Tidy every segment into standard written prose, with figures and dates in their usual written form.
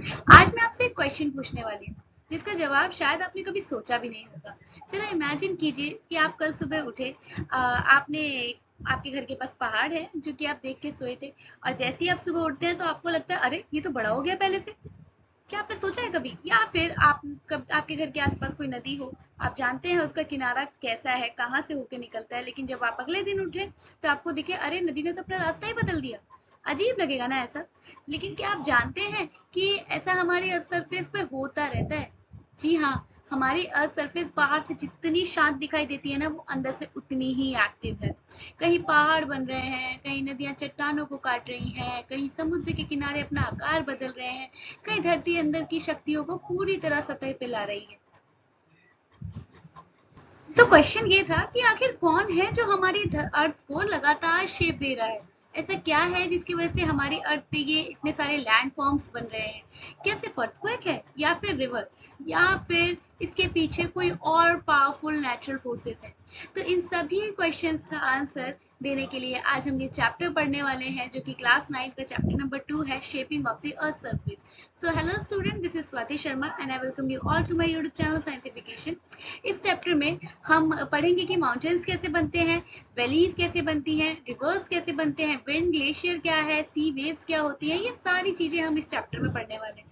आज मैं आपसे एक क्वेश्चन पूछने वाली हूँ जिसका जवाब शायद आपने कभी सोचा भी नहीं होगा। चलो इमेजिन कीजिए कि आप कल सुबह उठे, आपने आपके घर के पास पहाड़ है जो कि आप देख के सोए थे, और जैसे ही आप सुबह उठते हैं तो आपको लगता है अरे ये तो बड़ा हो गया पहले से। क्या आपने सोचा है कभी? या फिर आपके घर के आसपास कोई नदी हो, आप जानते हैं उसका किनारा कैसा है, कहाँ से होके निकलता है, लेकिन जब आप अगले दिन उठे तो आपको दिखे अरे नदी ने तो अपना रास्ता ही बदल दिया। अजीब लगेगा ना ऐसा? लेकिन क्या आप जानते हैं कि ऐसा हमारे अर्थ सरफेस पे होता रहता है? जी हाँ, हमारी अर्थ सरफेस बाहर से जितनी शांत दिखाई देती है ना, वो अंदर से उतनी ही एक्टिव है। कहीं पहाड़ बन रहे हैं, कहीं नदियां चट्टानों को काट रही हैं, कहीं समुद्र के किनारे अपना आकार बदल रहे हैं, कहीं धरती अंदर की शक्तियों को पूरी तरह सतह पे ला रही है। तो क्वेश्चन ये था कि आखिर कौन है जो हमारी अर्थ को लगातार शेप दे रहा है? ऐसा क्या है जिसकी वजह से हमारी अर्थ पे ये इतने सारे लैंड फॉर्म्स बन रहे हैं? क्या सिर्फ अर्थक्वेक है, या फिर रिवर, या फिर इसके पीछे कोई और पावरफुल नेचुरल फोर्सेस हैं? तो इन सभी क्वेश्चंस का आंसर देने के लिए आज हम ये चैप्टर पढ़ने वाले हैं जो कि क्लास 9 का चैप्टर नंबर 2 है, shaping of the earth surface. So hello student, this is Swati Sharma and I welcome you all to my YouTube channel scientification. इस चैप्टर में हम पढ़ेंगे कि माउंटेन्स कैसे बनते हैं, वैलीज कैसे बनती हैं, रिवर्स कैसे बनते हैं, विंड, ग्लेशियर क्या है, सी वेव्स क्या होती हैं, ये सारी चीजें हम इस चैप्टर में पढ़ने वाले हैं।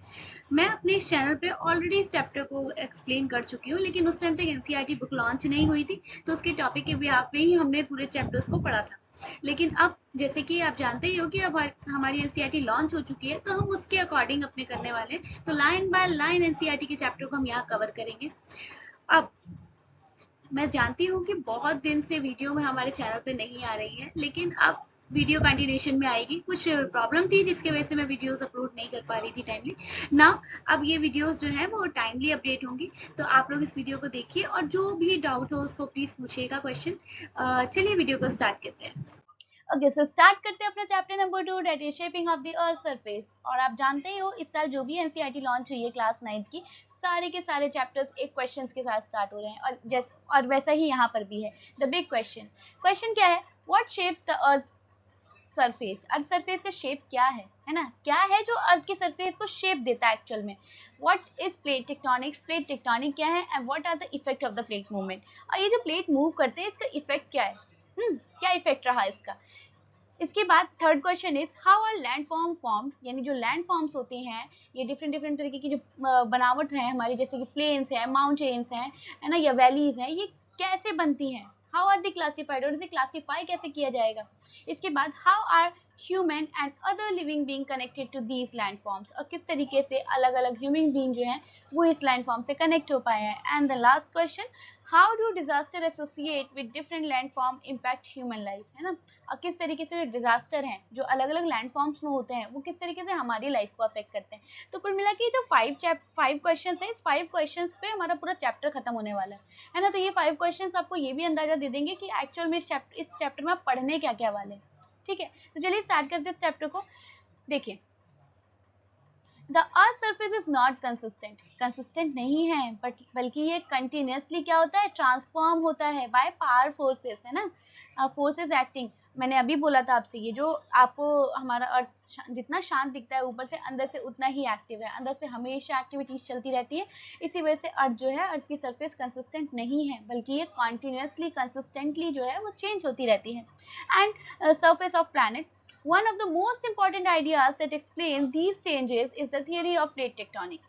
मैं अपने इस चैनल पे ऑलरेडी इस चैप्टर को एक्सप्लेन कर चुकी हूँ, लेकिन उस टाइम तक एनसीईआरटी बुक लॉन्च नहीं हुई थी, तो उसके टॉपिक के बिहाफ पे ही हमने पूरे चैप्टर्स को पढ़ा था। लेकिन अब जैसे कि आप जानते ही हो कि अब हमारी एनसीईआरटी लॉन्च हो चुकी है, तो हम उसके अकॉर्डिंग अपने करने वाले हैं। तो लाइन बाय लाइन एनसीईआरटी के चैप्टर को हम यहाँ कवर करेंगे। अब मैं जानती हूँ कि बहुत दिन से वीडियो में हमारे चैनल पे नहीं आ रही है, लेकिन अब वीडियो कंटिन्यूशन में आएगी। कुछ प्रॉब्लम थी जिसकी वजह से मैं वीडियोस अपलोड नहीं कर पा रही थी टाइमली ना। अब ये वीडियोस जो है वो टाइमली अपडेट होंगी, तो आप लोग इस वीडियो को देखिए और जो भी डाउट हो उसको प्लीज पूछिएगा क्वेश्चन। चलिए वीडियो को स्टार्ट करते हैं। ओके, सो स्टार्ट करते हैं अपना chapter number 2, that is shaping of the earth surface. और आप जानते ही हो इस साल जो भी एनसीईआरटी लॉन्च हुई है क्लास 9 की, सारे के सारे चैप्टर्स एक क्वेश्चन के साथ स्टार्ट हो रहे हैं, और वैसा ही यहाँ पर भी है। द बिग क्वेश्चन, क्वेश्चन क्या है? What shapes the earth surface? Earth surface का शेप क्या है ना? क्या है जो अर्थ की सरफेस को शेप देता है एक्चुअल में? What is plate tectonics? Plate tectonic क्या है and what are the effect of the plate movement? और ये जो प्लेट मूव करते हैं इसका इफेक्ट क्या है? क्या इफेक्ट रहा इसका? इसके बाद third question is how are land form form, यानी जो लैंड फॉर्म्स होते हैं, ये डिफरेंट डिफरेंट तरीके की जो बनावट है हमारी, जैसे कि प्लेन्स है, माउंटेन्स हैं, है ना, या वैलीज हैं, ये कैसे बनती हैं? हाउ आर दी क्लासिफाइड, और इसे क्लासिफाई कैसे किया जाएगा? इसके बाद how are human and other living being connected to these land forms, और किस तरीके से अलग अलग ह्यूमन बीइंग जो हैं वो इस लैंड फॉर्म से कनेक्ट हो पाए हैं। And the last question, how do disaster associate with different land form impact human life, है ना? और किस तरीके से जो डिजास्टर हैं जो अलग अलग लैंड फॉर्म्स में होते हैं वो किस तरीके से हमारी लाइफ को अफेक्ट करते हैं। तो कुल मिला के जो फाइव क्वेश्चन है, इस 5 क्वेश्चन पे हमारा पूरा चैप्टर खत्म होने वाला है ना? तो ये 5 क्वेश्चन आपको ये भी अंदाजा दे देंगे कि एक्चुअल में इस चैप्टर में आप पढ़ने क्या क्या वाले हैं। ठीक है, तो चलिए स्टार्ट करते हैं इस चैप्टर को। देखिए, the earth surface is not consistent नहीं है, बट बल्कि ये कंटिन्यूसली क्या होता है, ट्रांसफॉर्म होता है बाय पावर फोर्सेस, है ना, फोर्सेस एक्टिंग। मैंने अभी बोला था आपसे, ये जो आपको हमारा अर्थ जितना शांत दिखता है ऊपर से, अंदर से उतना ही एक्टिव है, अंदर से हमेशा एक्टिविटीज चलती रहती है। इसी वजह से अर्थ जो है, अर्थ की सरफेस कंसिस्टेंट नहीं है, बल्कि ये कॉन्टिन्यूसली कंसिस्टेंटली जो है वो चेंज होती रहती है। And surface of planet, one of the most important ideas that explains these changes is the theory of plate tectonic.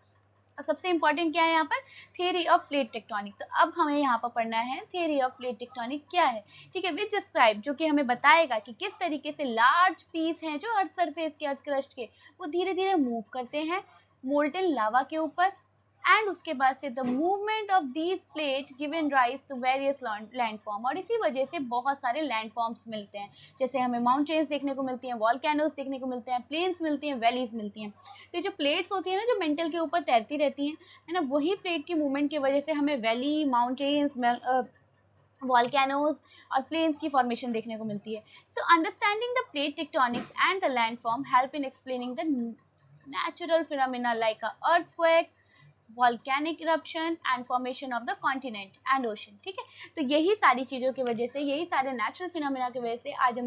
सबसे इंपॉर्टेंट क्या है यहाँ पर? Theory of plate tectonic. तो अब हमें यहाँ पर पढ़ना है थियरी ऑफ प्लेट टेक्टोनिक क्या है। ठीक है, विच डिस्क्राइब, जो कि हमें बताएगा कि किस तरीके से लार्ज पीस हैं जो अर्थ सरफेस के, अर्थ क्रस्ट के, वो धीरे धीरे मूव करते हैं मोल्टन लावा के ऊपर। एंड उसके बाद से the movement of these plate given rise to various land form, और इसी वजह से बहुत सारे लैंड फॉर्म्स मिलते हैं, जैसे हमें माउंटेन्स देखने को मिलती हैं, वॉल्केनोस देखने को मिलते हैं, प्लेन्स मिलती हैं, वैलीज मिलती हैं। तो जो प्लेट्स होती है ना, जो मेंटल के ऊपर तैरती रहती हैं, है ना, वही प्लेट की मूवमेंट की वजह से हमें वैली, माउंटेन्स, वॉल्केनोज और प्लेन्स की फॉर्मेशन देखने को मिलती है। So understanding the plate tectonics and the land form help in explaining the natural phenomena like a earthquake, volcanic eruption and formation of the continent and ocean. ठीक है, तो यही सारी चीज़ों की वजह से, यही सारे नेचुरल फिनोमेना की वजह से आज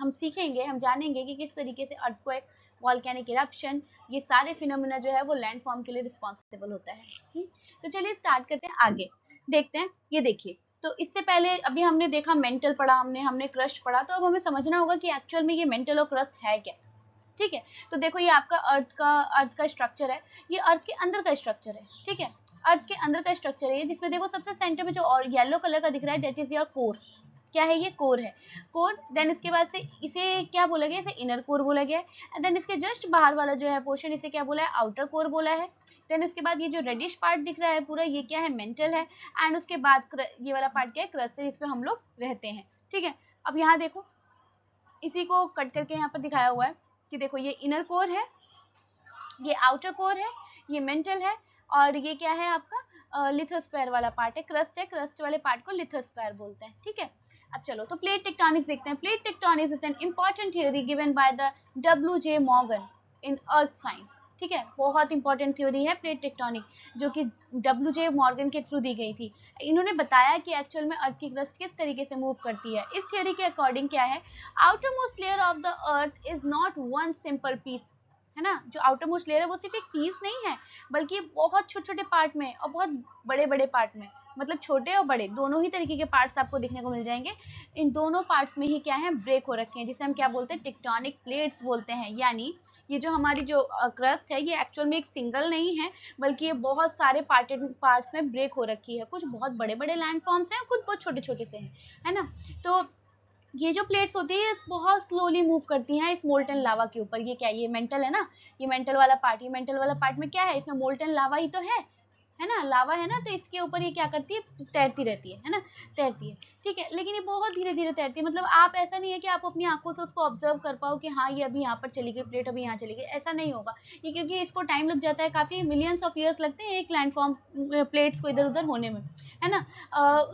हम सीखेंगे, हम जानेंगे कि किस तरीके से अर्थक्वेक, वॉल्केनिक इरप्शन, ये सारे फिनोमेना जो है वो लैंडफॉर्म के लिए रिस्पॉन्सिबल होता है। तो चलिए स्टार्ट करते हैं, आगे देखते हैं। ये देखिए, तो इससे पहले अभी हमने देखा मेंटल पढ़ा, हमने क्रस्ट पढ़ा, तो अब हमें समझना होगा कि एक्चुअल में ये मेंटल और क्रस्ट है क्या। ठीक है, तो देखो ये आपका अर्थ का स्ट्रक्चर है, ये अर्थ के अंदर का स्ट्रक्चर है। ठीक है, अर्थ के अंदर का स्ट्रक्चर है, जिसमें देखो सबसे सेंटर में जो और येलो कलर का दिख रहा है, दैट इज योर कोर। क्या है ये? कोर है। कोर, देन इसके बाद से इसे क्या बोला गया? इसे इनर कोर बोला गया है। एंड देन इसके जस्ट बाहर वाला जो है पोर्शन, इसे क्या बोला है? आउटर कोर बोला है। देन इसके बाद ये जो रेडिश पार्ट दिख रहा है पूरा, ये क्या है? मेंटल है। एंड उसके बाद ये वाला पार्ट क्या है? क्रस्ट है, जिसपे हम लोग रहते हैं। ठीक है, अब यहाँ देखो, इसी को कट करके यहाँ पर दिखाया हुआ है कि देखो ये इनर कोर है, ये आउटर कोर है, ये मेंटल है, और ये क्या है आपका? लिथोस्फेयर वाला पार्ट है, क्रस्ट है। क्रस्ट वाले पार्ट को लिथोस्फेयर बोलते हैं। ठीक है, अब चलो तो प्लेट टेक्टोनिक्स देखते हैं। Plate tectonics is an important theory given by the W.J. Morgan in earth science. ठीक है, बहुत इंपॉर्टेंट थ्योरी है प्लेट टेक्टोनिक, जो कि W.J. मॉर्गन के थ्रू दी गई थी। इन्होंने बताया कि एक्चुअल में अर्थ की क्रस्ट किस तरीके से मूव करती है। इस थ्योरी के अकॉर्डिंग क्या है? Outer most layer of the earth is not one simple piece, है ना। जो आउटर मोस्ट लेयर है वो सिर्फ एक पीस नहीं है, बल्कि बहुत छोटे छोटे पार्ट में और बहुत बड़े बड़े पार्ट में, मतलब छोटे और बड़े दोनों ही तरीके के पार्ट्स आपको देखने को मिल जाएंगे। इन दोनों पार्ट्स में ही क्या है? ब्रेक हो रखे हैं, जिसे हम क्या बोलते हैं? टेक्टोनिक प्लेट्स बोलते हैं। यानी ये जो हमारी जो क्रस्ट है, ये एक्चुअल में एक सिंगल नहीं है, बल्कि ये बहुत सारे पार्ट्स में ब्रेक हो रखी है। कुछ बहुत बड़े बड़े लैंड फॉर्म्स हैं, कुछ बहुत छोटे छोटे से हैं, है ना। तो ये जो प्लेट्स होती है बहुत स्लोली मूव करती हैं इस मोल्टन लावा के ऊपर। ये क्या? ये मेंटल है ना, ये मेंटल वाला पार्ट। ये मेंटल वाला पार्ट में क्या है? इसमें मोल्टन लावा ही तो है ना, लावा है ना, तो इसके ऊपर ये क्या करती है? तैरती रहती है ना, तैरती है। ठीक है, लेकिन ये बहुत धीरे धीरे तैरती है, मतलब आप ऐसा नहीं है कि आप अपनी आंखों से उसको ऑब्जर्व कर पाओ कि हाँ ये अभी यहाँ पर चली गई प्लेट, अभी यहाँ चली गई, ऐसा नहीं होगा ये, क्योंकि इसको टाइम लग जाता है, काफी मिलियंस ऑफ ईयर्स लगते हैं एक लैंडफॉर्म प्लेट्स को इधर उधर होने में, है ना।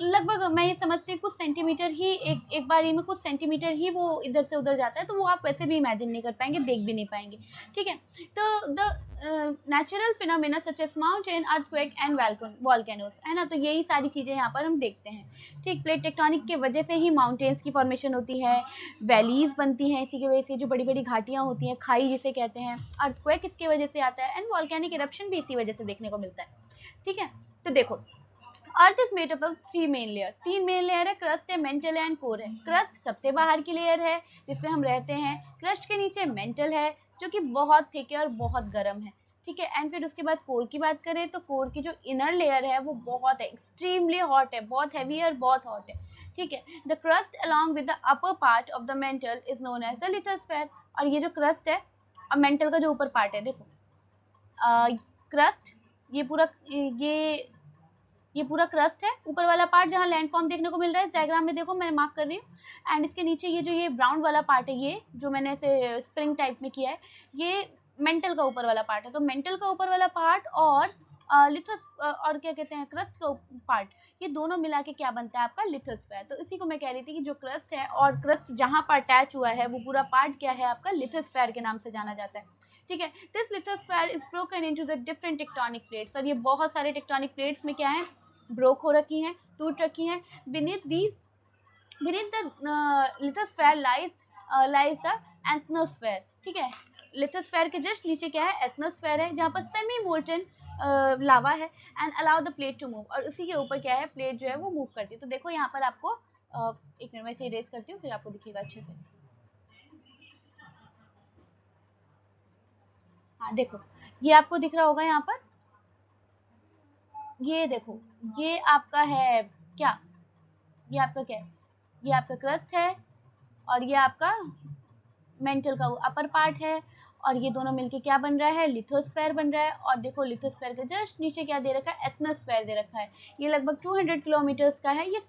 लगभग मैं ये समझती हूँ कुछ सेंटीमीटर ही, एक बारी में कुछ सेंटीमीटर ही वो इधर से उधर जाता है, तो वो आप वैसे भी इमेजिन नहीं कर पाएंगे, देख भी नहीं पाएंगे। ठीक है, तो the natural phenomena such as mountain, earthquake and volcanoes, है ना। तो यही सारी चीजें यहाँ पर हम देखते हैं। ठीक, प्लेट टेक्टोनिक की वजह से ही माउंटेन्स की फॉर्मेशन होती है, वैलीज बनती हैं इसी की वजह से, जो बड़ी बड़ी घाटियां होती हैं, खाई जिसे कहते हैं। अर्थक्वेक इसकी वजह से आता है, एंड वॉल्केनिक इरप्शन भी इसी वजह से देखने को मिलता है। ठीक है, तो देखो earth is made up of 3 main layer. 3 main layer है, क्रस्ट है, मेंटल है एंड कोर है। क्रस्ट सबसे बाहर की लेयर है जिसपे हम रहते हैं। क्रस्ट के नीचे मेंटल है जो कि बहुत थिक है और बहुत गर्म है। ठीक है, एंड फिर उसके बाद कोर की बात करें तो कोर की जो इनर लेयर है वो बहुत एक्सट्रीमली हॉट है, बहुत हैवी है और बहुत हॉट है। ठीक है, the crust along with the upper part of the mantle is known as the lithosphere. और ये जो क्रस्ट है, अब मेंटल का जो ऊपर पार्ट है, देखो क्रस्ट, ये पूरा ये पूरा क्रस्ट है, ऊपर वाला पार्ट जहाँ लैंडफॉर्म देखने को मिल रहा है, इस डायग्राम में देखो मैं मार्क कर रही हूँ। एंड इसके नीचे ये जो ये ब्राउन वाला पार्ट है, ये जो मैंने ऐसे स्प्रिंग टाइप में किया है, ये मेंटल का ऊपर वाला पार्ट है। तो मेंटल का ऊपर वाला पार्ट और लिथोस और क्या कहते हैं, क्रस्ट का पार्ट, ये दोनों मिला के क्या बनता है आपका? लिथोस्फेयर। तो इसी को मैं कह रही थी कि जो क्रस्ट है और क्रस्ट जहाँ पर अटैच हुआ है, वो पूरा पार्ट क्या है आपका? लिथोस्फेयर के नाम से जाना जाता है। ठीक है, this lithosphere is broken into the different tectonic plates. और ये बहुत सारे टेक्टोनिक प्लेट्स में क्या है? ब्रोक हो रखी हैं, टूट रखी हैं। beneath the lithosphere lies the एथनोस्फेयर। ठीक है, लिथोस्फेयर के जस्ट नीचे क्या है? एथनोस्फेयर है, जहाँ पर सेमी मोल्टन लावा है, and allow the plate to move. और उसी के ऊपर क्या है? प्लेट जो है वो मूव करती है। तो देखो यहाँ पर आपको एक मिनट में इसे इरेज करती हूँ, फिर आपको दिखेगा अच्छे से। हाँ देखो, ये आपको दिख रहा होगा यहाँ पर, ये देखो, ये आपका है क्या? ये आपका क्या है? ये आपका क्रस्ट है और ये आपका मेंटल का अपर पार्ट है, और ये दोनों मिलके क्या बन रहा है? लिथोस्फेयर बन रहा है। और देखो लिथोस्फेयर के जस्ट नीचे क्या दे रखा है? एथनोस्फेयर दे रखा है। ये लगभग 200 किलोमीटर्स का है। ये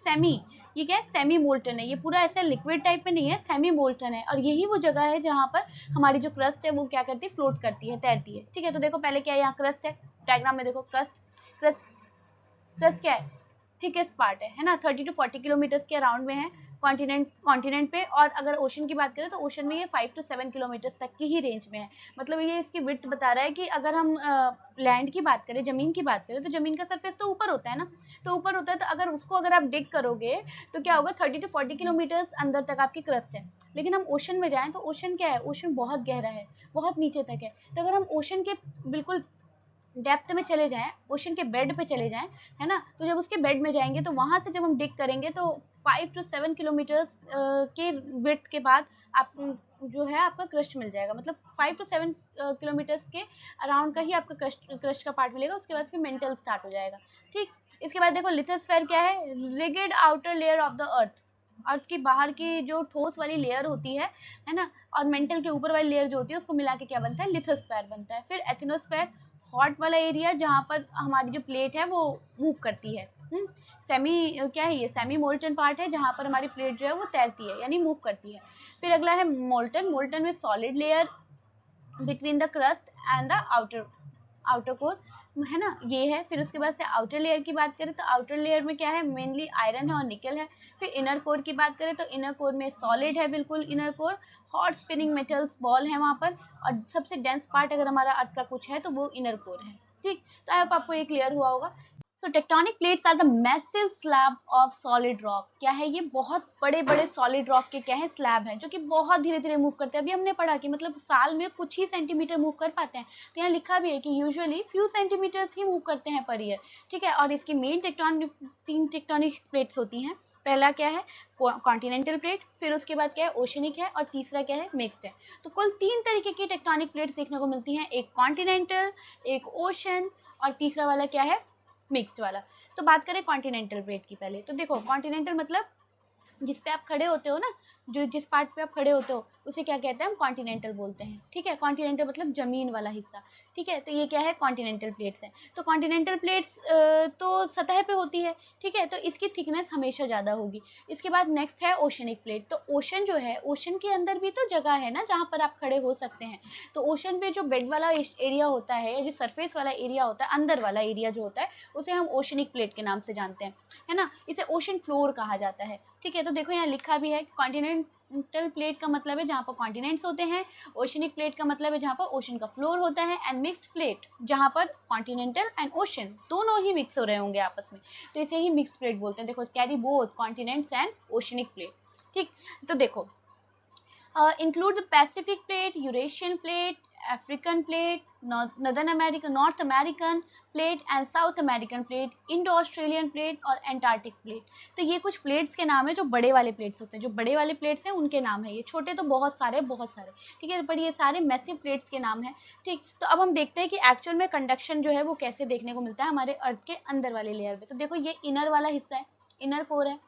क्या है? सेमी मोल्टन है। ये पूरा ऐसा लिक्विड टाइप में नहीं है, सेमी मोल्टन है। और यही वो जगह है जहाँ पर हमारी जो क्रस्ट है वो क्या करती है? फ्लोट करती है, तैरती है। ठीक है, तो देखो पहले क्या है? यहाँ क्रस्ट है, डायग्राम में देखो क्रस्ट क्रस्ट क्या है? थिकेस्ट पार्ट है ना, 30 to 40 किलोमीटर के अराउंड में है। कॉन्टिनेंट पे, और अगर ओशन की बात करें तो ओशन में ये 5 to 7 किलोमीटर तक की ही रेंज में है। मतलब ये इसकी विड्थ बता रहा है कि अगर हम लैंड की बात करें, जमीन की बात करें, तो जमीन का सरफेस तो ऊपर होता है ना, तो ऊपर होता है, तो अगर उसको अगर आप डिग करोगे तो क्या होगा, 30 to 40 किलोमीटर अंदर तक आपकी क्रस्ट है। लेकिन हम ओशन में जाएं तो ओशन क्या है, ओशन बहुत गहरा है, बहुत नीचे तक है। तो अगर हम ओशन के बिल्कुल डेप्थ में चले जाएं, ओशन के बेड पे चले जाएं, है ना, तो जब उसके बेड में जाएंगे तो वहां से जब हम डिग करेंगे तो 5 to 7 किलोमीटर के विड्थ के बाद आप जो है आपका क्रस्ट मिल जाएगा। मतलब 5 to 7 किलोमीटर के अराउंड का ही आपका क्रस्ट का पार्ट मिलेगा। उसके बाद फिर मेंटल स्टार्ट हो जाएगा। ठीक, इसके बाद देखो लिथोस्फीयर क्या है, rigid outer layer of the अर्थ की बाहर की जो ठोस वाली लेयर होती है ना, और मेंटल के ऊपर वाली लेयर जो होती है उसको मिला के क्या बनता है, लिथोस्फीयर बनता है। फिर एथिनोस्फीयर, हॉट वाला एरिया जहाँ पर हमारी जो प्लेट है वो मूव करती है। सेमी क्या है, ये सेमी मोल्टन पार्ट है जहाँ पर हमारी प्लेट जो है वो तैरती है यानी मूव करती है। फिर अगला है मोल्टन। मोल्टन में solid layer between the crust and the outer core, है ना, ये है। फिर उसके बाद से आउटर लेयर की बात करें तो आउटर लेयर में क्या है, मेनली आयरन है और निकल है। फिर इनर कोर की बात करें तो इनर कोर में सॉलिड है बिल्कुल inner core, hot spinning metals ball है वहां पर, और सबसे डेंस पार्ट अगर हमारा अर्थ का कुछ है तो वो इनर कोर है। ठीक, तो आई होप आपको ये क्लियर हुआ होगा। So tectonic plates are the massive slab of solid rock. क्या है ये, बहुत बड़े बड़े सॉलिड रॉक के क्या है, स्लैब हैं, जो कि बहुत धीरे धीरे मूव करते हैं। अभी हमने पढ़ा कि मतलब साल में कुछ ही सेंटीमीटर मूव कर पाते हैं, तो यहाँ लिखा भी है कि यूजुअली फ्यू सेंटीमीटर्स ही मूव करते हैं पर ईयर। ठीक है, और इसकी मेन तीन टेक्टोनिक प्लेट्स होती हैं। पहला क्या है, कॉन्टिनेंटल प्लेट, फिर उसके बाद क्या है ओशनिक है, और तीसरा क्या है, मिक्स्ड है। तो कुल 3 तरीके की टेक्टोनिक प्लेट्स देखने को मिलती हैं, एक कॉन्टिनेंटल, एक ओशन, और तीसरा वाला क्या है, मिक्स्ड वाला। तो बात करें कॉन्टिनेंटल प्लेट की पहले, तो देखो कॉन्टिनेंटल मतलब जिस पे आप खड़े होते हो ना, जो जिस पार्ट पे आप खड़े होते हो उसे क्या कहते हैं, हम कॉन्टिनेंटल बोलते हैं। ठीक है, कॉन्टिनेंटल मतलब जमीन वाला हिस्सा। ठीक है, तो ये क्या है, कॉन्टिनेंटल प्लेट्स है। तो कॉन्टिनेंटल प्लेट्स तो सतह पे होती है। ठीक है, तो इसकी थिकनेस हमेशा ज्यादा होगी। इसके बाद नेक्स्ट है ओशनिक प्लेट। तो ओशन जो है, ओशन के अंदर भी तो जगह है ना जहाँ पर आप खड़े हो सकते हैं। तो ओशन पे जो बेड वाला एरिया होता है, जो सरफेस वाला एरिया होता है, अंदर वाला एरिया जो होता है, उसे हम ओशनिक प्लेट के नाम से जानते हैं, है ना। इसे ओशन फ्लोर कहा जाता है। ठीक है, तो देखो यहाँ लिखा भी है कि कॉन्टिनेंटल प्लेट का मतलब है जहाँ पर कॉन्टिनेंट्स होते हैं, ओशनिक प्लेट का मतलब है जहाँ पर ओशन का फ्लोर होता है, एंड मिक्स्ड प्लेट जहाँ पर कॉन्टिनेंटल एंड ओशन दोनों ही मिक्स हो रहे होंगे आपस में, तो इसे ही मिक्स्ड प्लेट बोलते हैं। देखो, carry both continents and oceanic plate. ठीक, तो देखो include the Pacific plate, Eurasian plate, African plate, North American plate and South American plate, Indo-Australian plate और Antarctic plate। तो ये कुछ प्लेट्स के नाम है जो बड़े वाले प्लेट्स होते हैं, जो बड़े वाले प्लेट्स हैं उनके नाम है ये, छोटे तो बहुत सारे बहुत सारे। ठीक है, पर ये सारे मैसिव प्लेट्स के नाम है। ठीक, तो अब हम देखते हैं कि एक्चुअल में कंडक्शन जो है वो कैसे देखने को मिलता है हमारे अर्थ के अंदर वाले लेयर में। तो देखो ये इनर वाला हिस्सा है, इनर कोर है।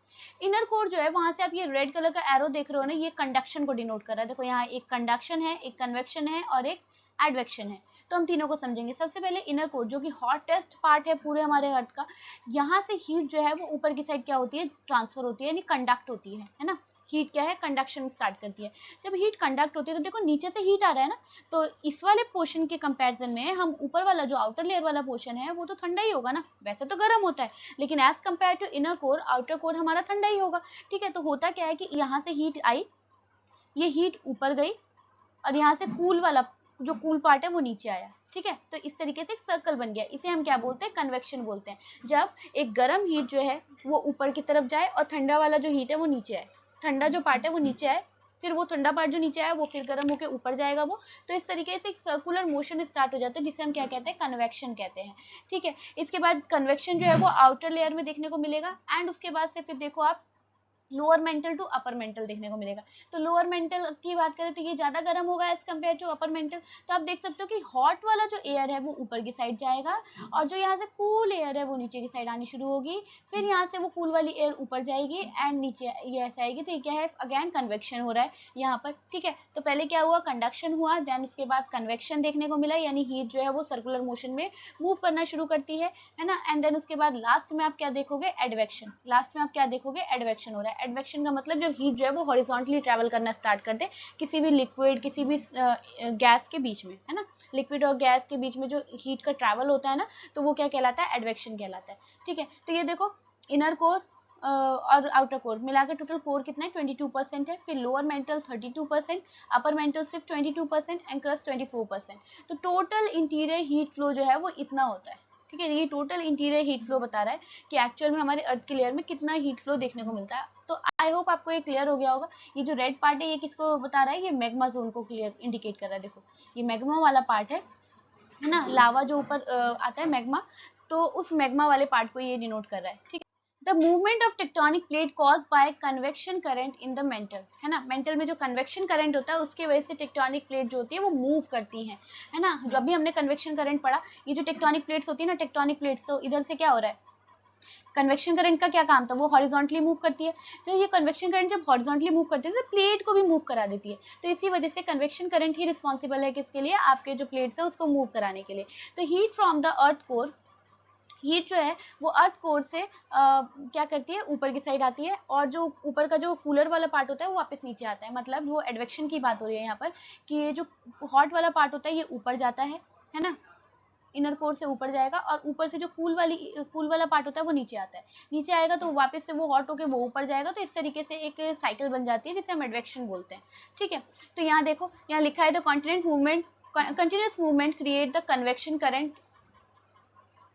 इनर कोर जो है, वहां से आप ये रेड कलर का एरो देख रहे हो ना, ये कंडक्शन को डिनोट कर रहा है। देखो यहाँ एक कंडक्शन है, एक कन्वेक्शन है और एक एडवेक्शन है। तो हम तीनों को समझेंगे। सबसे पहले इनर कोर जो कि हॉटेस्ट पार्ट है पूरे हमारे अर्थ का, यहाँ से हीट जो है वो ऊपर की साइड क्या होती है, ट्रांसफर होती है, यानी कंडक्ट होती है ना। हीट क्या है, कंडक्शन स्टार्ट करती है। जब हीट कंडक्ट होती है तो देखो नीचे से हीट आ रहा है ना, तो इस वाले पोर्शन के कंपैरिजन में हम ऊपर वाला जो आउटर लेयर वाला पोर्शन है वो तो ठंडा ही होगा ना, वैसे तो गर्म होता है, लेकिन as compare to inner core, outer core हमारा ठंडा ही होगा। ठीक है, तो होता क्या है कि यहाँ से हीट आई, ये हीट ऊपर गई, और यहाँ से कूल वाला जो कूल पार्ट है वो नीचे आया। ठीक है, तो इस तरीके से एक सर्कल बन गया। इसे हम क्या बोलते हैं, कन्वेक्शन बोलते हैं। जब एक गर्म हीट जो है वो ऊपर की तरफ जाए और ठंडा वाला जो हीट है वो नीचे आए, ठंडा जो पार्ट है वो नीचे आए, फिर वो ठंडा पार्ट जो नीचे आया वो फिर गर्म होकर ऊपर जाएगा वो। तो इस तरीके से एक सर्कुलर मोशन स्टार्ट हो जाता है, जिसे हम क्या कहते हैं, कन्वेक्शन कहते हैं। ठीक है, इसके बाद कन्वेक्शन जो है वो आउटर लेयर में देखने को मिलेगा, एंड उसके बाद से फिर देखो आप lower mantle to upper mantle देखने को मिलेगा। तो लोअर मेंटल की बात करें तो ये ज्यादा गर्म होगा as compare to upper mantle. तो आप देख सकते हो कि हॉट वाला जो एयर है वो ऊपर की साइड जाएगा, और जो यहाँ से कूल एयर है वो नीचे की साइड आनी शुरू होगी। फिर यहाँ से वो कूल वाली एयर ऊपर जाएगी एंड नीचे ये ऐसे आएगी। तो ये क्या है, अगेन कन्वेक्शन हो रहा है यहाँ पर। ठीक है, तो पहले क्या हुआ, कंडक्शन हुआ, देन उसके बाद कन्वेक्शन देखने को मिला, यानी हीट जो है वो सर्कुलर मोशन में मूव करना शुरू करती है ना। एंड देन उसके बाद लास्ट में आप क्या देखोगे, एडवेक्शन। लास्ट में आप क्या देखोगे, एडवेक्शन हो रहा है। एडवेक्शन का मतलब जब हीट जो है वो हॉरिजॉन्टली ट्रैवल करना स्टार्ट कर दे किसी भी लिक्विड, किसी भी गैस के बीच में, है ना। लिक्विड और गैस के बीच में जो हीट का ट्रैवल होता है ना, तो वो क्या कहलाता है, एडवेक्शन कहलाता है। ठीक है, तो ये देखो इनर कोर, और आउटर कोर मिलाकर टोटल कोर कितना है 22% है, फिर लोअर मेंटल 32%, अपर मेंटल सिर्फ 22% एंड क्रस्ट 24%। तो टोटल इंटीरियर हीट फ्लो जो है वो इतना होता है। ठीक है, ये टोटल इंटीरियर हीट फ्लो बता रहा है कि एक्चुअल में हमारे अर्थ की लेयर में कितना हीट फ्लो देखने को मिलता है। तो आई होप आपको ये क्लियर हो गया होगा। ये जो रेड पार्ट है ये किसको बता रहा है, ये मैग्मा जोन को क्लियर इंडिकेट कर रहा है। देखो ये मैग्मा वाला पार्ट है ना, लावा जो ऊपर आता है मैग्मा, तो उस मैग्मा वाले पार्ट को ये डिनोट कर रहा है। ठीक है, the movement of tectonic plate cause by convection current in the mental, है ना, मेंटल में जो कन्वेक्शन करंट होता है उसकी वजह से टेक्टोनिक प्लेट जो होती है वो मूव करती है ना। जो अभी हमने कन्वेक्शन करंट पढ़ा, ये जो टेक्टोनिक प्लेट्स होती है ना, टेक्टोनिक प्लेट्स, तो इधर से क्या हो रहा है, कन्वेक्शन करंट का क्या काम था, वो हॉरिजॉन्टली मूव करती है। तो ये कन्वेक्शन करंट जब हॉरिजॉन्टली मूव करती है तो प्लेट को भी मूव करा देती है। तो इसी वजह से कन्वेक्शन करंट ही रिस्पॉन्सिबल है किसके लिए, आपके जो प्लेट्स है उसको मूव कराने के लिए। तो heat from the earth core, heat जो है वो अर्थ कोर से क्या करती है, ऊपर की साइड आती है, और जो ऊपर का जो कूलर वाला पार्ट होता है वो वापस नीचे आता है। मतलब वो एडवेक्शन की बात हो रही है यहाँ पर, कि ये जो हॉट वाला पार्ट होता है ये ऊपर जाता है ना, इनर कोर से ऊपर जाएगा, और ऊपर से जो कूल वाला पार्ट होता है वो नीचे आता है। नीचे आएगा तो वापस से वो हॉट होके वो ऊपर जाएगा। तो इस तरीके से एक साइकिल बन जाती है जिसे हम एडवेक्शन बोलते हैं। ठीक है, तो यहाँ देखो, यहाँ लिखा है the continent movement, continuous movement create the convection current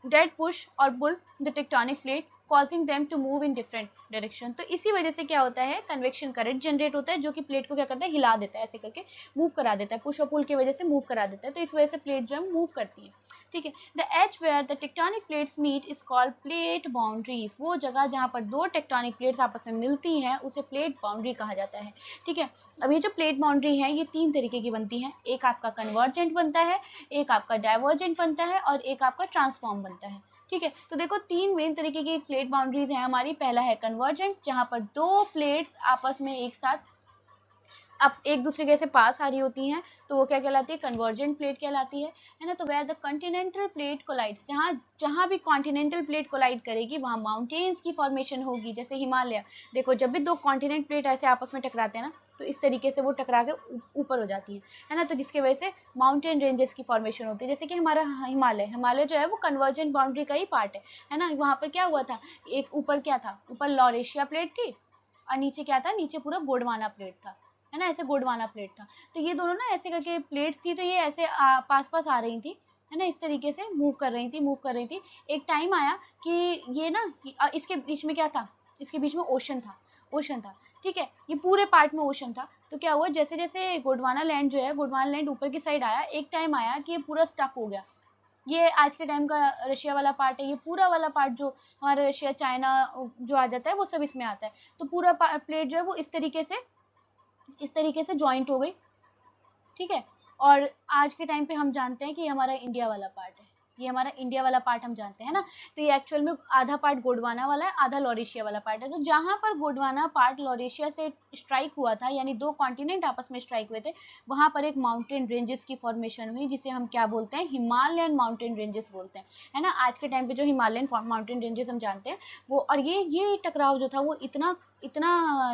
that push or pull the tectonic plate causing them to move in different direction। तो इसी वजह से क्या होता है, कन्वेक्शन करंट जनरेट होता है जो कि प्लेट को क्या करता है, हिला देता है, ऐसे करके मूव करा देता है, पुश और पुल की वजह से मूव करा देता है। तो इस वजह से प्लेट जो है मूव करती है। ठीक है, the edge where the tectonic plates meet is called plate boundaries. वो जगह जहाँ पर दो टेक्टोनिक प्लेट्स आपस में मिलती हैं उसे प्लेट बाउंड्री कहा जाता है। ठीक है, अब ये जो प्लेट बाउंड्री है ये तीन तरीके की बनती है, एक आपका कन्वर्जेंट बनता है, एक आपका डाइवर्जेंट बनता है, और एक आपका ट्रांसफॉर्म बनता है। ठीक है, तो देखो तीन मेन तरीके की प्लेट बाउंड्रीज हैं हमारी। पहला है कन्वर्जेंट, जहां पर दो प्लेट्स आपस में एक साथ अब एक दूसरे के ऐसे पास आ रही होती हैं, तो वो क्या कहलाती है, कन्वर्जेंट प्लेट कहलाती है ना। तो where the continental plate collides, जहाँ जहाँ भी कॉन्टिनेंटल प्लेट कोलाइड करेगी वहाँ माउंटेन्स की फॉर्मेशन होगी, जैसे हिमालय। देखो जब भी दो कॉन्टिनेंट प्लेट ऐसे आपस में टकराते हैं ना, तो इस तरीके से वो टकरा के ऊपर हो जाती है ना। तो जिसकी वजह से माउंटेन रेंजेस की फॉर्मेशन होती है, जैसे कि हमारा हिमालय, हिमालय जो है वो कन्वर्जेंट बाउंड्री का ही पार्ट है ना। वहाँ पर क्या हुआ था, एक ऊपर क्या था, ऊपर लॉरेशिया प्लेट थी, और नीचे क्या था, नीचे पूरा गोंडवाना प्लेट था, है ना, ऐसे गोंडवाना प्लेट था। तो ये दोनों ना ऐसे करके प्लेट्स थी, तो ये ऐसे पास पास आ रही थी, है ना, इस तरीके से मूव कर रही थी, मूव कर रही थी। एक टाइम आया कि ये ना इसके बीच में क्या था, इसके बीच में ओशन था, ओशन था। ठीक है, ये पूरे पार्ट में ओशन था। तो क्या हुआ, जैसे जैसे गोंडवाना लैंड जो है, गोंडवाना लैंड ऊपर की साइड आया, एक टाइम आया कि ये पूरा स्टक हो गया। ये आज के टाइम का रशिया वाला पार्ट है, ये पूरा वाला पार्ट जो हमारा रशिया चाइना जो आ जाता है वो सब इसमें आता है। तो पूरा प्लेट जो है वो इस तरीके से जॉइंट हो गई। ठीक है, और आज के टाइम पे हम जानते हैं कि ये हमारा इंडिया वाला पार्ट है, ये हमारा इंडिया वाला पार्ट हम जानते हैं ना। तो ये एक्चुअल में आधा पार्ट गोंडवाना वाला है, आधा लॉरेशिया वाला पार्ट है। तो जहां पर गोंडवाना पार्ट लॉरेशिया से स्ट्राइक हुआ था, यानी दो कॉन्टिनेंट आपस में स्ट्राइक हुए थे, वहां पर एक माउंटेन रेंजेस की फॉर्मेशन हुई, जिसे हम क्या बोलते हैं, हिमालयन माउंटेन रेंजेस बोलते हैं, है ना। आज के टाइम पे जो हिमालयन माउंटेन रेंजेस हम जानते हैं वो, और ये टकराव जो था वो इतना इतना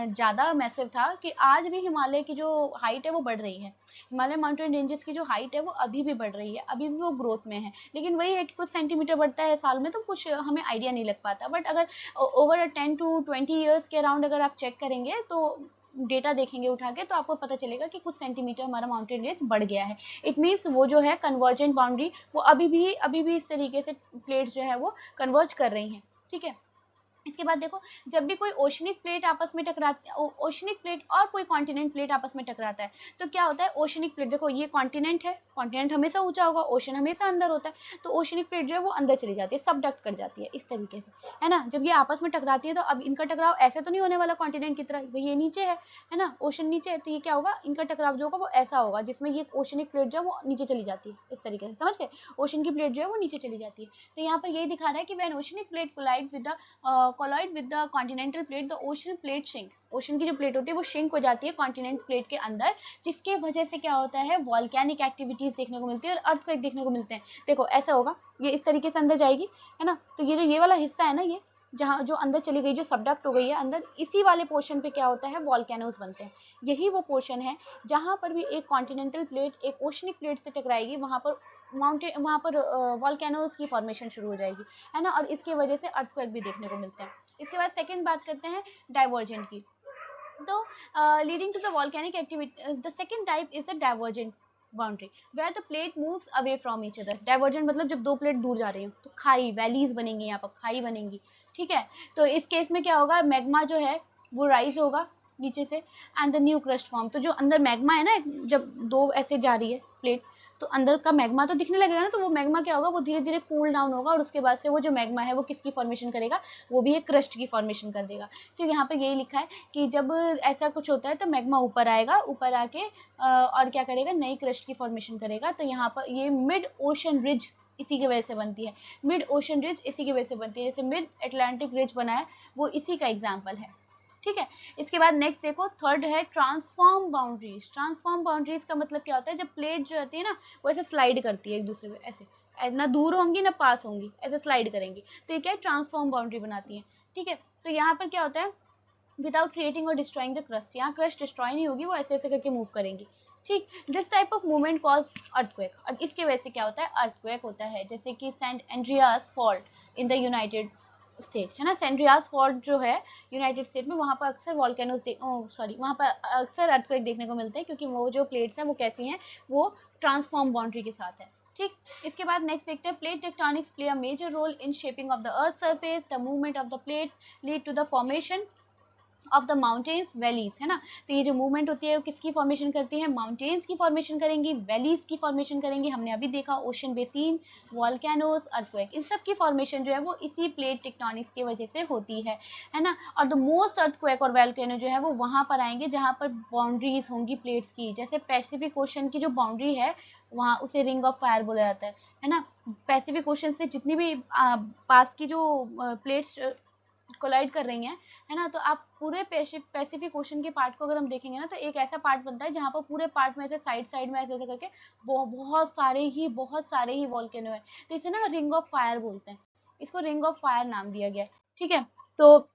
ज़्यादा मैसिव था कि आज भी हिमालय की जो हाइट है वो बढ़ रही है। हिमालय माउंटेन रेंजेस की जो हाइट है वो अभी भी बढ़ रही है, अभी भी वो ग्रोथ में है। लेकिन वही है कि कुछ सेंटीमीटर बढ़ता है साल में, तो कुछ हमें आइडिया नहीं लग पाता। बट अगर ओवर 10 to 20 ईयर्स के अराउंड अगर आप चेक करेंगे, तो डेटा देखेंगे उठा के, तो आपको पता चलेगा कि कुछ सेंटीमीटर हमारा माउंटेन रेंज बढ़ गया है। इट मीन्स वो जो है कन्वर्जेंट बाउंड्री, वो अभी भी इस तरीके से प्लेट्स जो है वो कन्वर्ज कर रही हैं। ठीक है, इसके बाद देखो, जब भी कोई ओशनिक प्लेट आपस में टकराती, ओशनिक प्लेट और कोई कॉन्टिनेंट प्लेट आपस में टकराता है, तो क्या होता है, ओशनिक प्लेट, देखो ये कॉन्टिनेंट है, कॉन्टिनेंट हमेशा ऊंचा होगा, ओशन हमेशा अंदर होता है। तो ओशनिक प्लेट जो है वो अंदर चली जाती है, सबडक्ट कर जाती है इस तरीके से, है ना। जब ये आपस में टकराती है तो अब इनका टकराव ऐसे तो नहीं होने वाला कॉन्टिनेंट की तरह, ये नीचे है ना, ओशन नीचे है, तो ये क्या होगा, इनका टकराव जो होगा वो ऐसा होगा जिसमें ये ओशनिक प्लेट जो है वो नीचे चली जाती है, इस तरीके से, समझ गए, ओशन की प्लेट जो है वो नीचे चली जाती है। तो यहाँ पर यही दिखा रहा है कि when oceanic plate collide with the collide with the continental plate, the ocean plate sink, ocean की जो प्लेट होती है वो शिंक हो जाती है कॉन्टिनेंट प्लेट के अंदर, जिसके वजह से क्या होता है, वॉल्केनिक एक्टिविटीज देखने को मिलती है और अर्थक्वेक देखने को मिलते हैं। देखो ऐसा होगा, ये इस तरीके से अंदर जाएगी, है ना। तो ये जो ये वाला हिस्सा है ना, ये जहाँ जो अंदर चली गई, जो सबडक्ट हो गई है अंदर, इसी वाले पोर्शन पे क्या होता है, वॉल्केनोज बनते हैं। यही वो पोर्शन है जहाँ पर भी एक कॉन्टिनेंटल प्लेट एक ओशनिक प्लेट से टकराएगी, वहाँ पर वॉल्केनोज की फॉर्मेशन शुरू हो जाएगी, है ना। और इसकी वजह से अर्थक्वेक भी देखने को मिलते हैं। इसके बाद सेकंड बात करते हैं डाइवर्जेंट की। तो leading to the volcanic activity, the second type is the divergent boundary where the plate moves away from each other. Divergent मतलब जब दो प्लेट दूर जा रही हो तो खाई, वैलीज बनेंगी, यहाँ पर खाई बनेंगी, ठीक है। तो इस केस में क्या होगा, मैग्मा जो है वो राइज होगा नीचे से and the new crust form. तो जो अंदर मैग्मा है ना, जब दो ऐसे जा रही है प्लेट तो अंदर का मैग्मा तो दिखने लगेगा ना, तो वो मैग्मा क्या होगा, वो धीरे धीरे कूल डाउन होगा और उसके बाद से वो जो मैग्मा है वो किसकी फॉर्मेशन करेगा, वो भी एक क्रस्ट की फॉर्मेशन कर देगा। तो यहाँ पे यही लिखा है कि जब ऐसा कुछ होता है तो मैग्मा ऊपर आएगा, ऊपर आके और क्या करेगा, नई क्रस्ट की फॉर्मेशन करेगा। तो यहाँ पर ये मिड ओशन रिज इसी की वजह से बनती है, मिड ओशन रिज इसी की वजह से बनती है, जैसे मिड अटलांटिक रिज बना है वो इसी का एग्जाम्पल है, ठीक है। इसके बाद नेक्स्ट देखो, थर्ड है ट्रांसफॉर्म बाउंड्रीज। ट्रांसफॉर्म बाउंड्रीज का मतलब क्या होता है, जब प्लेट जो होती है ना वो ऐसे स्लाइड करती है एक दूसरे पे, ऐसे ना दूर होंगी ना पास होंगी, ऐसे स्लाइड करेंगी, तो ये क्या है, ट्रांसफॉर्म बाउंड्री बनाती है, ठीक है। तो यहाँ पर क्या होता है, विदाउट क्रिएटिंग और डिस्ट्रॉइंग द क्रस्ट, यहाँ क्रस्ट डिस्ट्रॉय नहीं होगी, वो ऐसे ऐसे करके मूव करेंगी, ठीक। This type of movement cause earthquake, और इसके वजह से क्या होता है, अर्थक्वेक होता है। जैसे कि Saint Andreas fault in the United State है ना, सेंड्रियास फॉल्ट जो है यूनाइटेड स्टेट में, वहाँ पर अक्सर वॉल्केनोज वहाँ पर अक्सर अर्थक्वेक देखने को मिलते हैं, क्योंकि वो जो प्लेट्स हैं वो कैसी हैं, वो ट्रांसफॉर्म बाउंड्री के साथ है, ठीक। इसके बाद नेक्स्ट देखते हैं, plate tectonics play a major role in shaping of the earth surface, the movement of the plates lead to the formation of the mountains valleys, है ना। तो ये जो मूवमेंट होती है वो किसकी फॉर्मेशन करती है, माउंटेन्स की फॉर्मेशन करेंगी, वैलीज की फॉर्मेशन करेंगी। हमने अभी देखा ओशन बेसिन, वॉल्केनोज, अर्थक्वेक, इन सब की फॉर्मेशन जो है वो इसी प्लेट टेक्टोनिक्स की वजह से होती है ना। और द मोस्ट अर्थक्वेक और वॉल्केनो जो है वो वहां पर आएंगे जहां पर बाउंड्रीज होंगी प्लेट्स की, जैसे पैसिफिक ओशन की जो बाउंड्री है वहाँ उसे रिंग ऑफ फायर बोला जाता है ना। पैसिफिक ओशन से जितनी भी पास की जो प्लेट्स कोलाइड कर रही हैं, है ना, तो आप पूरे पैसिफिक ओशन के पार्ट को अगर हम देखेंगे ना, तो एक ऐसा पार्ट बनता है जहाँ पर पूरे पार्ट में ऐसे साइड साइड में ऐसे ऐसे करके बहुत सारे ही वॉल्केनो है। तो इसे ना रिंग ऑफ फायर बोलते हैं, इसको रिंग ऑफ फायर नाम दिया गया है, ठीक है। तो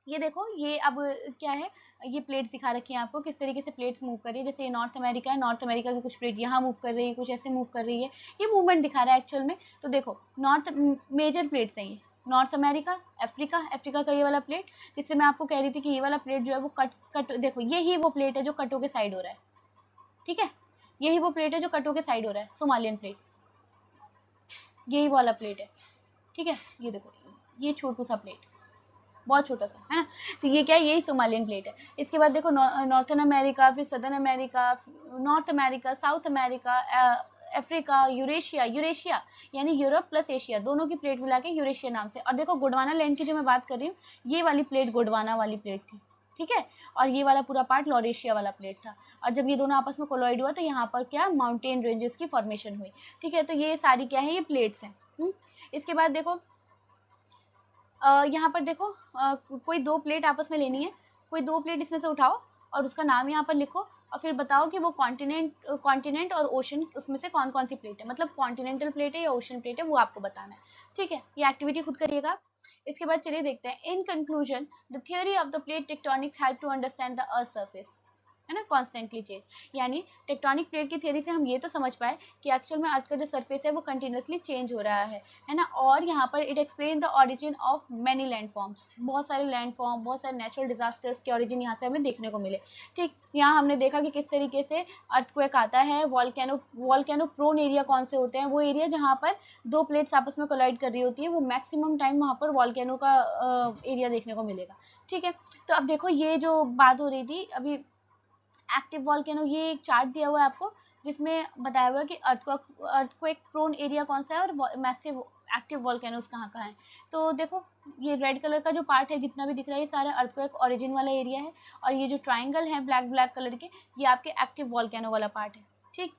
ये देखो, ये अब क्या है, ये प्लेट्स दिखा रखी है आपको, किस तरीके से प्लेट्स मूव कर रही है। जैसे ये नॉर्थ अमेरिका है, नॉर्थ अमेरिका की कुछ प्लेट यहाँ मूव कर रही है, कुछ ऐसे मूव कर रही है, ये मूवमेंट दिखा रहा है एक्चुअल में। तो देखो नॉर्थ मेजर प्लेट्स हैं ये, नॉर्थ अमेरिका, अफ्रीका, अफ्रीका का ये वाला प्लेट, जिससे मैं आपको कह रही थी कि ये वाला प्लेट जो है वो कट देखो, यही वो प्लेट है जो कटो के साइड हो रहा है, ठीक है, यही वो प्लेट है जो कटो के साइड हो रहा है, सोमालियन प्लेट, यही वाला प्लेट है, ठीक है। ये देखो, ये छोटू सा प्लेट, बहुत छोटा सा, है ना। तो ये क्या है, यही सोमालियन प्लेट है। इसके बाद देखो नॉर्थन अमेरिका, फिर southern America, north America, south America, Africa, Eurasia, Eurasia यानी यूरोप प्लस एशिया, दोनों की प्लेट मिला के यूरेशिया नाम से। और देखो गोंडवाना लैंड की जो मैं बात कर रही हूँ, ये वाली प्लेट गोंडवाना वाली प्लेट थी, ठीक है। और ये वाला पूरा पार्ट लॉरेशिया वाला प्लेट था। और जब ये दोनों आपस में कोलॉइड हुआ तो यहाँ पर क्या, माउंटेन रेंजेस की फॉर्मेशन हुई, ठीक है। तो ये सारी क्या है, ये प्लेट्स हैं। इसके बाद देखो यहाँ पर देखो, कोई दो प्लेट आपस में लेनी है, कोई दो प्लेट इसमें से उठाओ और उसका नाम यहाँ पर लिखो, और फिर बताओ कि वो कॉन्टिनेंट और ओशन उसमें से कौन कौन सी प्लेट है, मतलब कॉन्टिनेंटल प्लेट है या ओशन प्लेट है, वो आपको बताना है, ठीक है। ये एक्टिविटी खुद करिएगा। इसके बाद चलिए देखते हैं, in conclusion the theory of the plate tectonics help to understand the earth surface, है ना, कॉन्स्टेंटली चेंज। यानी टेक्टोनिक प्लेट की थ्योरी से हम ये तो समझ पाए कि एक्चुअल में अर्थ का जो सरफेस है वो कंटिन्यूसली चेंज हो रहा है ना। और यहाँ पर it explain the origin of many land forms, बहुत सारे लैंड फॉर्म, बहुत सारे नेचुरल डिजास्टर्स के ऑरिजिन यहाँ से हमें देखने को मिले, ठीक। यहाँ हमने देखा कि किस तरीके से अर्थक्वेक आता है, वॉल्केनो प्रोन एरिया कौन से होते हैं, वो एरिया जहाँ पर दो प्लेट्स आपस में कोलाइड कर रही होती है, वो मैक्सिमम टाइम वहाँ पर वॉल्केनो का एरिया देखने को मिलेगा, ठीक है। तो अब देखो, ये जो बात हो रही थी अभी एक्टिव वॉल्केनो, ये एक चार्ट दिया हुआ है आपको, जिसमें बताया हुआ है कि अर्थक्वेक प्रोन एरिया कौन सा है और मैसिव एक्टिव वॉल्केनोस कहाँ कहाँ है। तो देखो, ये रेड कलर का जो पार्ट है जितना भी दिख रहा है, ये सारा अर्थक्वेक ओरिजिन वाला एरिया है, और ये जो ट्राइंगल है ब्लैक ब्लैक कलर के, ये आपके एक्टिव वॉल्केनो वाला पार्ट है, ठीक।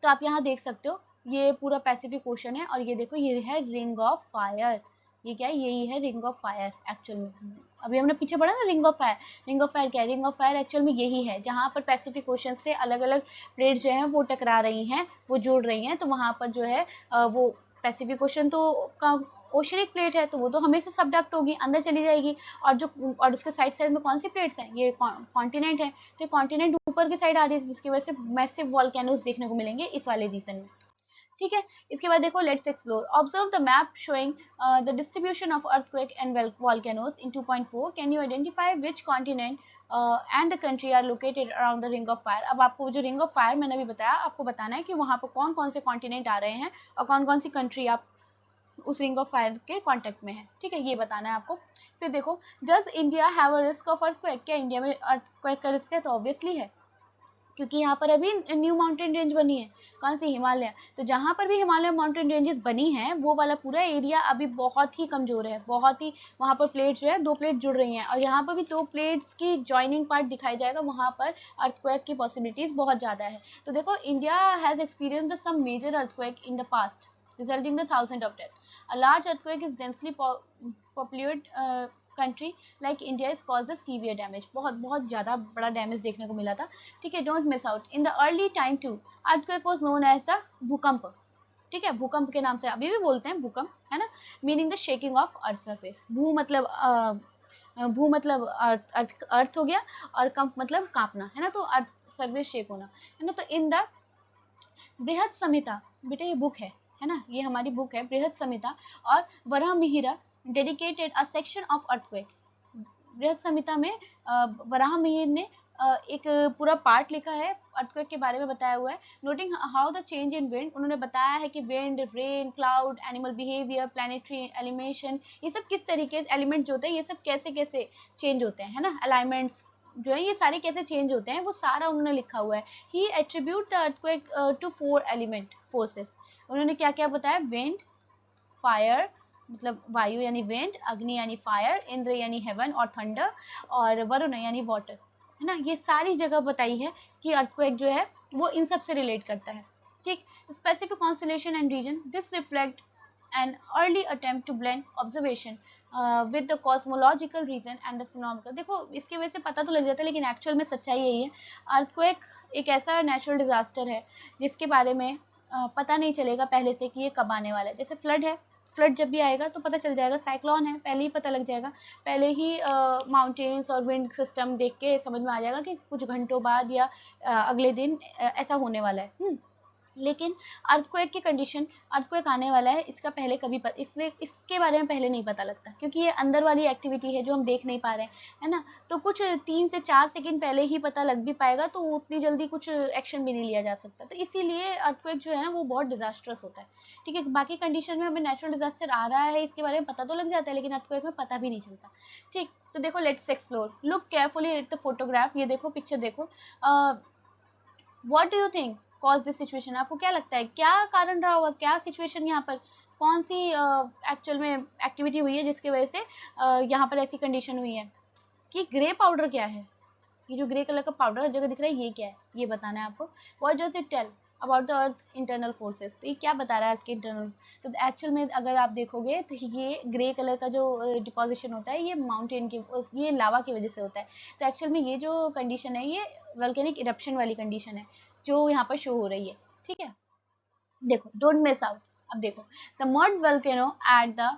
तो आप यहाँ देख सकते हो, ये पूरा पैसिफिक ओशन है, और ये देखो ये है रिंग ऑफ फायर, ये क्या है, यही है रिंग ऑफ फायर एक्चुअल में। अभी हमने पीछे पढ़ा ना ring of fire, ring of fire क्या है, रिंग ऑफ फायर एक्चुअल में यही है जहाँ पर पैसिफिक ओशन से अलग अलग प्लेट जो है वो टकरा रही हैं, वो जुड़ रही हैं, तो वहाँ पर जो है वो पैसिफिक ओशन तो का ओशनिक प्लेट है, तो वो तो हमेशा सबडक्ट होगी, अंदर चली जाएगी। और उसके साइड साइड में कौन सी प्लेट्स हैं, ये कॉन्टिनेंट है, तो कॉन्टिनेंट ऊपर की साइड आ रही है, जिसकी वजह से मैसिव वॉल्केनोस देखने को मिलेंगे इस वाले रीजन में, ठीक है। इसके बाद देखो, let's explore, observe the map showing the distribution of earthquake and volcanoes in 2.4, can you identify which continent and the country are located around the ring of fire. अब आपको जो रिंग ऑफ फायर मैंने अभी बताया, आपको बताना है कि वहाँ पर कौन कौन से कॉन्टिनेंट आ रहे हैं और कौन कौन सी कंट्री आप उस रिंग ऑफ फायर के कांटेक्ट में है, ठीक है, ये बताना है आपको। फिर देखो, does India have a risk of earthquake, क्या इंडिया में अर्थक्वेक का रिस्क है? तो ऑब्वियसली है, क्योंकि यहाँ पर अभी न्यू माउंटेन रेंज बनी है, कौन सी? हिमालय। तो जहाँ पर भी हिमालय माउंटेन रेंजेस बनी हैं वो वाला पूरा एरिया अभी बहुत ही कमजोर है, बहुत ही, वहाँ पर प्लेट्स जो है, दो प्लेट जुड़ रही हैं और यहाँ पर भी दो प्लेट्स की जॉइनिंग पार्ट दिखाई जाएगा, वहाँ पर अर्थक्वेक की पॉसिबिलिटीज बहुत ज़्यादा है। तो देखो, India has experience the some major earthquake in the past resulting in the thousands of deaths. A large earthquake is densely populated country like India is caused a severe damage. बहुत बहुत ज़्यादा बड़ा damage देखने को मिला था, ठीक है। Don't miss out, in the early time to earthquake was known as the bhukamp, ठीक है, भूकंप के नाम से अभी भी बोलते हैं भूकंप, है ना, meaning the shaking of earth surface. भू मतलब अर्थ हो गया, और कंप मतलब कांपना, है ना, तो अर्थ सरफेस शेक होना, है ना। तो इन द बृहद संहिता, बेटा ये बुक है ना, ये हमारी बुक है बृहद संहिता और Varaha Mihira dedicated a section of earthquake. Brihad Samhita में वराह मिहिर ने एक पूरा पार्ट लिखा है, अर्थक्वेक के बारे में बताया हुआ है। Noting how the change in wind, उन्होंने बताया है कि wind, rain, cloud, animal behaviour, planetary एलिमेशन, ये सब किस तरीके एलिमेंट जो होते हैं ये सब कैसे कैसे चेंज होते हैं, है ना, अलाइनमेंट्स जो है ये सारे कैसे चेंज होते हैं, वो सारा उन्होंने लिखा हुआ है। He attribute the earthquake to 4 element forces. उन्होंने क्या क्या बताया? विंड, फायर मतलब वायु यानी विंड, अग्नि यानी फायर, इंद्र यानी हेवन और थंडर, और वरुण यानी वाटर, है ना। ये सारी जगह बताई है कि अर्थक्वेक जो है वो इन सब से रिलेट करता है, ठीक। Specific constellation and region, this reflect an early attempt to blend observation with the cosmological reason and the phenomenon। देखो, इसकी वजह से पता तो लग जाता है, लेकिन एक्चुअल में सच्चाई यही है, अर्थक्वेक एक ऐसा नेचुरल डिजास्टर है जिसके बारे में पता नहीं चलेगा पहले से कि ये कब आने वाला है। जैसे फ्लड है, फ्लड जब भी आएगा तो पता चल जाएगा, साइक्लोन है पहले ही पता लग जाएगा, पहले ही माउंटेन्स और विंड सिस्टम देख के समझ में आ जाएगा कि कुछ घंटों बाद या अगले दिन ऐसा होने वाला है। लेकिन अर्थक्वेक की कंडीशन, अर्थक्वेक आने वाला है इसका पहले कभी इसलिए इसके बारे में पहले नहीं पता लगता, क्योंकि ये अंदर वाली एक्टिविटी है जो हम देख नहीं पा रहे हैं, है ना। तो कुछ 3 से 4 सेकंड पहले ही पता लग भी पाएगा, तो उतनी जल्दी कुछ एक्शन भी नहीं लिया जा सकता। तो इसीलिए अर्थक्वेक जो है ना वो बहुत डिजास्टर्स होता है, ठीक है। बाकी कंडीशन में हमें नेचुरल डिजास्टर आ रहा है इसके बारे में पता तो लग जाता है, लेकिन अर्थक्वेक में पता भी नहीं चलता, ठीक। तो देखो, let's explore, look carefully at the photograph, ये देखो पिक्चर देखो, what do you think cause this situation, आपको क्या लगता है क्या कारण रहा होगा, क्या सिचुएशन यहाँ पर, कौन सी एक्चुअल में एक्टिविटी हुई है जिसकी वजह से यहाँ पर ऐसी कंडीशन हुई है। कि ग्रे पाउडर क्या है, ये जो ग्रे कलर का पाउडर हर जगह दिख रहा है ये क्या है, ये बताना है आपको। What does it tell about the earth internal forces, तो ये क्या बता रहा है अर्थ के इंटरनल। तो एक्चुअल में अगर आप देखोगे तो ये ग्रे कलर का जो डिपोजिशन होता है ये माउंटेन के, ये लावा की वजह से होता है। तो एक्चुअल में ये जो कंडीशन है ये वोल्केनिक इरप्शन वाली कंडीशन है जो यहाँ पर शो हो रही है, ठीक है। देखो, डोंट मिस आउट, अब देखो, the mud volcano at the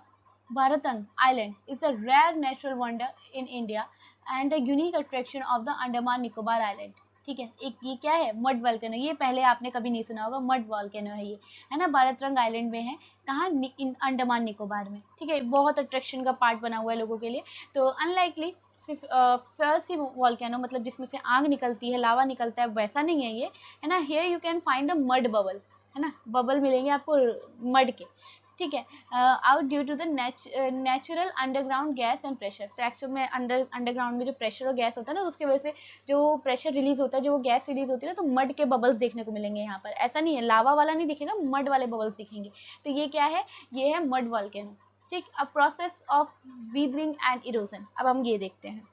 Bharatang Island is a rare natural wonder in India and a unique attraction of the Andaman Nicobar Island, ठीक है। एक ये क्या है? मड वॉल्केनो, ये पहले आपने कभी नहीं सुना होगा, मड वॉल्केनो है ये, है ना, भारतरंग आइलैंड में है, कहाँ? अंडमान निकोबार में, ठीक है। बहुत अट्रैक्शन का पार्ट बना हुआ है लोगों के लिए। तो अनलाइकली फर्स्ट वॉल्केनो मतलब जिसमें से आग निकलती है, लावा निकलता है, वैसा नहीं है ये, है ना। Here you can find the mud bubble, है ना, बबल मिलेंगे आपको मड के, ठीक है, out due to the natural underground gas and pressure. तो एक्चुअल में अंडरग्राउंड में जो प्रेशर और गैस होता है ना, उसके वजह से जो प्रेशर रिलीज होता है, जो वो गैस रिलीज होती है ना, तो मड के बबल्स देखने को मिलेंगे यहाँ पर। ऐसा नहीं है लावा वाला नहीं दिखेगा, मड वाले बबल्स दिखेंगे। तो ये क्या है? ये है मड वॉल्केनो, ठीक। A process of weathering and erosion. अब हम ये देखते हैं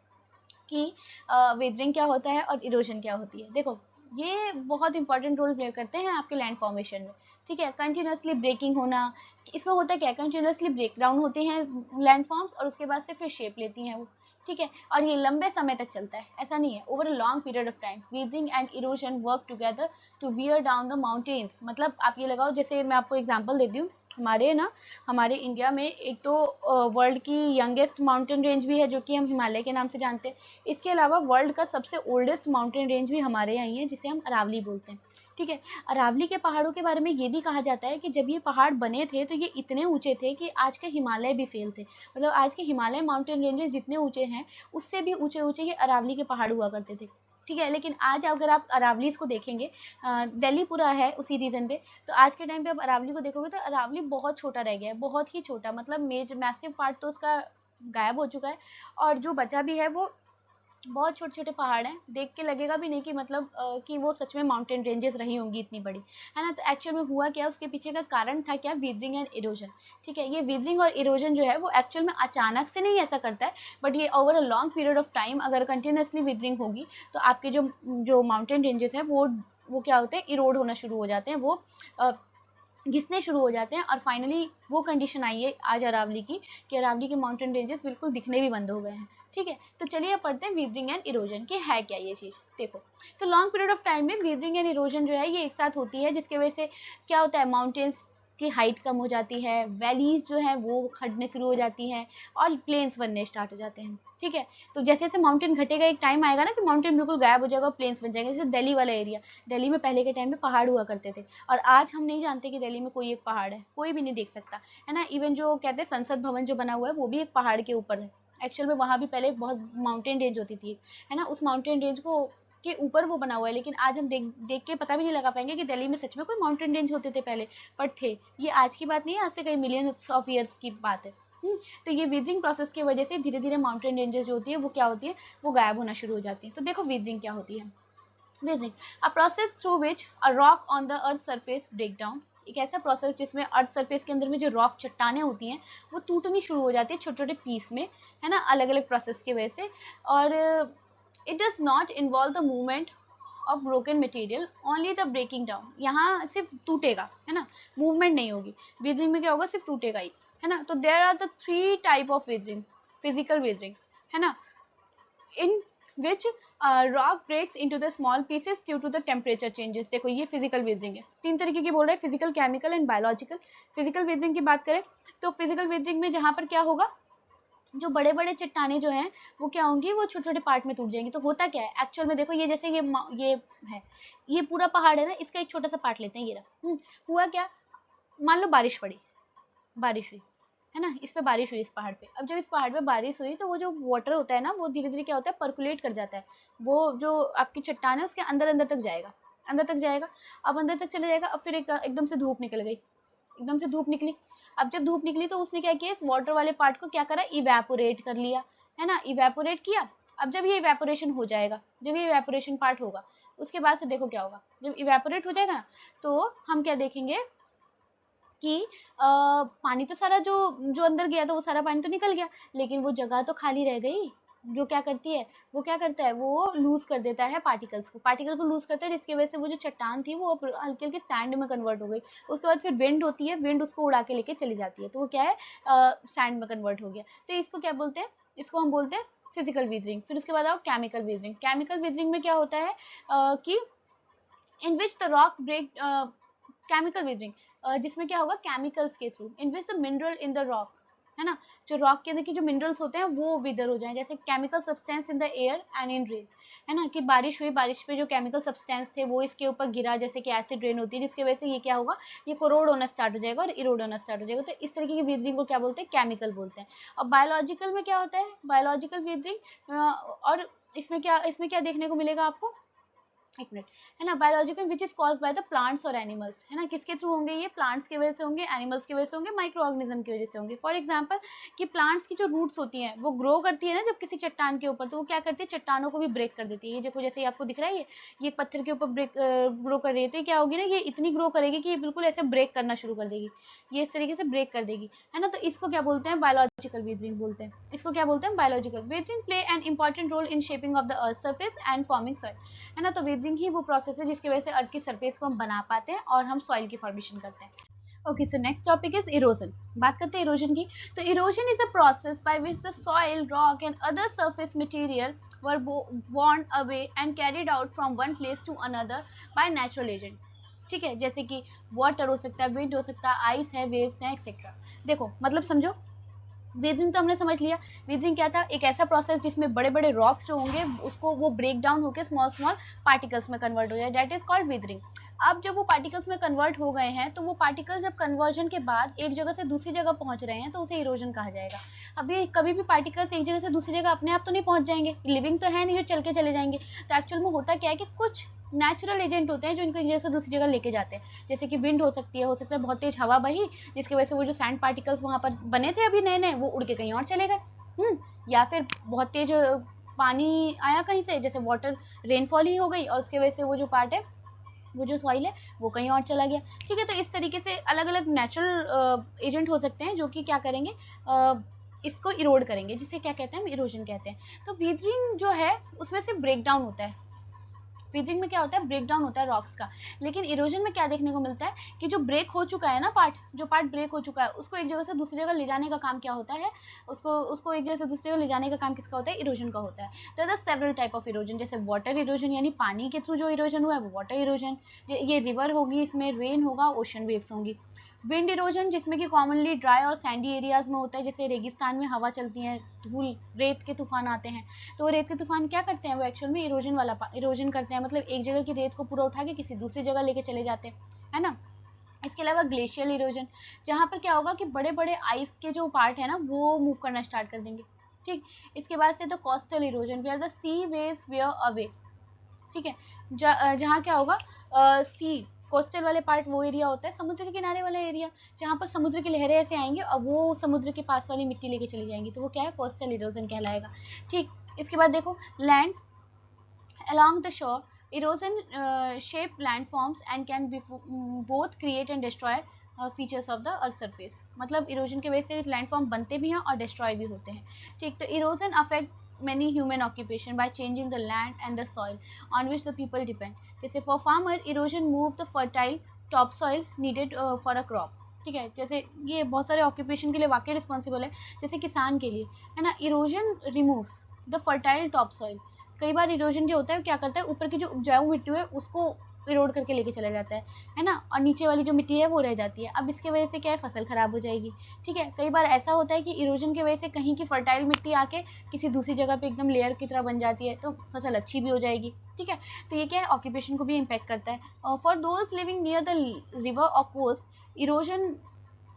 कि वेदरिंग क्या होता है और इरोजन क्या होती है। देखो, ये बहुत इंपॉर्टेंट रोल प्ले करते हैं आपके लैंड फॉर्मेशन में, ठीक है। कंटिन्यूसली ब्रेकिंग होना, इसमें होता क्या है, कंटिन्यूसली ब्रेक डाउन होते हैं लैंड फॉर्म्स और उसके बाद से फिर शेप लेती हैं वो, ठीक है। और ये लंबे समय तक चलता है, ऐसा नहीं है, over a long period of time weathering and erosion work together to wear down the mountains. मतलब आप ये लगाओ, जैसे मैं आपको एग्जांपल देती हूँ, हमारे इंडिया में एक तो वर्ल्ड की यंगेस्ट माउंटेन रेंज भी है जो कि हम हिमालय के नाम से जानते हैं। इसके अलावा वर्ल्ड का सबसे ओल्डेस्ट माउंटेन रेंज भी हमारे यहाँ ही है जिसे हम अरावली बोलते हैं, ठीक है। अरावली के पहाड़ों के बारे में ये भी कहा जाता है कि जब ये पहाड़ बने थे तो ये इतने ऊंचे थे कि आज के हिमालय भी फेल थे। मतलब आज के हिमालय माउंटेन रेंजेस जितने ऊंचे हैं उससे भी ऊंचे ऊंचे ये अरावली के पहाड़ हुआ करते थे। ठीक है, लेकिन आज अगर आप अरावलीज को देखेंगे, दिल्ली पूरा है उसी रीजन पे, तो आज के टाइम पे आप अरावली को देखोगे तो अरावली बहुत छोटा रह गया है, बहुत ही छोटा। मतलब मैसिव पार्ट तो उसका गायब हो चुका है, और जो बचा भी है वो बहुत छोटे छोटे पहाड़ हैं, देख के लगेगा भी नहीं कि मतलब कि वो सच में माउंटेन रेंजेस रही होंगी इतनी बड़ी, है ना। तो एक्चुअल में हुआ क्या, उसके पीछे का कारण था क्या, वीदरिंग एंड इरोजन। ठीक है, ये वीदरिंग और इरोजन जो है वो एक्चुअल में अचानक से नहीं ऐसा करता है, बट ये over a long period of time अगर कंटिन्यूसली वीदरिंग होगी तो आपके जो जो माउंटेन रेंजेस हैं वो क्या होते हैं, इरोड होना शुरू हो जाते हैं, वो घिसने शुरू हो जाते हैं, और फाइनली वो कंडीशन आई है आज अरावली की कि अरावली के माउंटेन रेंजेस बिल्कुल दिखने भी बंद हो गए हैं। ठीक है, तो चलिए अब पढ़ते हैं वीदरिंग एंड इरोजन कि है क्या ये चीज़। देखो, तो लॉन्ग पीरियड ऑफ टाइम में वीदरिंग एंड इरोजन जो है ये एक साथ होती है, जिसकी वजह से क्या होता है, माउंटेन्स की हाइट कम हो जाती है, वैलीज जो है वो खड़ने शुरू हो जाती हैं, और प्लेन्स बनने स्टार्ट हो जाते हैं। ठीक है, तो जैसे जैसे माउंटेन घटेगा एक टाइम आएगा ना कि माउंटेन बिल्कुल गायब हो जाएगा, प्लेन्स बन जाएंगे। जैसे दिल्ली वाला एरिया, दिल्ली में पहले के टाइम में पहाड़ हुआ करते थे, और आज हम नहीं जानते कि दिल्ली में कोई एक पहाड़ है, कोई भी नहीं देख सकता, है ना। इवन जो कहते हैं संसद भवन जो बना हुआ है वो भी एक पहाड़ के ऊपर है। एक्चुअल में वहाँ भी पहले एक बहुत माउंटेन रेंज होती थी, है ना, उस माउंटेन रेंज को के ऊपर वो बना हुआ है, लेकिन आज हम देख देख के पता भी नहीं लगा पाएंगे कि दिल्ली में सच में कोई माउंटेन रेंज होते थे पहले, पर थे। ये आज की बात नहीं है, आज से कई मिलियंस ऑफ ईयर्स की बात है। तो ये वीदरिंग प्रोसेस की वजह से धीरे धीरे माउंटेन रेंजेस जो होती है वो क्या होती है, वो गायब होना शुरू हो जाती है। तो देखो वीदरिंग क्या होती है। Weathering, a process through which a rock on the earth surface break down, एक ऐसा प्रोसेस जिसमें अर्थ सरफेस के अंदर में जो रॉक चट्टाने होती हैं वो टूटनी शुरू हो जाती है छोटे छोटे पीस में, है ना, अलग अलग प्रोसेस की वजह से। और it does not involve the movement of broken material, only the breaking down. यहाँ सिर्फ टूटेगा, है ना, मूवमेंट नहीं होगी। वीदरिंग में क्या होगा, सिर्फ टूटेगा ही, है ना। तो there are the three type of weathering. Physical weathering, है ना, in which rock breaks into the small pieces due to the temperature changes। देखो ये फिजिकल वेदरिंग है, तीन तरीके की बोल रहे हैं, physical, chemical and biological. Physical weathering की बात करें तो फिजिकल वेदरिंग में जहां पर क्या होगा, जो बड़े बड़े चट्टाने जो हैं वो क्या होंगी, वो छोटे छोटे पार्ट में टूट जाएंगी। तो होता क्या है एक्चुअल में, देखो ये जैसे ये है, ये पूरा पहाड़ है ना, इसका एक छोटा सा पार्ट लेते हैं, ये रहा। हुआ क्या, मान लो बारिश पड़ी, बारिश हुई, है ना, इस पे बारिश हुई इस पहाड़ पे। अब जब इस पहाड़ पे बारिश हुई तो वो जो वाटर होता है ना वो धीरे धीरे क्या होता है, पर्कुलेट कर जाता है, वो जो आपकी चट्टान है उसके अंदर अंदर तक जाएगा, अंदर तक जाएगा। अब अंदर तक चले जाएगा, अब फिर एकदम से धूप निकल गई, एकदम से धूप निकली। अब जब धूप निकली तो उसने क्या किया, इस वाटर वाले पार्ट को क्या करा, इवेपोरेट कर लिया, है ना, इवेपोरेट किया। अब जब ये इवेपोरेशन हो जाएगा, जब ये इवेपोरेशन पार्ट होगा, उसके बाद से देखो क्या होगा, जब इवेपोरेट हो जाएगा ना तो हम क्या देखेंगे कि पानी तो सारा जो जो अंदर गया था वो सारा पानी तो निकल गया, लेकिन वो जगह तो खाली रह गई। जो क्या करती है, वो क्या करता है, वो लूज कर देता है पार्टिकल्स को, पार्टिकल को लूज करता है, जिसकी वजह से वो जो चट्टान थी वो हल्के हल्के सैंड में कन्वर्ट हो गई। उसके बाद फिर विंड होती है, विंड उसको उड़ा के लेके चली जाती है, तो वो क्या है, सैंड में कन्वर्ट हो गया। तो इसको क्या बोलते हैं, इसको हम बोलते हैं फिजिकल वीदरिंग। फिर उसके बाद आओ केमिकल वीदरिंग। केमिकल वीदरिंग में क्या होता है कि in which the rock break, chemical weathering जिसमें क्या होगा, केमिकल्स के through, in which the mineral in the rock, है ना, जो रॉक के अंदर की जो मिनरल्स होते हैं वो विदर हो जाए, जैसे chemical substance in the air and in rain, है ना, कि बारिश हुई, बारिश पे जो केमिकल सब्सटेंस थे वो इसके ऊपर गिरा, जैसे कि एसिड रेन होती है, जिसकी वजह से ये क्या होगा, ये कोरोड होना स्टार्ट हो जाएगा और इरोड होना स्टार्ट हो जाएगा। तो इस तरीके की वेदरिंग को क्या बोलते हैं, केमिकल बोलते हैं। और बायोलॉजिकल में क्या होता है, बायोलॉजिकल वेदरिंग, और इसमें क्या देखने को मिलेगा आपको, एक मिनट, है ना, biological which is caused by the plants और एनिमल्स, है ना, किसके थ्रू होंगे, ये प्लांट्स की वजह से होंगे, एनिमल्स की वजह से होंगे, माइक्रो ऑर्गेनिज्म की वजह से होंगे। फॉर एग्जांपल कि प्लांट्स की जो रूट्स होती हैं वो ग्रो करती है ना जब किसी चट्टान के ऊपर, तो वो क्या करती है, चट्टानों को भी ब्रेक कर देती है। ये देखो जैसे आपको दिख रहा है, ये एक पत्थर के ऊपर ब्रेक ग्रो कर रही है, तो क्या होगी ना, ये इतनी ग्रो करेगी कि ये बिल्कुल ऐसे ब्रेक करना शुरू कर देगी, ये इस तरीके से ब्रेक कर देगी, है ना। तो इसको क्या बोलते हैं, बायोलॉजिकल वेदरिंग बोलते हैं। इसको क्या बोलते हैं, biological weathering play an important role in shaping of the earth surface and forming soil, है ना। तो वेदरिंग ही वो प्रोसेस है जिसकी वजह से अर्थ की सरफेस को हम बना पाते हैं और हम सॉइल की फॉर्मेशन करते हैं। Okay, so next topic is erosion. बात करते हैं इरोजन की। तो erosion is a process by which the soil, rock and other surface material were worn away and carried out from one place to another by natural agent। ठीक है, जैसे कि water हो सकता है, विंड हो सकता है, आइस है, वेव्स हैं, एक्सेट्रा। देखो मतलब समझो, वेदरिंग तो हमने समझ लिया। वेदरिंग क्या था, एक ऐसा प्रोसेस जिसमें बड़े बड़े रॉक्स जो होंगे उसको वो ब्रेक डाउन होकर स्मॉल स्मॉल पार्टिकल्स में कन्वर्ट हो जाए, दैट इज कॉल्ड वेदरिंग। अब जब वो पार्टिकल्स में कन्वर्ट हो गए हैं, तो वो पार्टिकल्स जब कन्वर्जन के बाद एक जगह से दूसरी जगह पहुंच रहे हैं, तो उसे इरोजन कहा जाएगा। अभी कभी भी पार्टिकल्स एक जगह से दूसरी जगह अपने आप तो नहीं पहुंच जाएंगे, लिविंग तो है नहीं जो चल के चले जाएंगे। तो एक्चुअल में होता क्या है कि कुछ नेचुरल एजेंट होते हैं जो इनको एक जगह से दूसरी जगह लेके जाते हैं, जैसे कि विंड हो सकती है, हो सकता है बहुत तेज हवा बही, जिसकी वजह से वो जो सैंड पार्टिकल्स वहां पर बने थे अभी नए नए, वो उड़ के कहीं और चले गए। या फिर बहुत तेज पानी आया कहीं से, जैसे वाटर रेनफॉल ही हो गई, और उसकी वजह से वो जो पार्ट है, वो जो सॉइल है, वो कहीं और चला गया। ठीक है, तो इस तरीके से अलग अलग नेचुरल एजेंट हो सकते हैं जो कि क्या करेंगे, इसको इरोड करेंगे, जिसे क्या कहते हैं, हम इरोजन कहते हैं। तो वीदरिंग जो है उसमें से ब्रेक डाउन होता है। वीदरिंग में क्या होता है, ब्रेक डाउन होता है रॉक्स का। लेकिन इरोजन में क्या देखने को मिलता है कि जो ब्रेक हो चुका है ना पार्ट, जो पार्ट ब्रेक हो चुका है, उसको एक जगह से दूसरी जगह ले जाने का काम क्या होता है, उसको उसको एक जगह से दूसरी जगह ले जाने का काम किसका होता है, इरोजन का होता है। तो the several type of erosion, जैसे वाटर इरोजन यानी पानी के थ्रू जो इरोजन हुआ है वो वाटर इरोजन, ये रिवर होगी, इसमें रेन होगा, ओशन वेव्स होंगी। विंड इरोजन जिसमें कि कॉमनली ड्राई और सैंडी एरियाज में होता है, जैसे रेगिस्तान में हवा चलती है, धूल, रेत के तूफान आते हैं, तो वो रेत के तूफान क्या करते हैं, वो एक्चुअल में इरोजन करते हैं, मतलब एक जगह की रेत को पूरा उठा के किसी दूसरी जगह लेके चले जाते हैं, है ना। इसके अलावा ग्लेशियल इरोजन, जहाँ पर क्या होगा कि बड़े बड़े आइस के जो पार्ट है ना वो मूव करना स्टार्ट कर देंगे। ठीक, इसके बाद से तो coastal erosion, where the sea waves wear away. ठीक है, जहाँ क्या होगा, सी कोस्टल वाले पार्ट वो एरिया होता है, समुद्र के किनारे वाला एरिया, जहाँ पर समुद्र की लहरें ऐसे आएंगी और वो समुद्र के पास वाली मिट्टी लेके चली जाएंगी, तो वो क्या है, कोस्टल इरोजन कहलाएगा। ठीक, इसके बाद देखो land along the shore, erosion shape landforms and can be both create and destroy features of the earth surface। मतलब इरोजन की वजह से लैंडफॉर्म बनते भी हैं और डिस्ट्रॉय भी होते हैं। ठीक, तो erosion affect many human occupation by changing the land and the soil on which the people depend। जैसे for farmer, erosion move the fertile topsoil needed for a crop। ठीक है, जैसे ये बहुत सारे ऑक्यूपेशन के लिए वाकई रिस्पॉन्सिबल है, जैसे किसान के लिए, है ना। Erosion removes the fertile top soil. कई बार इरोजन जो होता है वो क्या करता है, ऊपर की जो उपजाऊ मिट्टी है उसको इरोड करके लेके चला जाता है ना, और नीचे वाली जो मिट्टी है वो रह जाती है। अब इसके वजह से क्या है, फसल खराब हो जाएगी। ठीक है, कई बार ऐसा होता है कि इरोजन की वजह से कहीं की फर्टाइल मिट्टी आके किसी दूसरी जगह पे एकदम लेयर की तरह बन जाती है, तो फसल अच्छी भी हो जाएगी। ठीक है, तो ये क्या है, ऑक्यूपेशन को भी इम्पैक्ट करता है। For those living near the river और coast, erosion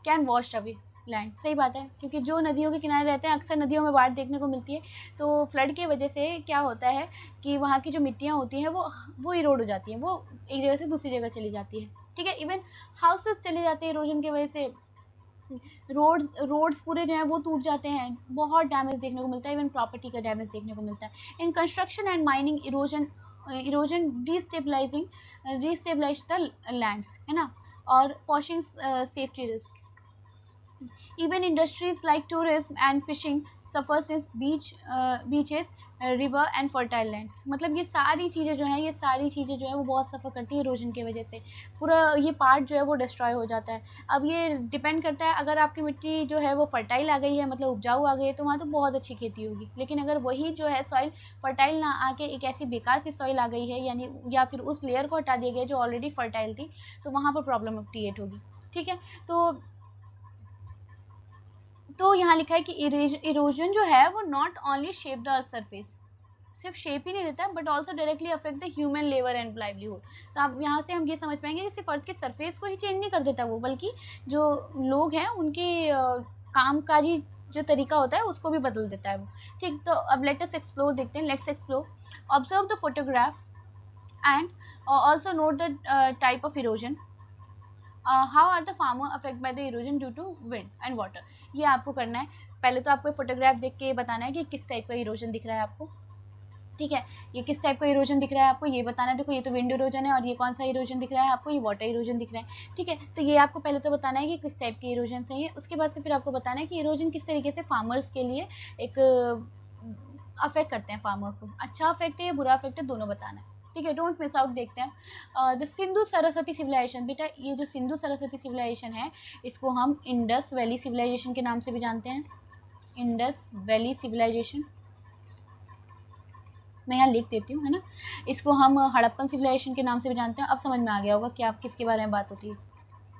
can wash away land. सही बात है, क्योंकि जो नदियों के किनारे रहते हैं अक्सर नदियों में बाढ़ देखने को मिलती है, तो फ्लड की वजह से क्या होता है कि वहाँ की जो मिट्टियाँ होती हैं वो इरोड हो जाती हैं, वो एक जगह से दूसरी जगह चली जाती है। ठीक है, इवन हाउसेस चले जाते हैं इरोजन की वजह से, रोड्स पूरे जो हैं वो टूट जाते हैं, बहुत डैमेज देखने को मिलता है, इवन प्रॉपर्टी का डैमेज देखने को मिलता है। In construction and mining, erosion destabilise the lands, है ना, और posing safety risk. Even industries like tourism and fishing suffer since beaches, river and fertile lands। मतलब ये सारी चीज़ें जो हैं, ये सारी चीज़ें जो है वो बहुत सफ़र करती है इरोजन की वजह से, पूरा ये पार्ट जो है वो डिस्ट्रॉय हो जाता है। अब ये डिपेंड करता है, अगर आपकी मिट्टी जो है वो फर्टाइल आ गई है, मतलब उपजाऊ आ गई है, तो वहाँ तो बहुत अच्छी खेती होगी। लेकिन अगर वही जो है सॉइल फर्टाइल ना आके एक ऐसी बेकार सी सॉइल आ गई है, यानी या फिर उस लेयर को हटा दिया गया जो ऑलरेडी फर्टाइल थी, तो वहाँ पर प्रॉब्लम क्रिएट होगी। ठीक है, तो यहाँ लिखा है कि इरोजन जो है वो not only shape the earth surface, सिर्फ शेप ही नहीं देता है, but also directly affect the human labour and livelihood. तो आप यहाँ से हम ये समझ पाएंगे कि सिर्फ अर्थ के सरफेस को ही चेंज नहीं कर देता वो, बल्कि जो लोग हैं उनके कामकाजी जो तरीका होता है उसको भी बदल देता है वो। ठीक, तो अब लेट्स एक्सप्लोर देखते हैं, let's explore. Observe the photograph and also note the type of erosion. How are the farmer affect by the erosion due to wind and water. ये आपको करना है, पहले तो आपको फोटोग्राफ देख के बताना है कि किस टाइप का इरोजन दिख रहा है आपको। ठीक है, ये किस टाइप का इरोजन दिख रहा है आपको, ये बताना है। देखो ये तो विंड इरोजन है, और ये कौन सा इरोजन दिख रहा है आपको, ये वाटर इरोजन दिख रहा है। ठीक है, तो ये आपको पहले तो बताना है कि किस टाइप के इरोजन है ये। उसके बाद से फिर आपको बताना है कि इरोजन किस तरीके से फार्मर्स के लिए एक अफेक्ट करते हैं, फार्मर को अच्छा अफेक्ट है या बुरा अफेक्ट है, दोनों बताना है। ठीक है, डोंट मिस आउट। देखते हैं द सिंधु सरस्वती सिविलाइजेशन। बेटा ये जो सिंधु सरस्वती सिविलाइजेशन है, इसको हम इंडस वैली सिविलाइजेशन के नाम से भी जानते हैं। इंडस वैली सिविलाइजेशन मैं यहाँ लिख देती हूँ, है ना। इसको हम हड़प्पन सिविलाइजेशन के नाम से भी जानते हैं। अब समझ में आ गया होगा कि आप किसके बारे में बात होती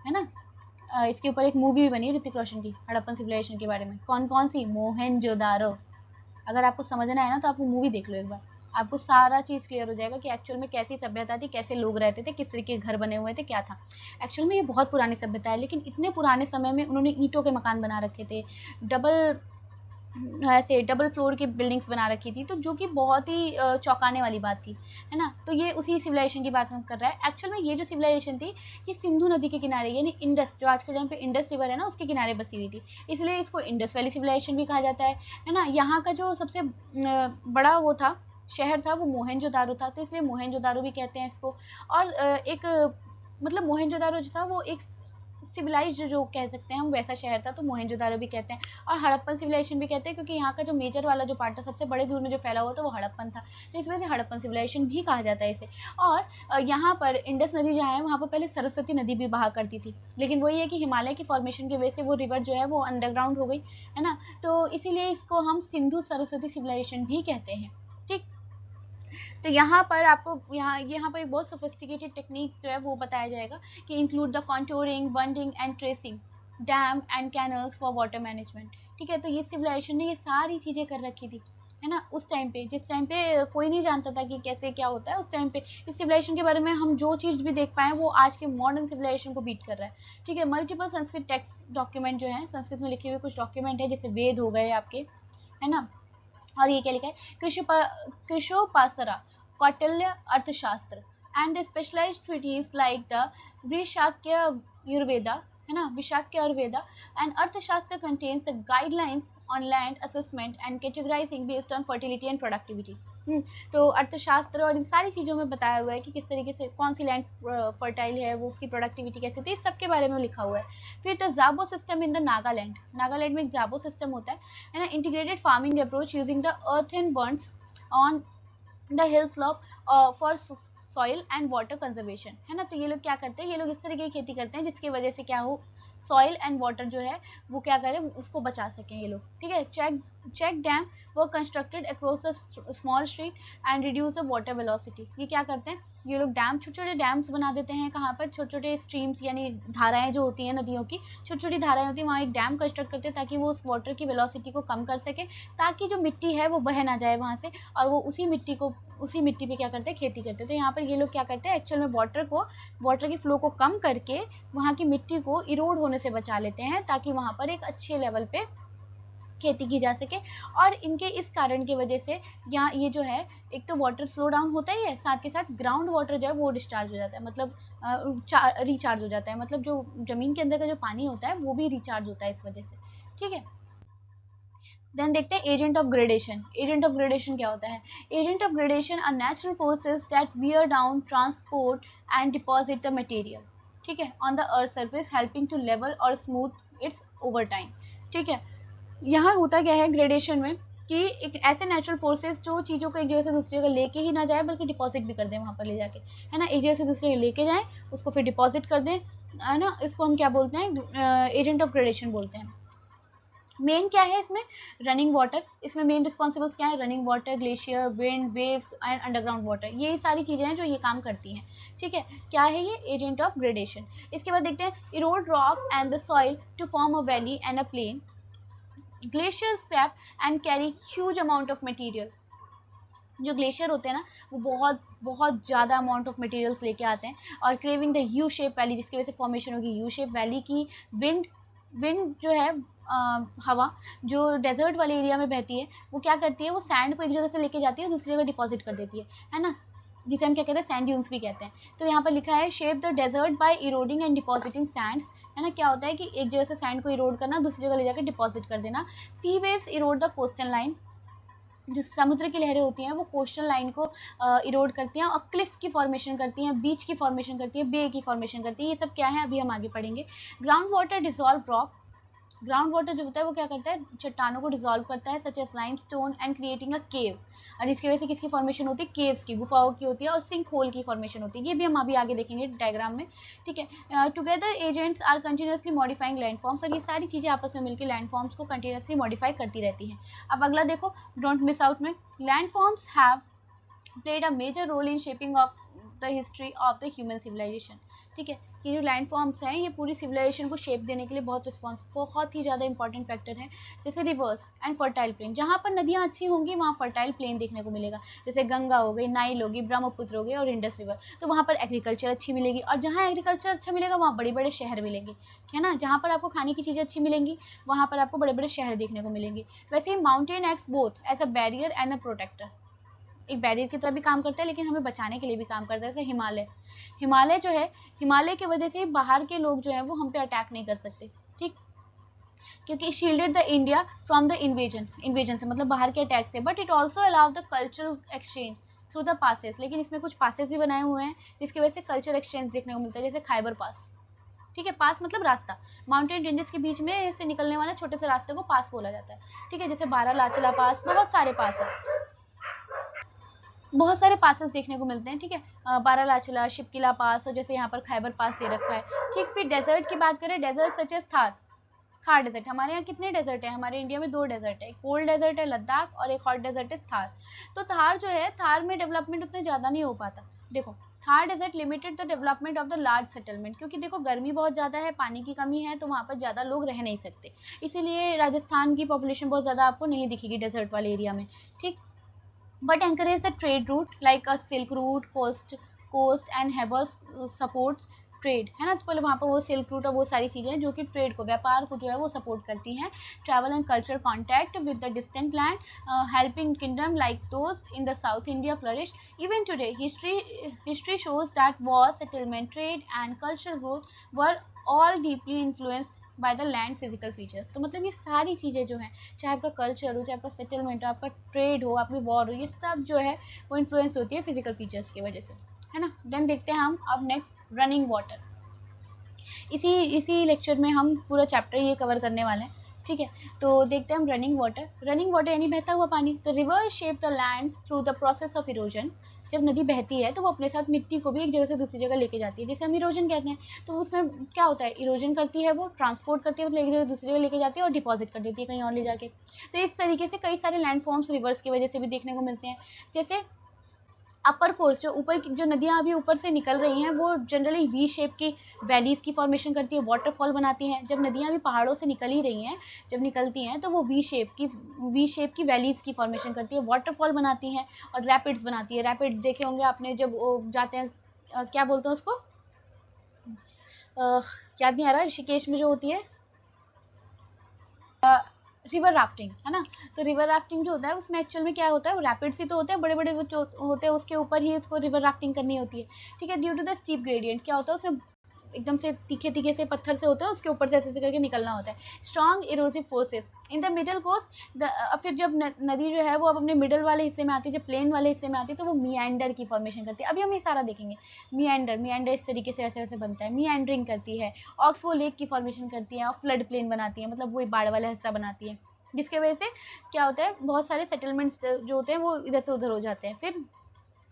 है ना। इसके ऊपर एक मूवी भी बनी है ऋतिक रोशन की, हड़प्पन सिविलाइजेशन के बारे में। कौन कौन सी, मोहनजोदारो। अगर आपको समझना है ना तो आप वो मूवी देख लो एक बार। आपको सारा चीज़ क्लियर हो जाएगा कि एक्चुअल में कैसी सभ्यता थी, कैसे लोग रहते थे, किस तरीके के घर बने हुए थे, क्या था। एक्चुअल में ये बहुत पुरानी सभ्यता है, लेकिन इतने पुराने समय में उन्होंने ईंटों के मकान बना रखे थे, डबल ऐसे डबल फ्लोर की बिल्डिंग्स बना रखी थी, तो जो कि बहुत ही चौंकाने वाली बात थी, है ना। तो ये उसी सिविलाइजेशन की बात कर रहा है। एक्चुअल में ये जो सिविलाइजेशन थी, ये सिंधु नदी के किनारे, यानी इंडस, जो आज के टाइम पे इंडस रिवर है ना, उसके किनारे बसी हुई थी, इसलिए इसको इंडस वैली सिविलाइजेशन भी कहा जाता है ना। यहाँ का जो सबसे बड़ा वो था, शहर था, वो मोहनजोदारो था, तो इसलिए मोहनजोदारो भी कहते हैं इसको। और एक मतलब मोहनजोदारो जो था वो एक सिविलाइज्ड जो कह सकते हैं हम, वैसा शहर था, तो मोहनजोदारो भी कहते हैं। और हड़प्पन सिविलाइजेशन भी कहते हैं, क्योंकि यहाँ का जो मेजर वाला जो पार्ट था, सबसे बड़े दूर में जो फैला हुआ था, वो हड़प्पन था, तो इस वजह से हड़प्पन सिविलाइजेशन भी कहा जाता है इसे। और यहाँ पर इंडस नदी जहाँ है, वहाँ पर पहले सरस्वती नदी भी बहा करती थी, लेकिन वही है कि हिमालय की फॉर्मेशन की वजह से वो रिवर जो है वो अंडरग्राउंड हो गई, है ना। तो इसीलिए इसको हम सिंधु सरस्वती सिविलाइजेशन भी कहते हैं, ठीक। तो यहाँ पर आपको यहाँ पर एक बहुत सोफिस्टिकेटेड टेक्निक जो है वो बताया जाएगा, कि include the contouring, bunding and tracing, dam and canals for water management, ठीक है। तो ये सिविलाइजेशन ने ये सारी चीज़ें कर रखी थी, है ना, उस टाइम पे, जिस टाइम पे कोई नहीं जानता था कि कैसे क्या होता है, उस टाइम पे इस सिविलाइजेशन के बारे में हम जो चीज़ भी देख पाए वो आज के मॉडर्न सिविलाइजेशन को बीट कर रहा है, ठीक है। मल्टीपल संस्कृत टेक्स्ट डॉक्यूमेंट जो है, संस्कृत में लिखे हुए कुछ डॉक्यूमेंट है, जैसे वेद हो गए आपके, है ना। और ये क्या लिखा है, कृषोपासरा, Kautilya Arthashastra and the specialised treatise like the Vrikshayurveda, है ना, Vrikshayurveda and Arthashastra contains the guidelines on land assessment and categorising based on fertility and productivity. तो अर्थशास्त्र और इन सारी चीज़ों में बताया हुआ है कि किस तरीके से कौन सी लैंड फर्टाइल है, वो उसकी प्रोडक्टिविटी कैसी होती है, इस सब के बारे में लिखा हुआ है। फिर द जाबो system in the Nagaland, Nagaland में एक जाबो सिस्टम होता है ना, integrated farming approach using the earthen burns on the hill slope for soil and water conservation, है ना। तो ये लोग क्या करते हैं, ये लोग इस तरह की खेती करते हैं जिसकी वजह से क्या हो, सॉइल एंड वाटर जो है वो क्या करें, उसको बचा सकें ये लोग, ठीक है। चेक डैम वो constructed across the small street and reduce the water velocity. ये क्या करते हैं, ये लोग डैम, छोटे छोटे डैम्स बना देते हैं, कहाँ पर, छोटे छोटे स्ट्रीम्स, यानी धाराएं जो होती हैं नदियों की, छोटी छोटी धाराएं होती हैं, वहाँ एक डैम कंस्ट्रक्ट करते हैं ताकि वो उस वाटर की वेलोसिटी को कम कर सके, ताकि जो मिट्टी है वो बह ना जाए वहाँ से, और वो उसी मिट्टी पे क्या करते हैं, खेती करते हैं। तो यहाँ पर ये लोग क्या करते हैं, एक्चुअल में वाटर की फ्लो को कम करके वहाँ की मिट्टी को इरोड होने से बचा लेते हैं, ताकि वहाँ पर एक अच्छे लेवल पे खेती की जा सके। और इनके इस कारण की वजह से यहाँ ये जो है, एक तो वाटर स्लो डाउन होता ही है, साथ के साथ ग्राउंड वाटर जो है वो डिस्चार्ज हो जाता है, मतलब रिचार्ज हो जाता है, मतलब जो जमीन के अंदर का जो पानी होता है वो भी रिचार्ज होता है इस वजह से, ठीक है। देन देखते हैं agent of gradation. Agent of gradation क्या होता है, agent of gradation are natural forces that wear down, transport and deposit the material, ठीक है, on the earth surface, helping to level और स्मूथ इट्स ओवर टाइम, ठीक है। यहाँ होता क्या है ग्रेडेशन में, कि एक ऐसे नेचुरल फोर्सेस जो चीज़ों को एक जगह से दूसरी जगह लेके ही ना जाए, बल्कि डिपॉजिट भी कर दें वहाँ पर ले जाके, है ना, एक जगह से दूसरी जगह लेके जाएं, उसको फिर डिपॉजिट कर दें, है ना, इसको हम क्या बोलते हैं, एजेंट ऑफ ग्रेडेशन बोलते हैं। मेन क्या है इसमें, रनिंग वाटर, इसमें मेन रिस्पॉन्सिबल्स क्या है, running water, glacier, wind, waves and underground water, ये सारी चीज़ें हैं जो ये काम करती हैं, ठीक है। क्या है ये, एजेंट ऑफ ग्रेडेशन। इसके बाद देखते हैं, erode rock and the soil to form a valley and a plain, glacier scrap and carry huge amount of material. जो ग्लेशियर होते हैं ना, वो बहुत बहुत ज़्यादा अमाउंट ऑफ मटेरियल्स लेके आते हैं, और craving the you shape valley, जिसकी वजह से फॉर्मेशन होगी यू शेप वैली की। विंड विंड जो है हवा, जो डेजर्ट वाले एरिया में बहती है, वो क्या करती है, वो सैंड को एक जगह से लेके जाती है, दूसरी जगह डिपॉजिट कर देती है ना, जिसे हम क्या कहते हैं, सैंड ड्यून्स भी कहते हैं। तो यहाँ पर लिखा है, shape the desert by eroding and depositing sands, है ना। क्या होता है कि एक जगह से सैंड को इरोड करना, दूसरी जगह ले जाकर डिपॉजिट कर देना। Sea waves erode the coastal line, जो समुद्र की लहरें होती हैं वो कोस्टल लाइन को इरोड करती हैं, और क्लिफ की फॉर्मेशन करती हैं, बीच की फॉर्मेशन करती है, बे की फॉर्मेशन करती है। ये सब क्या है अभी हम आगे पढ़ेंगे। Ground water dissolve rock, ground water जो होता है वो क्या करता है, चट्टानों को डिजॉल्व करता है, such as limestone and creating a cave, और इसकी वजह से किसकी फॉर्मेशन होती है, केव्स की, गुफाओं की होती है, और सिंक होल की फॉर्मेशन होती है। ये भी हम अभी आगे देखेंगे डायग्राम में, ठीक है। Together agents are continuously modifying landforms, और ये सारी चीज़ें आपस में मिलकर लैंडफॉर्म्स को कंटिन्यूसली मॉडिफाई करती रहती हैं। अब अगला देखो, डोंट मिस आउट में, landforms have played a major role in shaping of the history of the human civilisation. ठीक है, ये जो लैंड फॉर्म्स हैं ये पूरी सिविलाइजेशन को शेप देने के लिए बहुत ही ज़्यादा इंपॉर्टेंट फैक्टर है। जैसे रिवर्स एंड फर्टाइल प्लेन, जहाँ पर नदियाँ अच्छी होंगी वहाँ फर्टाइल प्लेन देखने को मिलेगा। जैसे गंगा हो गई, नाइल होगी, ब्रह्मपुत्र हो गई और इंडस रिवर, तो वहाँ पर एग्रीकल्चर अच्छी मिलेगी। और जहाँ एग्रीकल्चर अच्छा मिलेगा वहाँ बड़े बड़े शहर मिलेंगे, है ना। जहाँ पर आपको खाने की चीज़ें अच्छी मिलेंगी वहाँ पर आपको बड़े बड़े शहर देखने को मिलेंगे। वैसे ही mountain acts both as a barrier and a protector, एक बैरियर की तरह भी काम करता है लेकिन हमें बचाने के लिए भी काम करता है। जैसे हिमालय जो है, हिमालय की वजह से बाहर के लोग जो है वो हम पे अटैक नहीं कर सकते, ठीक, क्योंकि shielded the India from the invasion से, मतलब बाहर के अटैक से। But it also allow the cultural exchange through the passes, लेकिन इसमें कुछ पासेस भी बनाए हुए हैं जिसकी वजह से कल्चर एक्सचेंज देखने को मिलता है। जैसे खैबर पास, ठीक है, पास मतलब रास्ता, माउंटेन रेंजेस के बीच में से निकलने वाले छोटे से रास्ते को पास बोला जाता है। ठीक है, जैसे बारालाचला पास, बहुत सारे पास है, बहुत सारे पासेस देखने को मिलते हैं। ठीक है, बारालाचला, शिपकिला पास, और जैसे यहाँ पर खैबर पास दे रखा है। ठीक, फिर डेजर्ट की बात करें, desert such as Thar desert. हमारे यहाँ कितने डेजर्ट है, हमारे इंडिया में 2 डेजर्ट है, एक कोल्ड डेजर्ट है लद्दाख और एक हॉट डेजर्ट है थार। तो थार जो है, थार में डेवलपमेंट उतने ज़्यादा नहीं हो पाता। देखो, Thar desert limited the development of the large settlement, क्योंकि देखो गर्मी बहुत ज़्यादा है, पानी की कमी है, तो वहाँ पर ज़्यादा लोग रह नहीं सकते। इसीलिए राजस्थान की पॉपुलेशन बहुत ज़्यादा आपको नहीं दिखेगी डेजर्ट वाले एरिया में। ठीक, but encourage the trade route like a silk route, coast and havers supports trade, है ना। तो पहले वहाँ पर वो सिल्क रूट और वो सारी चीज़ें जो कि ट्रेड को, व्यापार को जो है वो सपोर्ट करती हैं। Travel and cultural contact with the distant land, helping kingdom like those in the south India flourish even today. History shows that war, settlement, trade and cultural growth were all deeply influenced by the land physical features. तो मतलब ये सारी चीज़ें जो हैं, चाहे आपका culture हो, चाहे आपका सेटलमेंट हो, आपका ट्रेड हो, आपकी वॉर हो, ये सब जो है वो इन्फ्लुएंस होती है फिजिकल फीचर्स की वजह से, है ना। देन देखते हैं हम अब नेक्स्ट रनिंग वाटर। इसी लेक्चर में हम पूरा चैप्टर ये कवर करने वाले हैं। ठीक है, तो देखते हैं हम रनिंग वाटर। रनिंग वाटर यानी बहता हुआ पानी। तो river shape the lands through the process of erosion. जब नदी बहती है तो वो अपने साथ मिट्टी को भी एक जगह से दूसरी जगह लेके जाती है, जिसे हम इरोजन कहते हैं। तो उसमें क्या होता है, इरोजन करती है, वो ट्रांसपोर्ट करती है, मतलब एक जगह दूसरी जगह लेके जाती है और डिपॉजिट कर देती है कहीं और ले जाके। तो इस तरीके से कई सारे लैंड फॉर्म्स रिवर्स की वजह से भी देखने को मिलते हैं। जैसे अपर कोर्स, जो ऊपर जो नदियाँ अभी ऊपर से निकल रही हैं वो जनरली वी शेप की वैलीज़ की फॉर्मेशन करती है, वाटरफॉल बनाती हैं। जब नदियाँ अभी पहाड़ों से निकल ही रही हैं, जब निकलती हैं तो वो वी शेप की वैलीज़ की फॉर्मेशन करती है, वाटरफॉल बनाती हैं और रैपिड्स बनाती है। रैपिड्स देखे होंगे आपने, जब वो जाते हैं, क्या बोलते हैं उसको, याद नहीं आ रहा, ऋषिकेश में जो होती है रिवर राफ्टिंग, है ना। तो रिवर राफ्टिंग जो होता है उसमें एक्चुअल में क्या होता है, वो रैपिड्स ही तो होते हैं, बड़े बड़े वो होते हैं, उसके ऊपर ही इसको रिवर राफ्टिंग करनी होती है। ठीक है, due to the steep gradient क्या होता है उसमें, एकदम से तीखे तीखे से पत्थर से होते हैं, उसके ऊपर से ऐसे ऐसे करके निकलना होता है। Strong erosive forces in the middle coast. फिर जब नदी जो है वो अब अपने मिडल वाले हिस्से में आती है, जब प्लेन वाले हिस्से में आती है, तो वो मियांडर की फॉर्मेशन करती है। अभी हम ये सारा देखेंगे। मियांडर इस तरीके से ऐसे ऐसे बनता है, मियांडरिंग करती है, ऑक्सबो लेक की फॉर्मेशन करती है और फ्लड प्लेन बनाती है, मतलब वो बाढ़ वाला हिस्सा बनाती है, जिसकी वजह से क्या होता है, बहुत सारे सेटलमेंट्स जो होते हैं वो इधर से उधर हो जाते हैं। फिर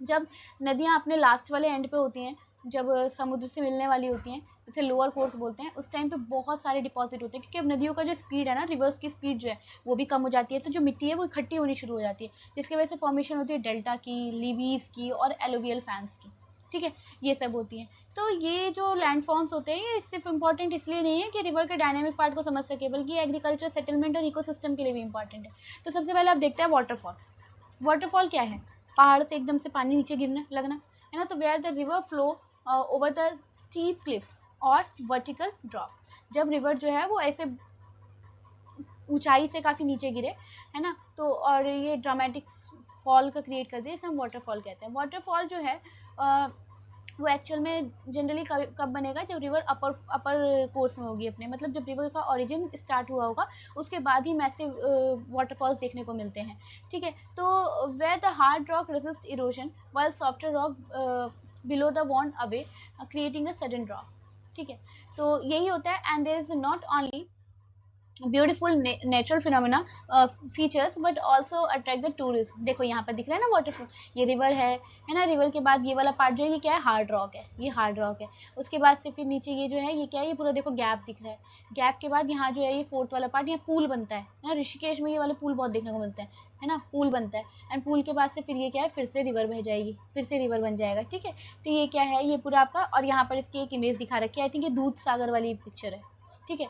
जब नदियाँ अपने लास्ट वाले एंड पे होती हैं, जब समुद्र से मिलने वाली होती हैं, जैसे लोअर कोर्स बोलते हैं, उस टाइम पे बहुत सारे डिपॉजिट होते हैं, क्योंकि अब नदियों का जो स्पीड है ना, रिवर्स की स्पीड जो है वो भी कम हो जाती है, तो जो मिट्टी है वो इकट्ठी होनी शुरू हो जाती है, जिसकी वजह से फॉर्मेशन होती है डेल्टा की, लीवीज की और एलोवियल फैंस की। ठीक है, ये सब होती हैं। तो ये जो लैंड फॉर्म्स होते हैं ये सिर्फ इंपॉर्टेंट इसलिए नहीं है कि रिवर के डायनेमिक पार्ट को समझ सके, बल्कि एग्रीकल्चर, सेटलमेंट और इकोसिस्टम के लिए भी इंपॉर्टेंट है। तो सबसे पहले आप देखते हैं वाटरफॉल। वाटरफॉल क्या है, पहाड़ से एकदम से पानी नीचे गिरने लगना, है ना। तो where the river flow over the steep cliff और वर्टिकल ड्रॉप। जब रिवर जो है वो ऐसे ऊंचाई से काफ़ी नीचे गिरे, है ना, तो और ये ड्रामेटिक फॉल का क्रिएट कर दे, इसे हम वाटरफॉल कहते हैं। वाटरफॉल जो है वो एक्चुअल में जनरली कब बनेगा, जब रिवर अपर कोर्स में होगी अपने, मतलब जब रिवर का ओरिजिन स्टार्ट हुआ होगा उसके बाद ही मैसिव वाटरफॉल्स देखने को मिलते हैं। ठीक है, तो where the hard rock resist erosion while softer rock below the वॉन्ड away creating a sudden drop. ठीक है, तो यही होता है। And there is not only beautiful natural phenomena features but also attract the tourist. देखो यहाँ पर दिख रहा है ना वाटरफॉल, ये रिवर है ना। रिवर के बाद ये वाला पार्ट जो है ये क्या है, हार्ड रॉक है, ये हार्ड रॉक है। उसके बाद से फिर नीचे ये जो है ये क्या है, ये पूरा देखो गैप दिख रहा है। गैप के बाद यहाँ जो है ये फोर्थ वाला पार्ट, यहाँ पूल बनता है ना। ऋषिकेश में ये वाले पूल बहुत देखने को मिलते हैं, है ना, पूल बनता है। एंड पूल के बाद से फिर ये क्या है, फिर से रिवर बह जाएगी, फिर से रिवर बन जाएगा, ठीक है। तो ये क्या है, ये पूरा आपका, और यहाँ पर इसकी एक इमेज दिखा रखी है, आई थिंक ये दूध सागर वाली पिक्चर है, ठीक है।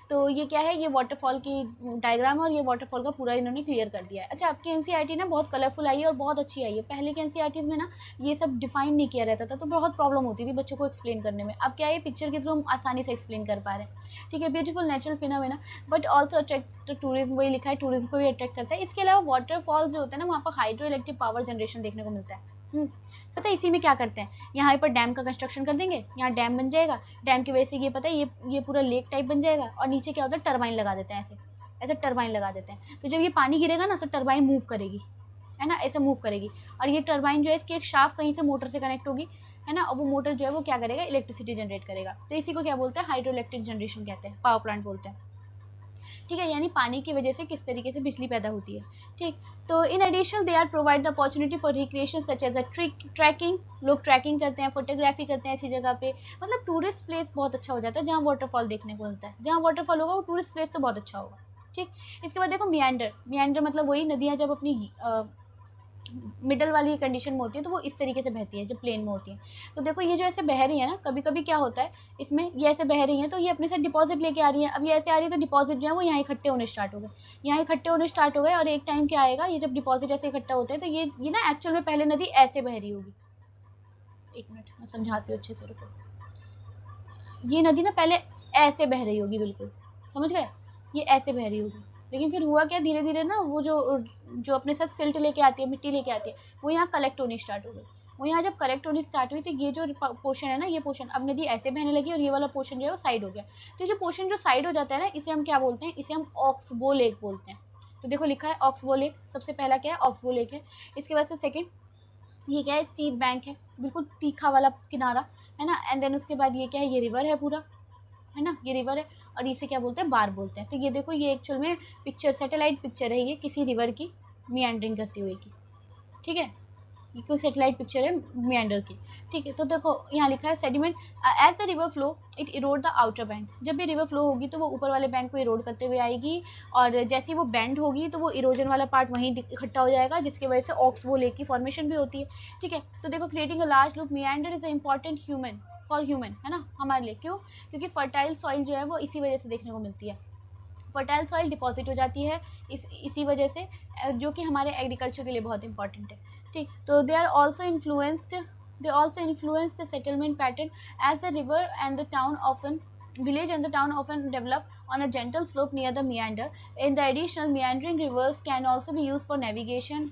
तो ये क्या है, ये वाटरफॉल की डायग्राम है और ये वाटरफॉल का पूरा इन्होंने क्लियर कर दिया है। अच्छा, आपकी एनसीईआरटी ना बहुत कलरफुल आई है और बहुत अच्छी आई है। पहले के एनसीईआरटीज में ना ये सब डिफाइन नहीं किया रहता था, तो बहुत प्रॉब्लम होती थी बच्चों को एक्सप्लेन करने में। अब क्या है, पिक्चर के थ्रू हम आसानी से एक्सप्लेन कर पा रहे हैं, ठीक है। Beautiful natural phenomena but also attract tourism, वही लिखा है, टूरिज्म को भी अट्रैक्ट करता है। इसके अलावा वाटरफॉल जो होता है ना, वहाँ पर हाइड्रो इलेक्ट्रिक पावर जनरेशन देखने को मिलता है। पता है इसी में क्या करते हैं, यहाँ पर डैम का कंस्ट्रक्शन कर देंगे, यहाँ डैम बन जाएगा, डैम की वजह से ये पता है ये पूरा लेक टाइप बन जाएगा, और नीचे क्या होता है, टरबाइन लगा देते हैं, ऐसे ऐसे टरबाइन लगा देते हैं। तो जब ये पानी गिरेगा ना तो टरबाइन मूव करेगी, है ना, ऐसे मूव करेगी। और ये टरबाइन जो है इसकी एक शाफ्ट कहीं से मोटर से कनेक्ट होगी, है ना, और वो मोटर जो है वो क्या करेगा, इलेक्ट्रिसिटी जनरेट करेगा। तो इसी को क्या बोलते हैं, हाइड्रो इलेक्ट्रिक जनरेशन कहते हैं, पावर प्लांट बोलते हैं, ठीक है। यानी पानी की वजह से किस तरीके से बिजली पैदा होती है, ठीक। तो in addition they are provide the opportunity for recreation such as a trekking, लोग ट्रैकिंग करते हैं, फोटोग्राफी करते हैं ऐसी जगह पे। मतलब टूरिस्ट प्लेस बहुत अच्छा हो जाता है जहाँ वाटरफॉल देखने को मिलता है। जहाँ वाटरफॉल होगा वो टूरिस्ट प्लेस तो बहुत अच्छा होगा, ठीक। इसके बाद देखो मियांडर, मियांडर मतलब वही नदियाँ जब अपनी मिडल वाली कंडीशन में होती है तो वो इस तरीके से बहती है जब प्लेन में होती है। तो देखो ये जो ऐसे बह रही है ना, कभी कभी क्या होता है इसमें, ये ऐसे बह रही है तो ये अपने साथ डिपॉजिट लेके आ रही है। अब ये ऐसे आ रही है तो डिपॉजिट जो है वो यहाँ इकट्ठे होने स्टार्ट हो गए, यहाँ इकट्ठे होने स्टार्ट हो गए। और एक टाइम क्या आएगा, ये जब डिपॉजिट ऐसे इकट्ठा होते हैं तो ये ना एक्चुअल में पहले नदी ऐसे बह रही होगी। एक मिनट मैं समझाती हूँ अच्छे से, रुको। ये नदी ना पहले ऐसे बह रही होगी, बिल्कुल समझ गए, ये ऐसे बह रही होगी। लेकिन फिर हुआ क्या, धीरे धीरे ना वो जो जो अपने साथ सिल्ट लेके आती है, मिट्टी लेके आती है, वो यहाँ कलेक्ट होनी स्टार्ट हो गई। वो यहाँ जब कलेक्ट होनी स्टार्ट हुई तो ये जो पोर्शन है ना, ये पोर्शन अब नदी ऐसे बहने लगी और ये वाला पोर्शन जो है वो साइड हो गया। तो ये जो पोर्शन जो साइड हो जाता है ना, इसे हम क्या बोलते हैं, इसे हम ऑक्सबो लेक बोलते हैं। तो देखो लिखा है ऑक्सबो लेक, सबसे पहला क्या है, ऑक्सबो लेक है। इसके बाद से सेकेंड ये क्या है, स्टीप बैंक है, बिल्कुल तीखा वाला किनारा, है ना। एंड देन उसके बाद ये क्या है, ये रिवर है पूरा, है ना, ये रिवर है। और इसे क्या बोलते हैं, बार बोलते हैं। तो ये देखो ये एक्चुअल में पिक्चर, सैटेलाइट पिक्चर है ये किसी रिवर की मियांडरिंग करती हुए की, ठीक है। ये कोई सैटेलाइट पिक्चर है मियांडर की, ठीक है। तो देखो यहाँ लिखा है sediment as the river flow it erode the outer bank. जब भी रिवर फ्लो होगी तो वो ऊपर वाले बैंक को इरोड करते हुए आएगी, और जैसे ही वो बेंड होगी तो वो इरोजन वाला पार्ट वहीं इकट्ठा हो जाएगा, जिसकी वजह से ऑक्सबो लेक की फॉर्मेशन भी होती है, ठीक है। तो देखो creating a large loop मियांडर is a important human for human, है ना, हमारे लिए। क्यों, क्योंकि फर्टाइल सॉइल जो है वो इसी वजह से देखने को मिलती है। फर्टाइल सॉइल डिपॉजिट हो जाती है इसी वजह से, जो कि हमारे एग्रीकल्चर के लिए बहुत इंपॉर्टेंट है, ठीक। तो they are also influenced, they also influence the settlement pattern as the river and the town often village and the town often develop on a gentle slope near the meander. In the additional, meandering rivers can also be used for navigation,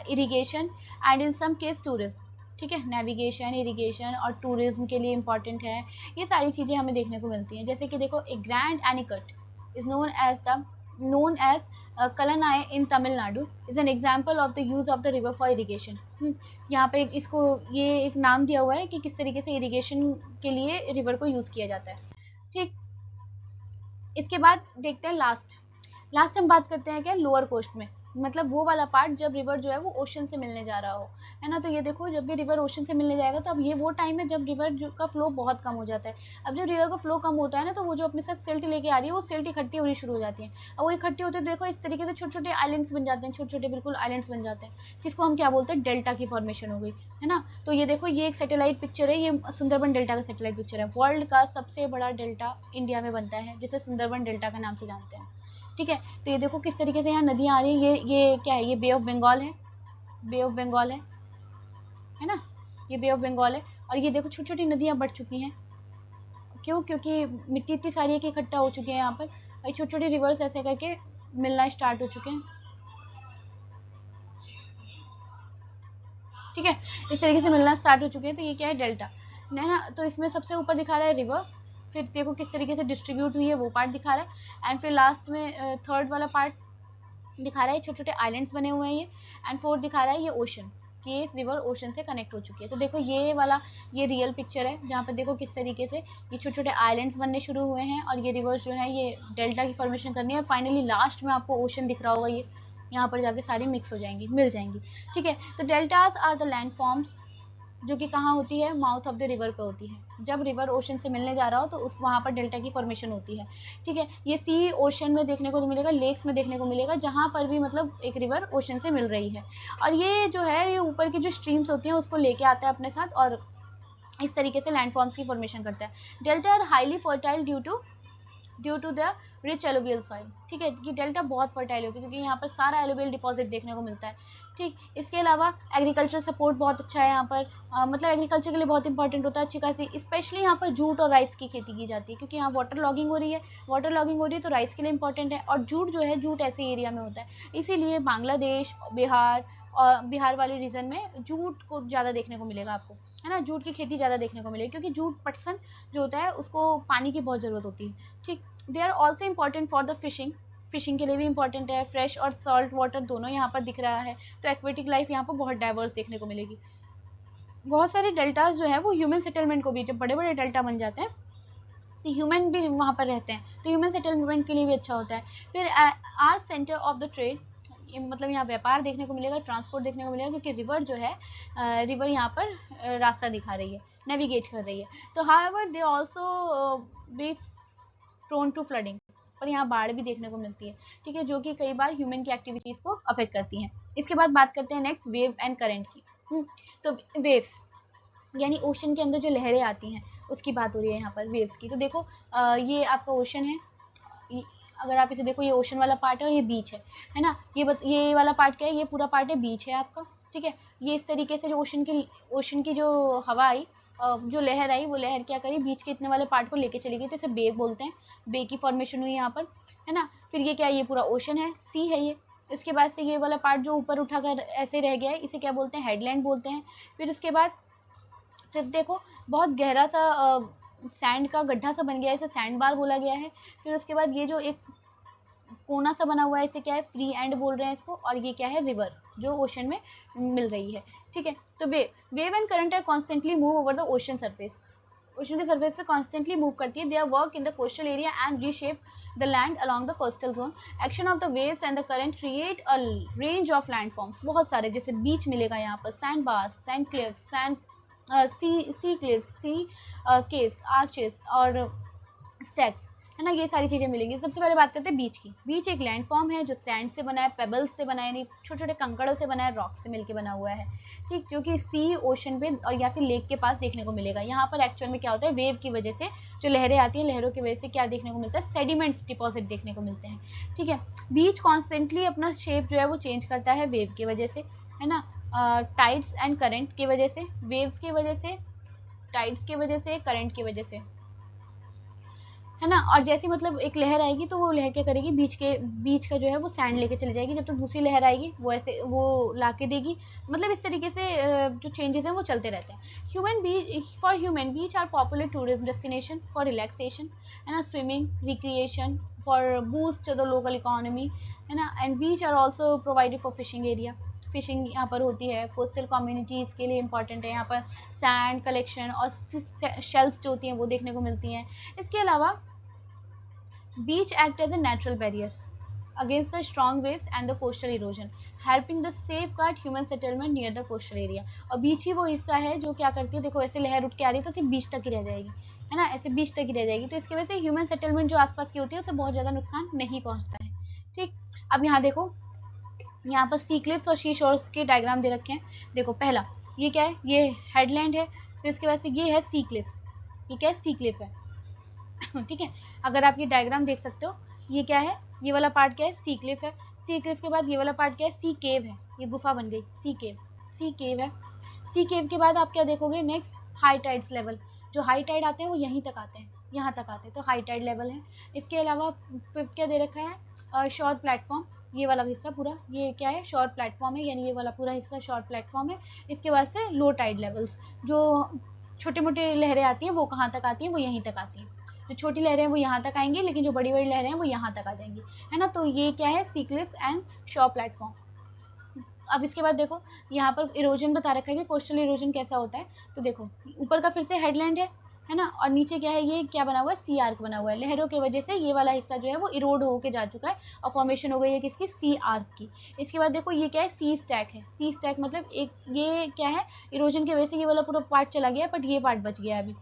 irrigation and in some case tourism, ठीक है। Navigation, irrigation और tourism के लिए important है। ये सारी चीज़ें हमें देखने को मिलती हैं। जैसे कि देखो a grand anicut is known as Kallanai in Tamil Nadu is an example of the use of the river for irrigation. यहाँ पे इसको ये एक नाम दिया हुआ है कि किस तरीके से इरिगेशन के लिए रिवर को यूज किया जाता है, ठीक। इसके बाद देखते हैं लास्ट हम बात करते हैं क्या, लोअर कोस्ट में, मतलब वो वाला पार्ट जब रिवर जो है वो ओशन से मिलने जा रहा हो, है ना। तो ये देखो जब भी रिवर ओशन से मिलने जाएगा तो अब ये वो टाइम है जब रिवर का फ्लो बहुत कम हो जाता है। अब जब रिवर का फ्लो कम होता है ना, तो वो जो अपने साथ सिल्ट लेके आ रही है वो सिल्ट इकट्ठी होनी शुरू हो जाती है। और वो इकट्ठी होते देखो इस तरीके से छोटे छोटे आइलैंड्स बन जाते हैं, छोटे छोटे बिल्कुल आइलैंड्स बन जाते हैं, जिसको हम क्या बोलते हैं, डेल्टा की फॉर्मेशन हो गई, है ना। तो ये देखो ये एक सैटेलाइट पिक्चर है, ये सुंदरबन डेल्टा का सैटेलाइट पिक्चर है। वर्ल्ड का सबसे बड़ा डेल्टा इंडिया में बनता है, जिसे सुंदरबन डेल्टा का नाम से जानते हैं, ठीक है। तो ये देखो किस तरीके से यहाँ नदियाँ आ रही है, ये क्या है, ये बे ऑफ बंगाल है, बे ऑफ बंगाल है ना, ये बे ऑफ बंगाल है। और ये देखो छोटी छोटी नदियाँ बढ़ चुकी हैं, क्यों, क्योंकि मिट्टी इतनी सारी है कि इकट्ठा हो चुके हैं यहाँ पर, और छोटे छोटे रिवर्स ऐसे करके मिलना स्टार्ट हो चुके हैं, ठीक है। इस तरीके से मिलना स्टार्ट हो चुके हैं। तो ये क्या है, डेल्टा है ना। तो इसमें सबसे ऊपर दिखा रहा है रिवर, फिर देखो किस तरीके से डिस्ट्रीब्यूट हुई है वो पार्ट दिखा रहा है, एंड फिर लास्ट में थर्ड वाला पार्ट दिखा रहा है, छोटे छोटे आइलैंड्स बने हुए हैं ये, एंड फोर्थ दिखा रहा है ये ओशन, कि रिवर ओशन से कनेक्ट हो चुकी है। तो देखो ये रियल पिक्चर है जहाँ पर देखो किस तरीके से ये छोटे छोटे आइलैंड्स बनने शुरू हुए हैं और ये रिवर्स जो है ये डेल्टा की फॉर्मेशन करनी है और फाइनली लास्ट में आपको ओशन दिख रहा होगा, ये यहाँ पर जाके सारी मिक्स हो जाएंगी, मिल जाएंगी। ठीक है, तो deltas are the land forms जो कि कहाँ होती है, माउथ ऑफ द रिवर पे होती है। जब रिवर ओशन से मिलने जा रहा हो तो उस वहाँ पर डेल्टा की फॉर्मेशन होती है। ठीक है, ये सी ओशन में देखने को मिलेगा, लेक्स में देखने को मिलेगा, जहाँ पर भी मतलब एक रिवर ओशन से मिल रही है। और ये जो है ये ऊपर की जो स्ट्रीम्स होती हैं उसको लेके आता है अपने साथ और इस तरीके से लैंडफॉर्म्स की फॉर्मेशन करता है। Delta are highly fertile due to the rich alluvial soil. ठीक है, कि डेल्टा बहुत फर्टाइल होती है क्योंकि यहाँ पर सारा एलुवियल डिपॉजिट देखने को मिलता है। ठीक, इसके अलावा एग्रीकल्चर सपोर्ट बहुत अच्छा है यहाँ पर, मतलब एग्रीकल्चर के लिए बहुत इंपॉर्टेंट होता है अच्छी खासी, स्पेशली यहाँ पर जूट और राइस की खेती की जाती है क्योंकि यहाँ वाटर लॉगिंग हो रही है तो राइस के लिए इंपॉर्टेंट है। और जूट जो है जूट ऐसे एरिया में होता है, इसीलिए बांग्लादेश, बिहार और बिहार वाले रीजन में जूट को ज़्यादा देखने को मिलेगा आपको, है ना, जूट की खेती ज़्यादा देखने को मिलेगी क्योंकि जूट पटसन जो होता है उसको पानी की बहुत ज़रूरत होती है। ठीक, they are also important for the fishing के लिए भी इंपॉर्टेंट है, फ्रेश और सॉल्ट वाटर दोनों यहाँ पर दिख रहा है। तो एक्वेटिक लाइफ यहाँ पर बहुत डाइवर्स देखने को मिलेगी। बहुत सारे डेल्टाज जो है वो ह्यूमन सेटलमेंट को भी, जब बड़े बड़े डेल्टा बन जाते हैं तो ह्यूमन भी वहाँ पर रहते हैं तो ह्यूमन सेटलमेंट के लिए भी अच्छा होता है। फिर are centre of the trade, मतलब यहाँ व्यापार देखने को मिलेगा, ट्रांसपोर्ट देखने को मिलेगा क्योंकि रिवर जो है रिवर यहाँ पर रास्ता दिखा रही है, नेविगेट कर रही है। तो however they also be prone to flooding, पर यहाँ बाढ़ भी देखने को मिलती है। ठीक है, जो कि कई बार ह्यूमन की एक्टिविटीज को अफेक्ट करती हैं। इसके बाद बात करते हैं नेक्स्ट वेव एंड करंट की। तो वेव्स यानी ओशन के अंदर जो लहरें आती हैं उसकी बात हो रही है यहाँ पर, वेव्स की। तो देखो ये आपका ओशन है, अगर आप इसे देखो ये ओशन वाला पार्ट है और ये बीच है ना, ये वाला पार्ट क्या है, ये पूरा पार्ट है बीच है आपका। ठीक है, ये इस तरीके से जो ओशन की जो हवा आई, जो लहर आई, वो लहर क्या करी, बीच के इतने वाले पार्ट को लेके चली गई, तो इसे बे बोलते हैं, बे की फॉर्मेशन हुई यहाँ पर, है ना। फिर ये क्या है, ये पूरा ओशन है, सी है ये। इसके बाद से ये वाला पार्ट जो ऊपर उठाकर ऐसे रह गया है इसे क्या बोलते हैं, हेडलैंड बोलते हैं। फिर उसके बाद फिर देखो बहुत गहरा सा सैंड का गड्ढा सा बन गया है, इसे सैंड बार बोला गया है। फिर उसके बाद ये जो एक कोना सा बना हुआ है इसे क्या है, फ्री एंड बोल रहे हैं इसको, और ये क्या है, रिवर जो ओशन में मिल रही है। ठीक है, तो wave and current are constantly move over the ocean surface, ocean के सरफेस पे कॉन्स्टेंटली मूव करती है। They are work in the coastal area and reshape the land along the coastal zone. Action of the waves and the current create a range of landforms, बहुत सारे, जैसे beach मिलेगा यहाँ पर, sand bars, sand cliffs, sand sea cliffs, sea caves, arches और stacks, है ना, ये सारी चीजें मिलेंगी। सबसे पहले बात करते हैं बीच की। बीच एक लैंड फॉर्म है जो सैंड से बना है, पेबल्स से बना है, यानी छोटे छोटे कंकड़ों से बना है, रॉक से मिलकर बना हुआ है। ठीक, जो कि सी, ओशन पे और या फिर लेक के पास देखने को मिलेगा। यहाँ पर एक्चुअल में क्या होता है, वेव की वजह से जो लहरें आती हैं, लहरों की वजह से क्या देखने को मिलता है, सेडिमेंट्स डिपॉजिट देखने को मिलते हैं। ठीक है, बीच कॉन्स्टेंटली अपना शेप जो है वो चेंज करता है वेव की वजह से, है ना, टाइड्स एंड करंट की वजह से, वेव्स की वजह से, टाइड्स की वजह से, करंट की वजह से, है ना। और जैसे मतलब एक लहर आएगी तो वो लहर क्या करेगी, बीच का जो है वो सैंड लेके चली जाएगी, जब तक दूसरी लहर आएगी वो ऐसे वो लाके देगी। मतलब इस तरीके से जो चेंजेस हैं वो चलते रहते हैं। For human beach are popular tourism destination for relaxation, है ना, swimming, recreation, for boost the local economy, है ना। And beach are also provided for fishing area, fishing यहाँ पर होती है। कोस्टल कम्युनिटीज़ के लिए इंपॉर्टेंट है, यहाँ पर सैंड कलेक्शन और शेल्स जो होती हैं वो देखने को मिलती हैं। इसके अलावा beach act as a natural barrier against the strong waves and the coastal erosion, helping the safeguard human settlement near the coastal area। और बीच ही वो हिस्सा है जो क्या करती है, देखो ऐसे लहर उठ के आ रही है तो सिर्फ बीच तक ही रह जाएगी, है ना, ऐसे बीच तक ही रह जाएगी, तो इसकी वजह से ह्यूमन सेटलमेंट जो आसपास की होती है उसे बहुत ज़्यादा नुकसान नहीं पहुंचता है। ठीक, अब यहाँ देखो, यहाँ पर सी क्लिफ्स और शी शोर्स के डायग्राम दे रखे हैं। देखो पहला ये क्या है, ये हेडलैंड है, फिर उसके बाद से ये है सी क्लिफ, ये क्या है, सी क्लिफ है। ठीक है, अगर आप ये डायग्राम देख सकते हो, ये क्या है, ये वाला पार्ट क्या है, सी क्लिफ है। सी क्लिफ के बाद ये वाला पार्ट क्या है, सी केव है, ये गुफा बन गई, सी केव, सी केव है। सी केव के बाद आप क्या देखोगे, नेक्स्ट हाई टाइड्स लेवल, जो हाई टाइड आते हैं वो यहीं तक आते हैं, यहाँ तक आते हैं, तो हाई टाइड लेवल है। इसके अलावा क्या दे रखा है, शॉर्ट प्लेटफॉर्म, ये वाला हिस्सा पूरा, ये क्या है, शॉर्ट प्लेटफॉर्म है, यानी ये वाला पूरा हिस्सा शॉर्ट प्लेटफॉर्म है। इसके बाद से लो टाइड लेवल्स, जो छोटे मोटे लहरें आती हैं वो कहाँ तक आती हैं, वो यहीं तक आती हैं। जो छोटी लहरें हैं वो यहाँ तक आएंगी, लेकिन जो बड़ी बड़ी लहरें हैं वो यहाँ तक आ जाएंगी, है ना। तो ये क्या है, सी क्लिफ्स एंड शॉर्ट प्लेटफॉर्म। अब इसके बाद देखो यहाँ पर इरोजन बता रखा है कि कोस्टल इरोजन कैसा होता है। तो देखो ऊपर का फिर से हेडलैंड है ना, और नीचे क्या है, ये क्या बना हुआ है, सी आर्क बना हुआ है। लहरों की वजह से ये वाला हिस्सा जो है वो इरोड होके जा चुका है और फॉर्मेशन हो गई है किसकी, सी आर्क की। इसके बाद देखो ये क्या है, सी स्टैक है। सी स्टैक मतलब एक ये क्या है, इरोजन की वजह से ये वाला पूरा पार्ट चला गया बट ये पार्ट बच गया अभी।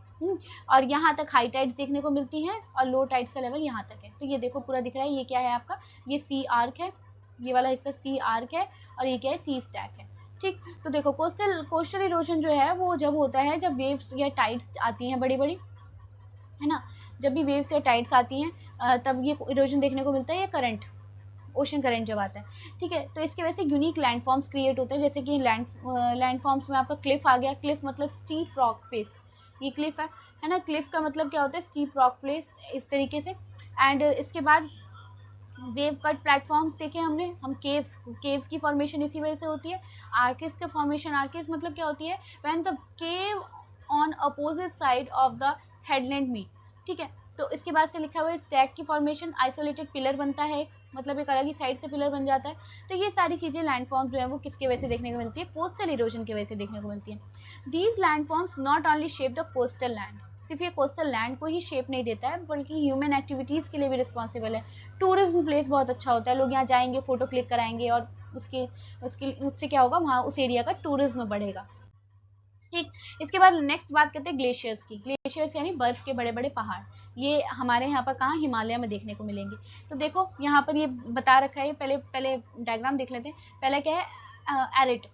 और यहाँ तक हाई टाइड्स देखने को मिलती हैं और लो टाइड्स का लेवल यहाँ तक है। तो ये देखो पूरा दिख रहा है, ये क्या है आपका, ये सी आर्क है, ये वाला हिस्सा सी आर्क है और ये क्या है, सी स्टैक है। ठीक, तो देखो कोस्टल इरोजन जो है वो जब होता है जब वेव्स या टाइड्स आती हैं बड़ी बड़ी, है ना, जब भी वेव्स या टाइड्स आती हैं तब ये इरोजन देखने को मिलता है, ये करंट, ओशन करंट जब आता है। ठीक है, तो इसकी वजह से यूनिक लैंडफॉर्म्स क्रिएट होते हैं, जैसे कि लैंडफॉर्म्स में आपका क्लिफ आ गया। क्लिफ मतलब स्टीप रॉक फेस, ये क्लिफ है ना। क्लिफ का मतलब क्या होता है, स्टीप रॉक फेस, इस तरीके से। एंड इसके बाद वेव कट प्लेटफॉर्म्स देखे हमने, हम केव्स की फॉर्मेशन इसी वजह से होती है। आर्किस का फॉर्मेशन, आर्किस मतलब क्या होती है, when the cave on opposite side of the headland meet. ठीक है, तो इसके बाद से लिखा हुआ है स्टैक की फॉर्मेशन, आइसोलेटेड पिलर बनता है, मतलब एक अलग ही साइड से पिलर बन जाता है। तो ये सारी चीजें लैंडफॉर्म जो है वो किसके वजह से देखने को मिलती है, कोस्टल इरोजन की वजह से देखने को मिलती है। These landforms not only shape the coastal land, सिर्फ ये कोस्टल लैंड को ही शेप नहीं देता है बल्कि ह्यूमन एक्टिविटीज के लिए भी रिस्पॉन्सिबल है। टूरिज्म प्लेस बहुत अच्छा होता है, लोग यहाँ जाएंगे, फोटो क्लिक कराएंगे और उससे क्या होगा, वहाँ उस एरिया का टूरिज्म बढ़ेगा। ठीक, इसके बाद नेक्स्ट बात करते हैं ग्लेशियर्स की। ग्लेशियर्स यानी बर्फ के बड़े बड़े पहाड़, ये हमारे यहाँ पर कहाँ, हिमालय में देखने को मिलेंगे। तो देखो यहाँ पर ये बता रखा है, पहले पहले डायग्राम देख लेते हैं। पहला क्या है, एरिड।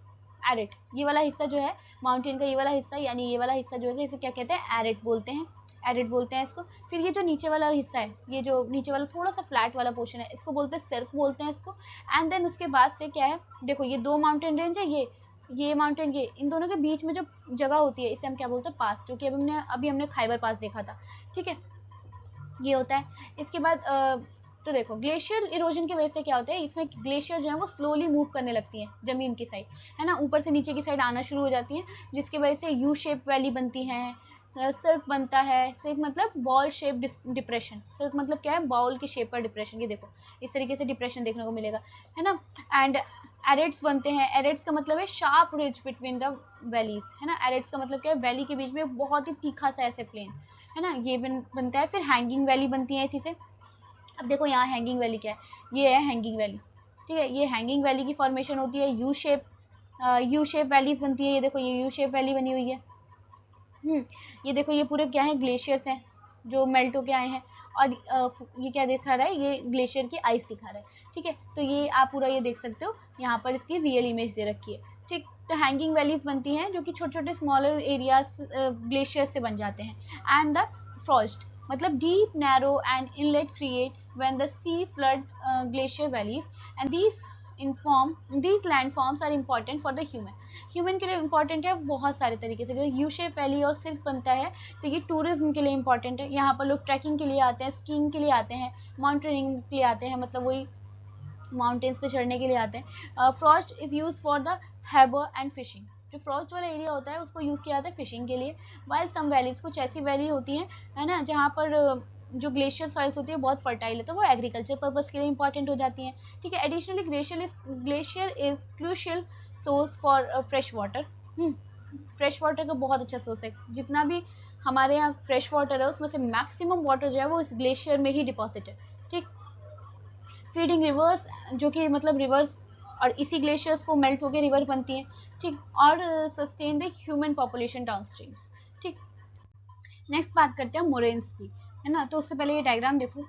एरिड ये वाला हिस्सा जो है माउंटेन का, ये वाला हिस्सा यानी ये वाला हिस्सा जो है इसे क्या कहते हैं, एरिड बोलते हैं, एरिड बोलते हैं इसको। फिर ये जो नीचे वाला हिस्सा है, ये जो नीचे वाला थोड़ा सा फ्लैट वाला पोर्शन है, इसको बोलते हैं सर्क बोलते हैं इसको। एंड देन उसके बाद से क्या है, देखो ये दो माउंटेन रेंज है, ये माउंटेन, ये इन दोनों के बीच में जो जगह होती है इसे हम क्या बोलते हैं, पास, जो कि अभी हमने खाइबर पास देखा था। ठीक है, ये होता है। इसके बाद तो देखो ग्लेशियर इरोजन की वजह से क्या होता है, इसमें ग्लेशियर जो है वो स्लोली मूव करने लगती है जमीन की साइड, है ना, ऊपर से नीचे की साइड आना शुरू हो जाती है, जिसकी वजह से यू शेप वैली बनती है, सर्क बनता है। सर्क मतलब बॉल शेप डिप्रेशन, सर्क मतलब क्या है, बॉल की शेप पर डिप्रेशन, ये देखो इस तरीके से डिप्रेशन देखने को मिलेगा, है ना। एंड एरेट्स बनते हैं, एरेट्स का मतलब है sharp ridge between the valleys, है ना। एरेट्स का मतलब क्या है, वैली के बीच में बहुत ही तीखा सा ऐसे प्लेन, है ना, ये बनता है। फिर हैंगिंग वैली बनती है इसी से। अब देखो यहाँ हैंगिंग वैली क्या है, ये है हैंगिंग वैली। ठीक है, ये हैंगिंग वैली की फॉर्मेशन होती है, यू शेप वैलीज बनती है, ये देखो ये यू शेप वैली बनी हुई है। ये देखो ये पूरे क्या है, ग्लेशियर्स हैं जो मेल्ट होके आए हैं, और ये क्या दिखा रहा है, ये ग्लेशियर की आइस दिखा रहा है। ठीक है, तो ये आप पूरा ये देख सकते हो, यहाँ पर इसकी रियल इमेज दे रखी है। ठीक, तो हैंगिंग वैलीज बनती हैं जो कि छोटे छोटे स्मॉलर एरियाज ग्लेशियर से बन जाते हैं। एंड द फ्रॉस्ट मतलब deep narrow and inlet create when the sea flood glacier valleys, and these landforms are important for the human के लिए इंपॉर्टेंट है बहुत सारे तरीके से। जैसे यू शेप वैली और सिल्क बनता है तो ये टूरिज्म के लिए इंपॉर्टेंट है, यहाँ पर लोग ट्रैकिंग के लिए आते हैं, स्कीइंग के लिए आते हैं, माउंटेनिंग के लिए आते हैं, मतलब वही माउंटेन्स पे चढ़ने के लिए आते हैं। Frost is use for the harbour and fishing, जो फ्रॉस्ट वाला एरिया होता है उसको यूज़ किया जाता है फिशिंग के लिए। वाइल सम वैलीज, कुछ ऐसी वैली होती हैं, है ना, जहाँ पर जो ग्लेशियर सॉइल्स होती है बहुत फर्टाइल है, तो वो एग्रीकल्चर पर्पज के लिए इंपॉर्टेंट हो जाती हैं। ठीक है, additionally glacier is crucial source for fresh water. Fresh water का बहुत अच्छा सोर्स है, जितना भी हमारे यहाँ फ्रेश वाटर है उसमें से मैक्सिमम वाटर जो है वो इस ग्लेशियर में ही डिपॉजिट है। ठीक, फीडिंग रिवर्स, जो कि मतलब रिवर्स, और इसी ग्लेशियर्स को मेल्ट होकर रिवर बनती है। ठीक, और सस्टेन द ह्यूमन पॉपुलेशन डाउनस्ट्रीम्स। ठीक, नेक्स्ट बात करते हैं मोरेन्स की, है ना। तो उससे पहले ये डायग्राम देखो,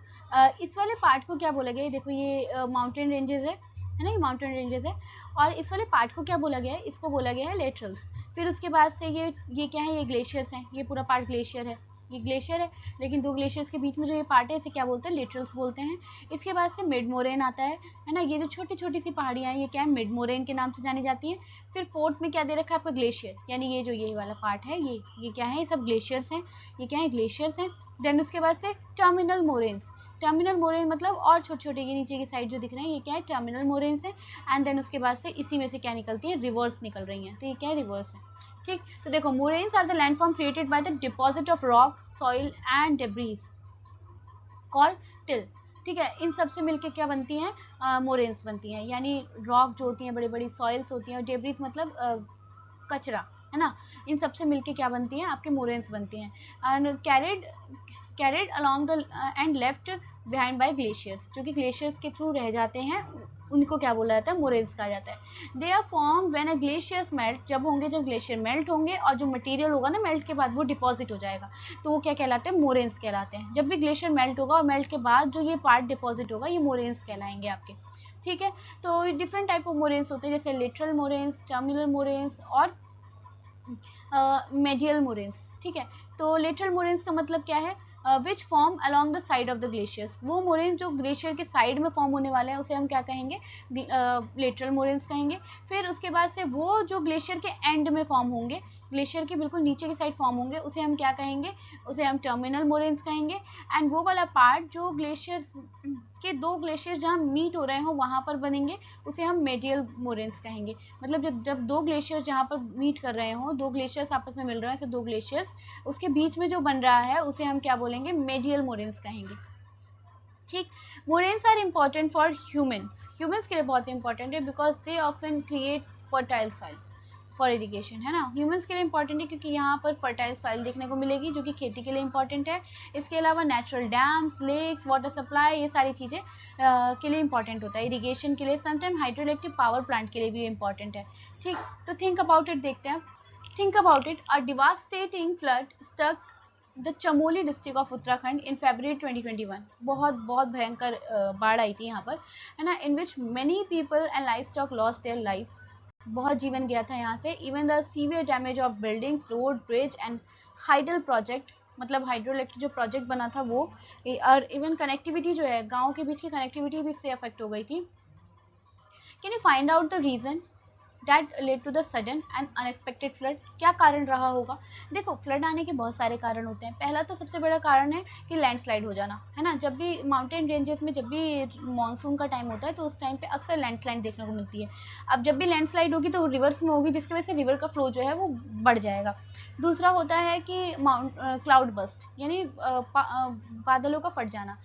इस वाले पार्ट को क्या बोला गया है, देखो ये माउंटेन रेंजेस है ना, ये माउंटेन रेंजेस है, और इस वाले पार्ट को क्या बोला गया है, इसको बोला गया है लेटरल्स। फिर उसके बाद से ये क्या है, ये ग्लेशियर्स हैं, ये पूरा पार्ट ग्लेशियर है, ये ग्लेशियर है, लेकिन दो ग्लेशियर्स के बीच में जो ये पार्ट है इसे क्या बोलते हैं, लिटरल्स बोलते हैं। इसके बाद से मिड मोरेन आता है ना, ये जो छोटी छोटी सी पहाड़ियाँ हैं ये क्या है, मिड मोरेन के नाम से जानी जाती हैं। फिर फोर्थ में क्या दे रखा है आपका, ग्लेशियर, यानी ये जो ये वाला पार्ट है ये क्या है, ये सब ग्लेशियर्स हैं, ये क्या है, ग्लेशियर्स हैं। देन उसके बाद से टर्मिनल मोरेन्स, टर्मिनल मोरेन मतलब और छोटे छोटे ये नीचे की साइड जो दिख रहे हैं ये क्या है, टर्मिनल मोरेन्स है। एंड देन उसके बाद से इसी में से क्या निकलती है, रिवर्स निकल रही हैं, तो ये क्या है, रिवर्स है। ठीक, तो देखो moraines are the landform created by the deposit of rock, soil and debris called till. ठीक है, इन सब से मिलके क्या बनती हैं, मोरेन्स बनती हैं, यानी रॉक जो होती हैं, बड़ी बड़ी सॉइल्स होती हैं, और डेब्रिस मतलब कचरा, है ना, इन सब से मिलके क्या बनती हैं, आपके मोरेन्स बनती हैं, and carried along the end left behind by glaciers, जो कि ग्लेशियर्स के थ्रू रह जाते हैं, उनको क्या बोला जाता है, मोरेन्स कहा जाता है। They are form when a glaciers melt, जब होंगे, जब ग्लेशियर मेल्ट होंगे, और जो मटेरियल होगा ना मेल्ट के बाद वो डिपॉजिट हो जाएगा, तो वो क्या कहलाते हैं, मोरेन्स कहलाते हैं। जब भी ग्लेशियर मेल्ट होगा और मेल्ट के बाद जो ये पार्ट डिपॉजिट होगा, ये मोरेन्स कहलाएंगे आपके। ठीक है, तो डिफरेंट टाइप ऑफ मोरेन्स होते हैं, जैसे लिटरल मोरेन्स, टर्मिनल मोरेन्स और मेडियल मोरेन्स। ठीक है, तो लेटरल मोरेन्स का मतलब क्या है, which form along the side of the glaciers, वो मोरेन्स जो ग्लेशियर के साइड में फॉर्म होने वाले हैं उसे हम क्या कहेंगे, लेटरल मोरेन्स कहेंगे। फिर उसके बाद से वो जो ग्लेशियर के एंड में फॉर्म होंगे, ग्लेशियर के बिल्कुल नीचे की साइड फॉर्म होंगे, उसे हम क्या कहेंगे, उसे हम टर्मिनल मोरेन्स कहेंगे। एंड वो वाला पार्ट जो ग्लेशियर के दो ग्लेशियर्स जहाँ मीट हो रहे हो वहाँ पर बनेंगे, उसे हम मेडियल मोरेन्स कहेंगे। मतलब जब दो ग्लेशियर्स जहाँ पर मीट कर रहे हो, दो ग्लेशियर्स आपस में मिल रहे हैं, ऐसे दो ग्लेशियर्स, उसके बीच में जो बन रहा है उसे हम क्या बोलेंगे, मेडियल मोरेन्स कहेंगे। ठीक, moraines are important for humans के लिए बहुत इंपॉर्टेंट है, because they often creates fertile soil for irrigation, है ना। ह्यूमंस के लिए इंपॉर्टेंट है क्योंकि यहाँ पर फर्टाइल सॉइल देखने को मिलेगी, जो कि खेती के लिए इंपॉर्टेंट है। इसके अलावा natural dams, lakes, water supply, ये सारी चीज़ें के लिए इंपॉर्टेंट होता है। इरिगेशन के लिए, समटाइम हाइड्रोइलेक्ट्रिक पावर प्लांट के लिए भी इंपॉर्टेंट है। ठीक, तो थिंक अबाउट इट देखते हैं। Think about it, a devastating flood struck the Chamoli district of Uttarakhand in February 2021। बहुत भयंकर बाढ़ आई थी यहाँ पर, है ना, in which many people and livestock lost their life, बहुत जीवन गया था यहाँ से। Even the severe damage of buildings, road, bridge and hydel project, मतलब हाइड्रोइलेक्ट्रिक जो प्रोजेक्ट बना था वो, और इवन कनेक्टिविटी जो है, गाँव के बीच की कनेक्टिविटी भी इससे अफेक्ट हो गई थी। Can you find out the reason that led to the sudden and unexpected flood, क्या कारण रहा होगा। देखो, फ्लड आने के बहुत सारे कारण होते हैं। पहला तो सबसे बड़ा कारण है कि लैंडस्लाइड हो जाना, है ना। जब भी माउंटेन रेंजेस में जब भी मानसून का टाइम होता है तो उस टाइम पे अक्सर लैंडस्लाइड देखने को मिलती है। अब जब भी लैंडस्लाइड होगी तो रिवर्स में होगी, जिसकी वजह से रिवर का फ्लो जो है वो बढ़ जाएगा। दूसरा होता है कि क्लाउड बस्ट, यानी बादलों का फट जाना।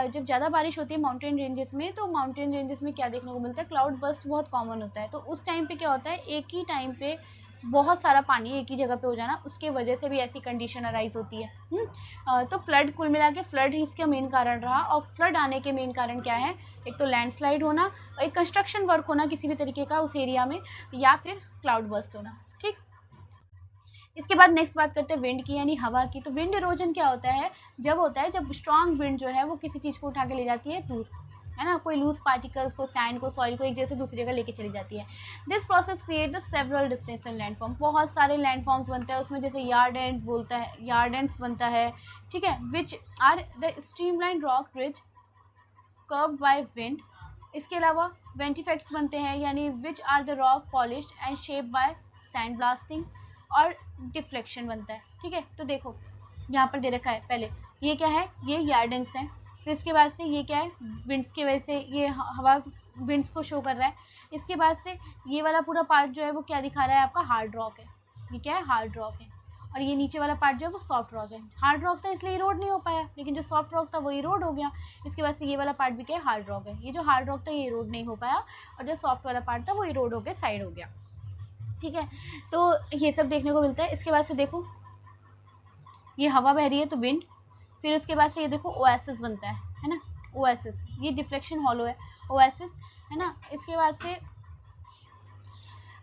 जब ज़्यादा बारिश होती है माउंटेन रेंजेस में, तो माउंटेन रेंजेस में क्या देखने को मिलता है, क्लाउड बस्ट बहुत कॉमन होता है। तो उस टाइम पे क्या होता है, एक ही टाइम पे बहुत सारा पानी एक ही जगह पे हो जाना, उसके वजह से भी ऐसी कंडीशन अराइज होती है। तो फ्लड, कुल मिला के फ्लड ही इसका मेन कारण रहा। और फ्लड आने के मेन कारण क्या है, एक तो लैंडस्लाइड होना, और एक कंस्ट्रक्शन वर्क होना किसी भी तरीके का उस एरिया में, या फिर क्लाउड बस्ट होना। ठीक, इसके बाद नेक्स्ट बात करते हैं विंड की, यानी हवा की। तो विंड इरोजन क्या होता है, जब होता है जब स्ट्रॉन्ग विंड जो है वो किसी चीज़ को उठा के ले जाती है दूर, है ना, कोई लूज पार्टिकल्स को, सैंड को, सॉइल को एक जगह से दूसरी जगह लेके चली जाती है। This process create the several distance in landform, बहुत सारे लैंडफॉर्म्स बनते हैं उसमें, जैसे यार्ड एंड बोलता है, यार्ड एंड्स बनता है। ठीक है, which are the streamline rock bridge curved by wind. इसके अलावा वेंटिफेक्ट्स बनते हैं, यानी which are the rock polished and shape by sand blasting. और डिफ्लेक्शन बनता है। ठीक है, तो देखो यहाँ पर दे रखा है, पहले ये क्या है, ये यार्डिंग्स हैं। फिर इसके बाद से ये क्या है, विंड्स की वजह से ये हवा विंड्स को शो कर रहा है। इसके बाद से ये वाला पूरा पार्ट जो है वो क्या दिखा रहा है, आपका हार्ड रॉक है। ये क्या है, हार्ड रॉक है। और ये नीचे वाला पार्ट जो है वो सॉफ्ट रॉक है। हार्ड रॉक था इसलिए इरोड नहीं हो पाया, लेकिन जो सॉफ्ट रॉक था वो इरोड हो गया। इसके बाद से ये वाला पार्ट भी क्या है, हार्ड रॉक है। ये जो हार्ड रॉक था ये इरोड नहीं हो पाया, और जो सॉफ्ट वाला पार्ट था वो इरोड होकर साइड हो गया। ठीक है, तो ये सब देखने को मिलता है। इसके बाद से देखो, ये हवा बह रही है तो विंड। फिर उसके बाद से ये देखो ओएसिस बनता है ना, ओएसिस, ये डिफ्लेक्शन हॉलो है, ओएसिस, है ना। इसके बाद से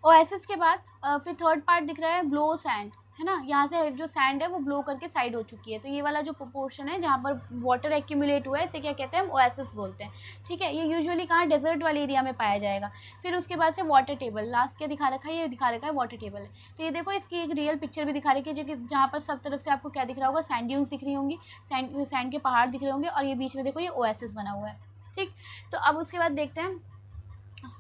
ओएसिस के बाद फिर थर्ड पार्ट दिख रहा है ब्लो सैंड, है ना। यहाँ से जो सैंड है वो ब्लो करके साइड हो चुकी है, तो ये वाला जो पोर्शन है जहाँ पर वाटर एक्यूमुलेट हुआ है, इसे क्या कहते हैं, हम ओएसिस बोलते हैं। ठीक है, ये यूजुअली कहाँ, डेजर्ट वाले एरिया में पाया जाएगा। फिर उसके बाद से वाटर टेबल, लास्ट क्या दिखा रखा है, ये दिखा रखा है वाटर टेबल है। तो ये देखो, इसकी एक रियल पिक्चर भी दिखा रखी है, जो कि जहाँ पर सब तरफ से आपको क्या दिख रहा होगा, सैंड ड्यून्स दिख रही होंगी, सैंड के पहाड़ दिख रहे होंगे, और ये बीच में देखो ये ओएसिस बना हुआ है। ठीक, तो अब उसके बाद देखते हैं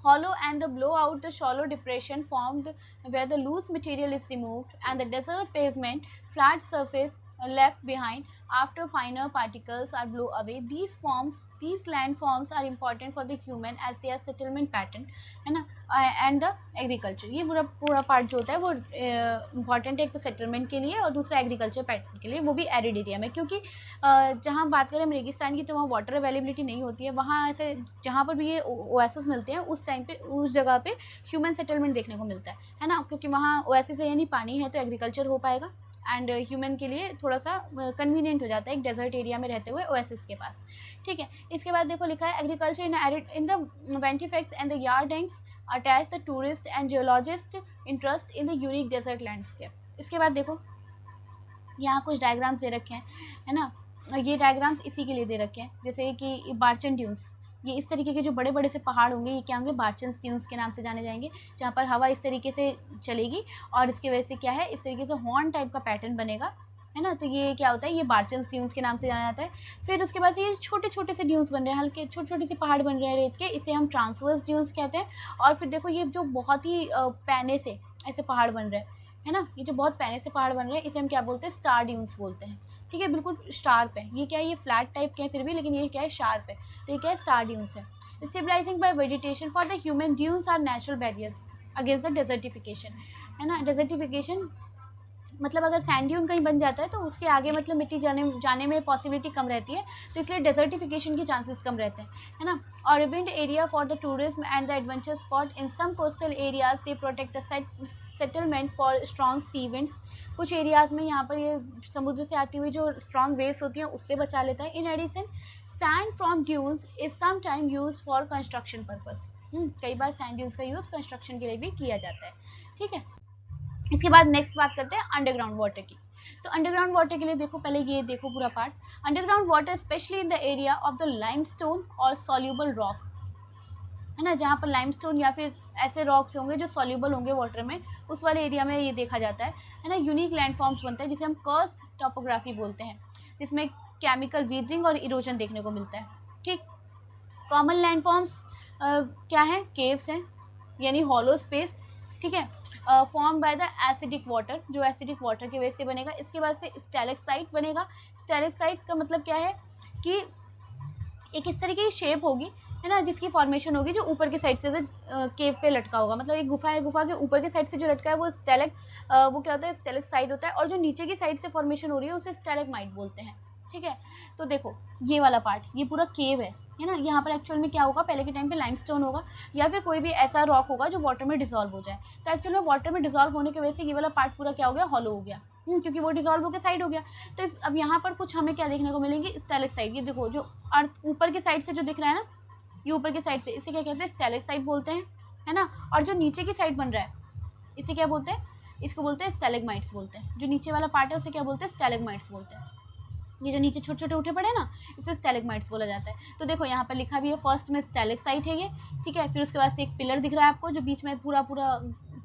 hollow and the blowout, the shallow depression formed where the loose material is removed and the desert pavement flat surface left behind after finer particles are blown away. These landforms are important for the human as they are settlement pattern, है ना, and the agriculture. ये पूरा पूरा part जो होता है वो important है एक तो सेटलमेंट के लिए और दूसरा एग्रीकल्चर पैटर्न के लिए, वो भी एरिड एरिया में, क्योंकि जहाँ बात करें हम रेगिस्तान की तो वहाँ वाटर अवेलेबिलिटी नहीं होती है, वहाँ ऐसे जहाँ पर भी ये ओएसिस मिलते हैं उस टाइम पे उस जगह पे ह्यूमन सेटलमेंट देखने को मिलता है ना, क्योंकि वहाँ ओएसिस है यानी पानी है तो एग्रीकल्चर हो पाएगा एंड ह्यूमन के लिए थोड़ा सा कन्वीनियंट हो जाता है एक डेजर्ट एरिया में रहते हुए ओएसिस के पास, ठीक है। इसके बाद देखो लिखा है agriculture in arid in the ventifacts and the yardangs attach the tourist and geologist interest in the unique desert landscape. इसके बाद देखो यहाँ कुछ डायग्राम्स दे रखे हैं, है ना, ये डायग्राम्स इसी के लिए दे रखे हैं, जैसे कि बार्चन ड्यून्स, ये इस तरीके के जो बड़े बड़े से पहाड़ होंगे ये क्या होंगे, बार्चन ड्यून्स के नाम से जाने जाएंगे, जहाँ पर हवा इस तरीके से चलेगी और इसकी वजह से क्या है इस तरीके से हॉर्न टाइप का पैटर्न बनेगा, है ना, तो ये क्या होता है, ये बार्चन ड्यून्स के नाम से जाना जाता है। फिर उसके बाद ये छोटे छोटे से ड्यून्स बन रहे हैं, हल्के छोटे छोटे से पहाड़ बन रहे हैं रेत के, इसे हम ट्रांसवर्स ड्यून्स कहते हैं। और फिर देखो ये जो बहुत ही पैने से ऐसे पहाड़ बन रहे हैं, है ना, ये जो बहुत पैने से पहाड़ बन रहे हैं इसे हम क्या बोलते हैं, स्टार ड्यून्स बोलते हैं, ठीक है, बिल्कुल शार्प है, ये क्या है, ये फ्लैट टाइप के हैं फिर भी, लेकिन ये क्या है, शार्प है, तो ये क्या है, स्टार ड्यून्स है। Stabilizing by vegetation for the human, dunes are natural barriers against the desertification, है ना, डेजर्टिफिकेशन मतलब अगर सैंड ड्यून कहीं बन जाता है तो उसके आगे मतलब मिट्टी जाने में पॉसिबिलिटी कम रहती है, तो इसलिए डेजर्टिफिकेशन के चांसेस कम रहते हैं, है ना। और event area for the tourism and the adventure spot in some coastal areas they protect the settlement for strong sea winds, कुछ एरियाज में यहाँ पर ये समुद्र से आती हुई जो स्ट्रॉन्ग वेव्स होती हैं उससे बचा लेता है। In addition sand from dunes is some time used for construction purpose, कई बार सैंड ड्यून्स का यूज कंस्ट्रक्शन के लिए भी किया जाता है, ठीक है। इसके बाद नेक्स्ट बात करते हैं अंडरग्राउंड वाटर की। तो अंडरग्राउंड वाटर के लिए देखो पहले ये देखो पूरा part, underground water specially in the area of the limestone और सॉल्यूबल रॉक, है ना, जहाँ पर लाइमस्टोन या फिर ऐसे रॉक्स होंगे जो सॉल्यूबल होंगे वाटर में, उस वाले एरिया में ये देखा जाता है ना, यूनिक लैंडफॉर्म्स बनते हैं जिसे हम कर्स्ट टोपोग्राफी बोलते हैं, जिसमें केमिकल वीदरिंग और इरोजन देखने को मिलता है, ठीक। कॉमन लैंडफॉर्म्स क्या है, केव्स हैं यानी हॉलो स्पेस, ठीक है, form by the acidic water, जो एसिडिक वाटर की वजह से बनेगा। इसके बाद से स्टैलेक्साइट बनेगा, स्टैलेक्साइट का मतलब क्या है कि एक इस तरीके की शेप होगी, है ना, जिसकी फॉर्मेशन होगी जो ऊपर की साइड से केव पे लटका होगा, मतलब एक गुफा है, गुफा के ऊपर की साइड से जो लटका है वो वो क्या होता है, स्टैलेक्साइट होता है, और जो नीचे की साइड से फॉर्मेशन हो रही है उसे स्टैलेग्माइट बोलते हैं, ठीक है। तो देखो ये वाला पार्ट ये पूरा केव है ना, यहाँ पर एक्चुअल में क्या होगा, पहले के टाइम पे लाइमस्टोन होगा या फिर कोई भी ऐसा रॉक होगा जो वाटर में डिसॉल्व हो जाए, तो एक्चुअल में वाटर में डिसॉल्व होने की वजह से ये वाला पार्ट पूरा क्या हो गया, हॉलो हो गया, क्योंकि वो डिसॉल्व होकर साइड हो गया। तो अब यहाँ पर कुछ हमें क्या देखने को मिलेंगे, स्टैलेक्साइट, ये देखो जो अर्थ ऊपर की साइड से जो दिख रहा है ना, ये ऊपर की साइड से, इसे क्या कहते हैं, स्टैलेक्साइट बोलते हैं, है ना। और जो नीचे की साइड बन रहा है इसे क्या बोलते हैं, इसको बोलते हैं स्टैलेग्माइट्स बोलते हैं, जो नीचे वाला पार्ट है उसे क्या बोलते हैं, स्टैलेग्माइट्स बोलते हैं। ये जो नीचे छोटे छोटे उठे पड़े ना इसे स्टैलेग्माइट्स बोला जाता है। तो देखो यहाँ पर लिखा भी है, फर्स्ट में स्टैलेक्साइट है ये, ठीक है, फिर उसके बाद से एक पिलर दिख रहा है आपको जो बीच में पूरा पूरा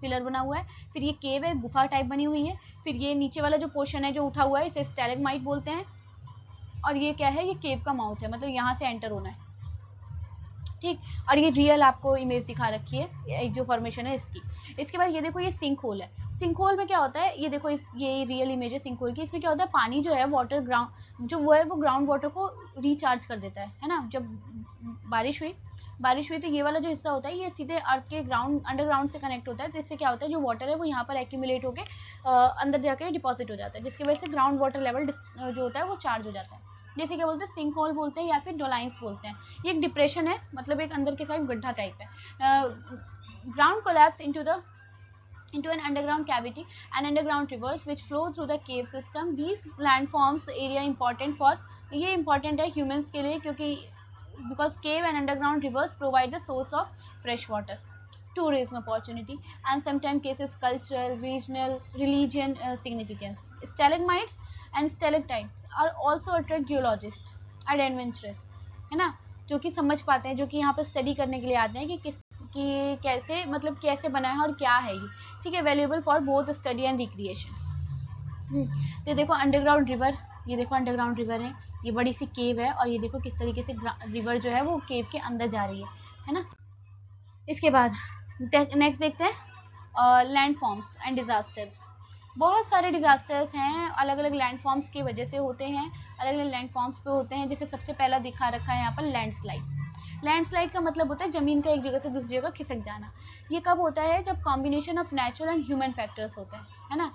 पिलर बना हुआ है, फिर ये केव है, गुफा टाइप बनी हुई है, फिर ये नीचे वाला जो पोर्शन है जो उठा हुआ है इसे स्टैलेग्माइट बोलते हैं, और ये क्या है, ये केव का माउथ है, मतलब यहाँ से एंटर होना है, ठीक। और ये रियल आपको इमेज दिखा रखी है जो फॉर्मेशन है इसकी। इसके बाद ये देखो ये सिंक होल है, सिंक होल में क्या होता है, ये देखो ये रियल इमेज है सिंक होल की, इसमें क्या होता है, पानी जो है वाटर ग्राउंड जो वो है वो ग्राउंड वाटर को रिचार्ज कर देता है ना। जब बारिश हुई तो ये वाला जो हिस्सा होता है ये सीधे अर्थ के अंडरग्राउंड से कनेक्ट होता है, तो इससे क्या होता है जो वाटर है वो यहाँ पर एक्यूमुलेट होकर अंदर जाकर डिपॉजिट हो जाता है, जिसकी वजह से ग्राउंड वाटर लेवल जो होता है वो चार्ज हो जाता है, जैसे क्या बोलते हैं, सिंक होल बोलते हैं या फिर डोलाइंस बोलते हैं। ये एक डिप्रेशन है, मतलब एक अंदर के साइड गड्ढा टाइप है। Ground collapse into an underground cavity and underground rivers which flow through the cave system. These landforms area important for, ये important है humans के लिए क्योंकि because cave and underground rivers provide the source of fresh water, tourism opportunity and sometimes cases cultural, regional, religion significance. Stalagmites and stalactites are also attract geologists and adventurers, है ना, जो कि समझ पाते हैं, जो कि यहाँ पर स्टडी करने के लिए आते हैं कि कैसे मतलब कैसे बना है और क्या है ये, ठीक है, valuable for both study and recreation. तो देखो अंडरग्राउंड रिवर, ये देखो अंडरग्राउंड रिवर है, ये बड़ी सी केव है और ये देखो किस तरीके से रिवर जो है वो केव के अंदर जा रही है ना। इसके बाद नेक्स्ट देखते हैं लैंडफॉर्म्स एंड डिजास्टर्स। बहुत सारे डिजास्टर्स हैं, अलग अलग लैंडफॉर्म्स की वजह से होते हैं, अलग अलग लैंडफॉर्म्स पे होते हैं। जैसे सबसे पहला दिखा रखा है यहाँ पर लैंडस्लाइड। लैंडस्लाइड का मतलब होता है जमीन का एक जगह से दूसरी जगह खिसक जाना। ये कब होता है? जब combination of natural and human factors होते हैं, है ना।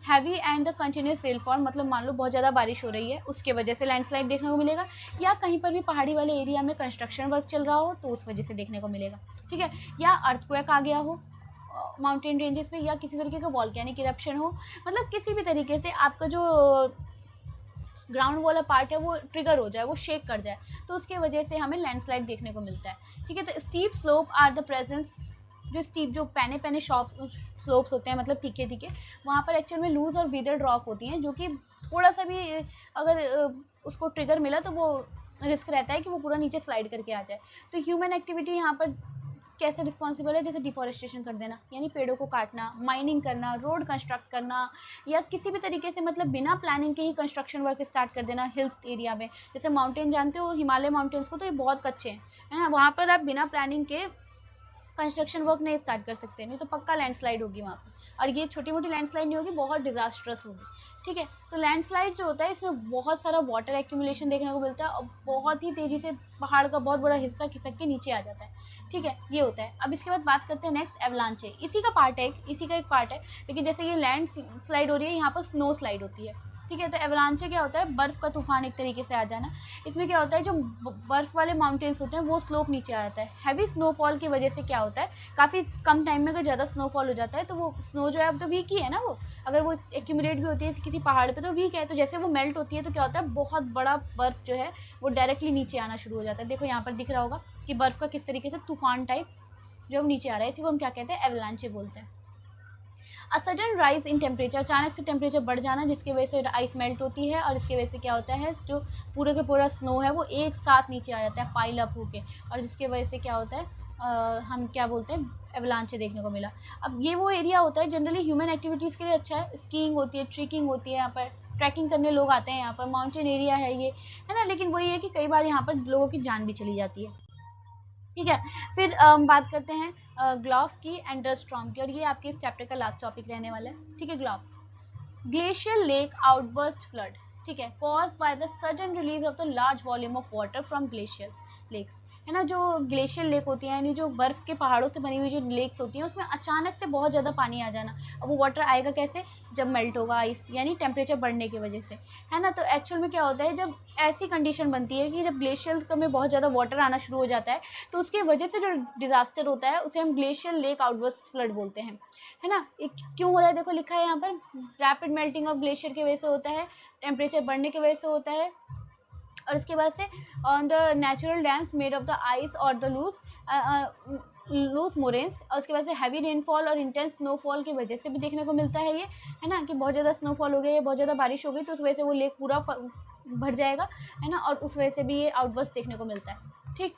Heavy and the continuous rainfall, मतलब मान लो बहुत ज़्यादा बारिश हो रही है, उसके वजह से लैंडस्लाइड देखने को मिलेगा, या कहीं पर भी पहाड़ी वाले एरिया में कंस्ट्रक्शन वर्क चल रहा हो तो उस वजह से देखने को मिलेगा, ठीक है। या अर्थक्वेक आ गया हो माउंटेन रेंजेस पे, या किसी तरीके का वॉल्केनिक इरप्शन हो, मतलब किसी भी तरीके से आपका जो ग्राउंड वाला पार्ट है वो ट्रिगर हो जाए, वो शेक कर जाए, तो उसके वजह से हमें लैंडस्लाइड देखने को मिलता है, ठीक है। तो steep slope are the presence, जो स्टीप जो पैने पैने स्लोप्स होते हैं, मतलब तीखे तीखे, वहाँ पर एक्चुअल में लूज और विदर्ड रॉक होती हैं, जो कि थोड़ा सा भी अगर उसको ट्रिगर मिला तो वो रिस्क रहता है कि वो पूरा नीचे स्लाइड करके आ जाए। तो ह्यूमन एक्टिविटी यहाँ पर कैसे रिस्पॉन्सिबल है? जैसे डिफॉरेस्टेशन कर देना, यानी पेड़ों को काटना, माइनिंग करना, रोड कंस्ट्रक्ट करना, या किसी भी तरीके से मतलब बिना प्लानिंग के ही कंस्ट्रक्शन वर्क स्टार्ट कर देना हिल्स एरिया में। जैसे माउंटेन जानते हो, हिमालय माउंटेन्स को, तो ये बहुत कच्चे हैं, है ना, वहाँ पर आप बिना प्लानिंग के कंस्ट्रक्शन वर्क नहीं स्टार्ट कर सकते, नहीं तो पक्का लैंडस्लाइड होगी वहाँ पर। और ये छोटी मोटी लैंडस्लाइड नहीं होगी, बहुत डिजास्टर्स होगी, ठीक है। तो लैंडस्लाइड जो होता है इसमें बहुत सारा वाटर एक्यूमुलेशन देखने को मिलता है, और बहुत ही तेजी से पहाड़ का बहुत बड़ा हिस्सा खिसक के नीचे आ जाता है, ठीक है, ये होता है। अब इसके बाद बात करते हैं नेक्स्ट एवलांचे। इसी का पार्ट है, इसी का एक पार्ट है, लेकिन जैसे ये लैंड स्लाइड हो रही है, यहाँ पर स्नो स्लाइड होती है, ठीक है। तो एवलांचे क्या होता है? बर्फ का तूफान एक तरीके से आ जाना। इसमें क्या होता है, जो बर्फ वाले माउंटेन्स होते हैं वो स्लोप नीचे आ जाता है। हैवी स्नोफॉल की वजह से क्या होता है, काफ़ी कम टाइम में अगर ज़्यादा स्नोफॉल हो जाता है तो वो स्नो जो है, अब तो वीक ही है ना, वो अगर वो एक्यूमुलेट भी होती है किसी पहाड़ पे तो वीक है, तो जैसे वो मेल्ट होती है तो क्या होता है, बहुत बड़ा बर्फ जो है वो डायरेक्टली नीचे आना शुरू हो जाता है। देखो यहाँ पर दिख रहा होगा कि बर्फ का किस तरीके से तूफान टाइप जो नीचे आ रहा है, इसी को हम क्या कहते हैं? एवलांचे बोलते हैं। A sudden rise in temperature, अचानक से टेम्परेचर बढ़ जाना, जिसकी वजह से आइस मेल्ट होती है, और इसकी वजह से क्या होता है, जो पूरे के पूरा स्नो है वो एक साथ नीचे आ जाता है पाइल अप होके, और जिसकी वजह से क्या होता है, हम क्या बोलते हैं, एवलांचे देखने को मिला। अब ये वो एरिया होता है जनरली ह्यूमन एक्टिविटीज़ के लिए अच्छा है, स्कीइंग होती है, ट्रेकिंग होती है यहाँ पर, ट्रैकिंग करने लोग आते हैं यहाँ पर, माउंटेन एरिया है ये, है ना। लेकिन वही है कि कई बार यहाँ पर लोगों की जान भी चली जाती है, ठीक है। फिर बात करते हैं ग्लाफ की एंड डस्ट स्टॉर्म की, और ये आपके इस चैप्टर का लास्ट टॉपिक रहने वाला है, ठीक है। GLOF glacial lake outburst flood, ठीक है, cause by the sudden release of the large volume of water from glacier lakes, है ना। जो ग्लेशियल लेक होती है, यानी जो बर्फ के पहाड़ों से बनी हुई जो लेक्स होती हैं, उसमें अचानक से बहुत ज़्यादा पानी आ जाना। अब वो वाटर आएगा कैसे? जब मेल्ट होगा आइस, यानी टेम्परेचर बढ़ने की वजह से, है ना। तो एक्चुअल में क्या होता है, जब ऐसी कंडीशन बनती है कि जब ग्लेशियर में बहुत ज़्यादा वाटर आना शुरू हो जाता है, तो उसकी वजह से जो डिजास्टर होता है उसे हम ग्लेशियल लेक आउटबर्स्ट फ्लड बोलते हैं, है ना। क्यों हो रहा है? देखो लिखा है यहाँ पर, रैपिड मेल्टिंग ऑफ ग्लेशियर की वजह से होता है, टेम्परेचर बढ़ने की वजह से होता है, और इसके बाद से on the natural dams made of the ice और द लूज मोरेन्स, और उसके बाद से हैवी रेनफॉल और इंटेंस स्नोफॉल की वजह से भी देखने को मिलता है ये, है ना, कि बहुत ज़्यादा स्नोफॉल हो गया या बहुत ज़्यादा बारिश हो गई तो उस वजह से वो लेक पूरा भर जाएगा, है ना, और उस वजह से भी ये आउटबर्स्ट देखने को मिलता है, ठीक।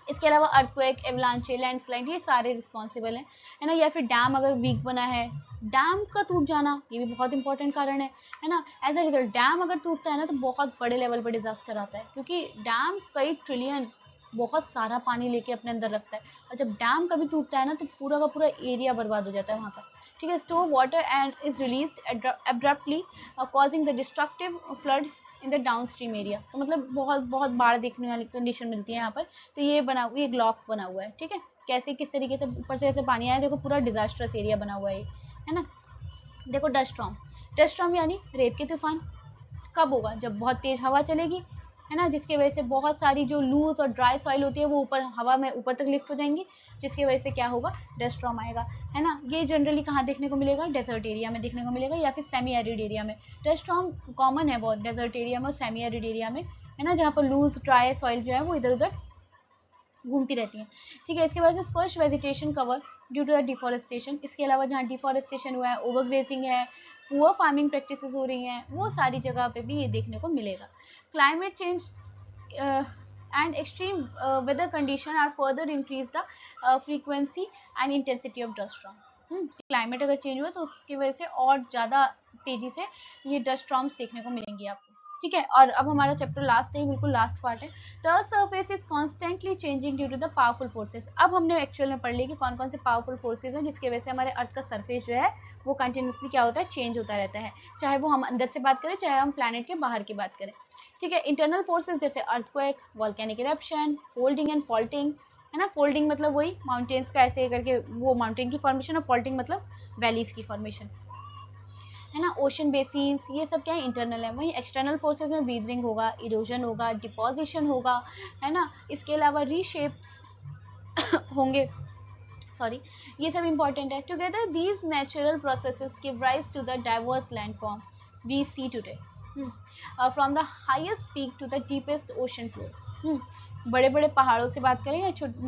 इसके अलावा अर्थक्वेक, एवलांचे, लैंडस्लाइड, ये सारे रिस्पॉन्सिबल हैं, है ना। या फिर डैम अगर वीक बना है, डैम का टूट जाना, ये भी बहुत इंपॉर्टेंट कारण है ना। एज अ रिजल्ट डैम अगर टूटता है ना तो बहुत बड़े लेवल पर डिजास्टर आता है, क्योंकि डैम कई ट्रिलियन, बहुत सारा पानी लेके अपने अंदर रखता है, और जब डैम कभी टूटता है ना तो पूरा का पूरा एरिया बर्बाद हो जाता है वहाँ का, ठीक है। Store water and is release abruptly causing the destructive flood in the down stream area, तो मतलब बहुत बहुत बाढ़ देखने वाली कंडीशन मिलती है यहाँ पर। तो ये ग्लॉफ बना हुआ है, ठीक है, कैसे किस तरीके से ऊपर से ऐसे पानी आया, देखो पूरा डिजास्टर्स एरिया बना हुआ है ना। देखो डस्ट स्टॉर्म यानी रेत के तूफान, कब होगा? जब बहुत तेज हवा चलेगी, है ना, जिसकी वजह से बहुत सारी जो लूज और ड्राई सॉइल होती है वो ऊपर हवा में ऊपर तक लिफ्ट हो जाएंगी, जिसकी वजह से क्या होगा? डस्ट स्टॉर्म आएगा, है ना। ये जनरली कहाँ देखने को मिलेगा? डेजर्ट एरिया में देखने को मिलेगा, या फिर सेमी एरिड एरिया में। डस्ट स्टॉर्म कॉमन है बहुत डेजर्ट एरिया में और सेमी एरिड एरिया में, है ना, जहाँ पर लूज ड्राई सॉइल जो है वो इधर उधर घूमती रहती हैं, ठीक है। इसके बाद से first vegetation cover due to the deforestation, इसके अलावा जहाँ डिफॉरेस्टेशन हुआ है, ओवरग्रेजिंग है, पुअर फार्मिंग प्रैक्टिसेस हो रही हैं, वो सारी जगह पे भी ये देखने को मिलेगा। Climate change and extreme weather condition are further increase the frequency and intensity of dust storm. Climate अगर चेंज हुआ तो उसकी वजह से और ज़्यादा तेज़ी से ये डस्ट स्टॉर्म्स देखने को मिलेंगी आपको, ठीक है, और अब हमारा चैप्टर लास्ट है, बिल्कुल लास्ट पार्ट है। The surface is constantly changing due to the powerful forces. अब हमने एक्चुअल में पढ़ लिया कि कौन कौन से पावरफुल फोर्सेज हैं जिसकी वजह से हमारे अर्थ का सरफेस जो है वो कंटिन्यूसली क्या होता है, चेंज होता रहता है, चाहे वो हम अंदर से बात करें चाहे हम प्लानट के बाहर की बात करें। ठीक है, इंटरनल फोर्सेज जैसे earthquake, volcanic eruption, folding and faulting, है ना। फोल्डिंग मतलब वही माउंटेन्स का ऐसे करके वो माउंटेन की फॉर्मेशन, और फॉल्टिंग मतलब वैलीज की फॉर्मेशन, है ना। ओशन बेसिन्स, ये सब क्या है, इंटरनल है। वहीं एक्सटर्नल फोर्सेज में वीदरिंग होगा, इरोजन होगा, डिपोजिशन होगा, है ना। इसके अलावा रीशेप्स होंगे, सॉरी, ये सब इंपॉर्टेंट है। Together these natural processes give rise to the diverse landform we see today, from the highest peak to the deepest ocean floor. बड़े बड़े पहाड़ों से बात करें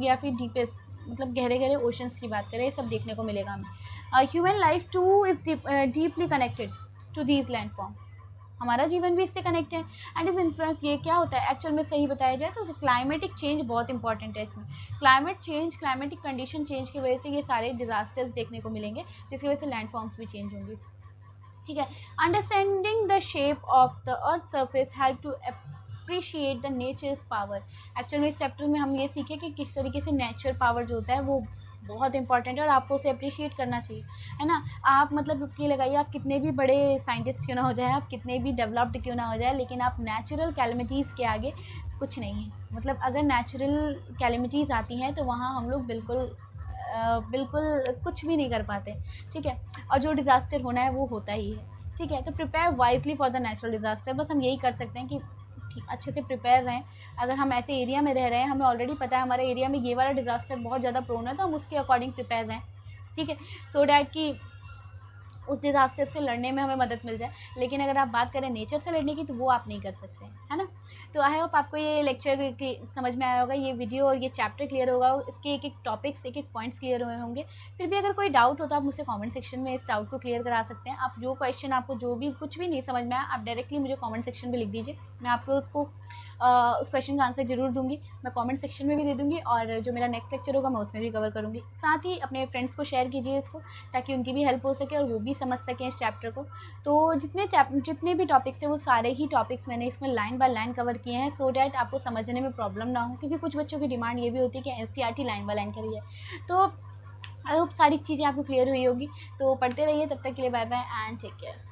या फिर डीपेस्ट मतलब गहरे गहरे ओशंस की बात करें, ये सब देखने को मिलेगा हमें। Human life too is deeply connected to these landform. हमारा जीवन भी इससे कनेक्ट है। एंड इस इन्फ्लुएंस, ये क्या होता है एक्चुअल में सही बताया जाए तो क्लाइमेटिक चेंज बहुत इंपॉर्टेंट है इसमें। Climate change, climatic condition change की वजह से ये सारे डिजास्टर्स देखने को मिलेंगे, जिसकी वजह से लैंडफॉर्म्स भी चेंज होंगे। ठीक है, understanding the shape of the earth surface help to appreciate the nature's power. Actual में इस चैप्टर में हम ये सीखे कि किस तरीके से नेचर पावर जो होता है वो बहुत इंपॉर्टेंट है और आपको उसे अप्रिशिएट करना चाहिए, है ना। आप मतलब ये लगाइए, आप कितने भी बड़े साइंटिस्ट क्यों ना हो जाए, आप कितने भी डेवलप्ड क्यों ना हो जाए, लेकिन आप नेचुरल कैलमिटीज़ के आगे कुछ नहीं है। मतलब अगर नेचुरल कैलमिटीज़ आती हैं तो वहाँ हम लोग बिल्कुल कुछ भी नहीं कर पाते। ठीक है, और जो डिज़ास्टर होना है वो होता ही है। ठीक है, तो prepare wisely for the natural disaster. बस हम यही कर सकते हैं कि अच्छे से प्रिपेयर रहें। अगर हम ऐसे एरिया में रह रहे हैं, हमें ऑलरेडी पता है हमारे एरिया में ये वाला डिज़ास्टर बहुत ज़्यादा प्रोन है, तो हम उसके अकॉर्डिंग प्रिपेयर रहें। ठीक है, सो डैट कि उस डिज़ास्टर से लड़ने में हमें मदद मिल जाए। लेकिन अगर आप बात करें नेचर से लड़ने की तो वो आप नहीं कर सकते, है ना। तो आई होप आपको ये लेक्चर समझ में आया होगा, ये वीडियो और ये चैप्टर क्लियर होगा, इसके एक एक टॉपिक्स, एक एक पॉइंट्स क्लियर हुए होंगे। फिर भी अगर कोई डाउट हो तो आप मुझसे कमेंट सेक्शन में इस डाउट को क्लियर करा सकते हैं। आप जो क्वेश्चन, आपको जो भी कुछ भी नहीं समझ में आया, आप डायरेक्टली मुझे कमेंट सेक्शन में लिख दीजिए, मैं आपको उसको उस क्वेश्चन का आंसर जरूर दूंगी। मैं कमेंट सेक्शन में भी दे दूंगी, और जो मेरा नेक्स्ट लेक्चर होगा मैं उसमें भी कवर करूंगी। साथ ही अपने फ्रेंड्स को शेयर कीजिए इसको, ताकि उनकी भी हेल्प हो सके और वो भी समझ सकें इस चैप्टर को। तो जितने भी टॉपिक्स थे वो सारे ही टॉपिक्स मैंने इसमें लाइन बाय लाइन कवर किए हैं, सो डैट आपको समझने में प्रॉब्लम ना हो, क्योंकि कुछ बच्चों की डिमांड ये भी होती है कि एनसीईआरटी लाइन बाय लाइन करिए। तो आई होप सारी चीज़ें आपको क्लियर हुई होगी। तो पढ़ते रहिए, तब तक के लिए bye bye and take care.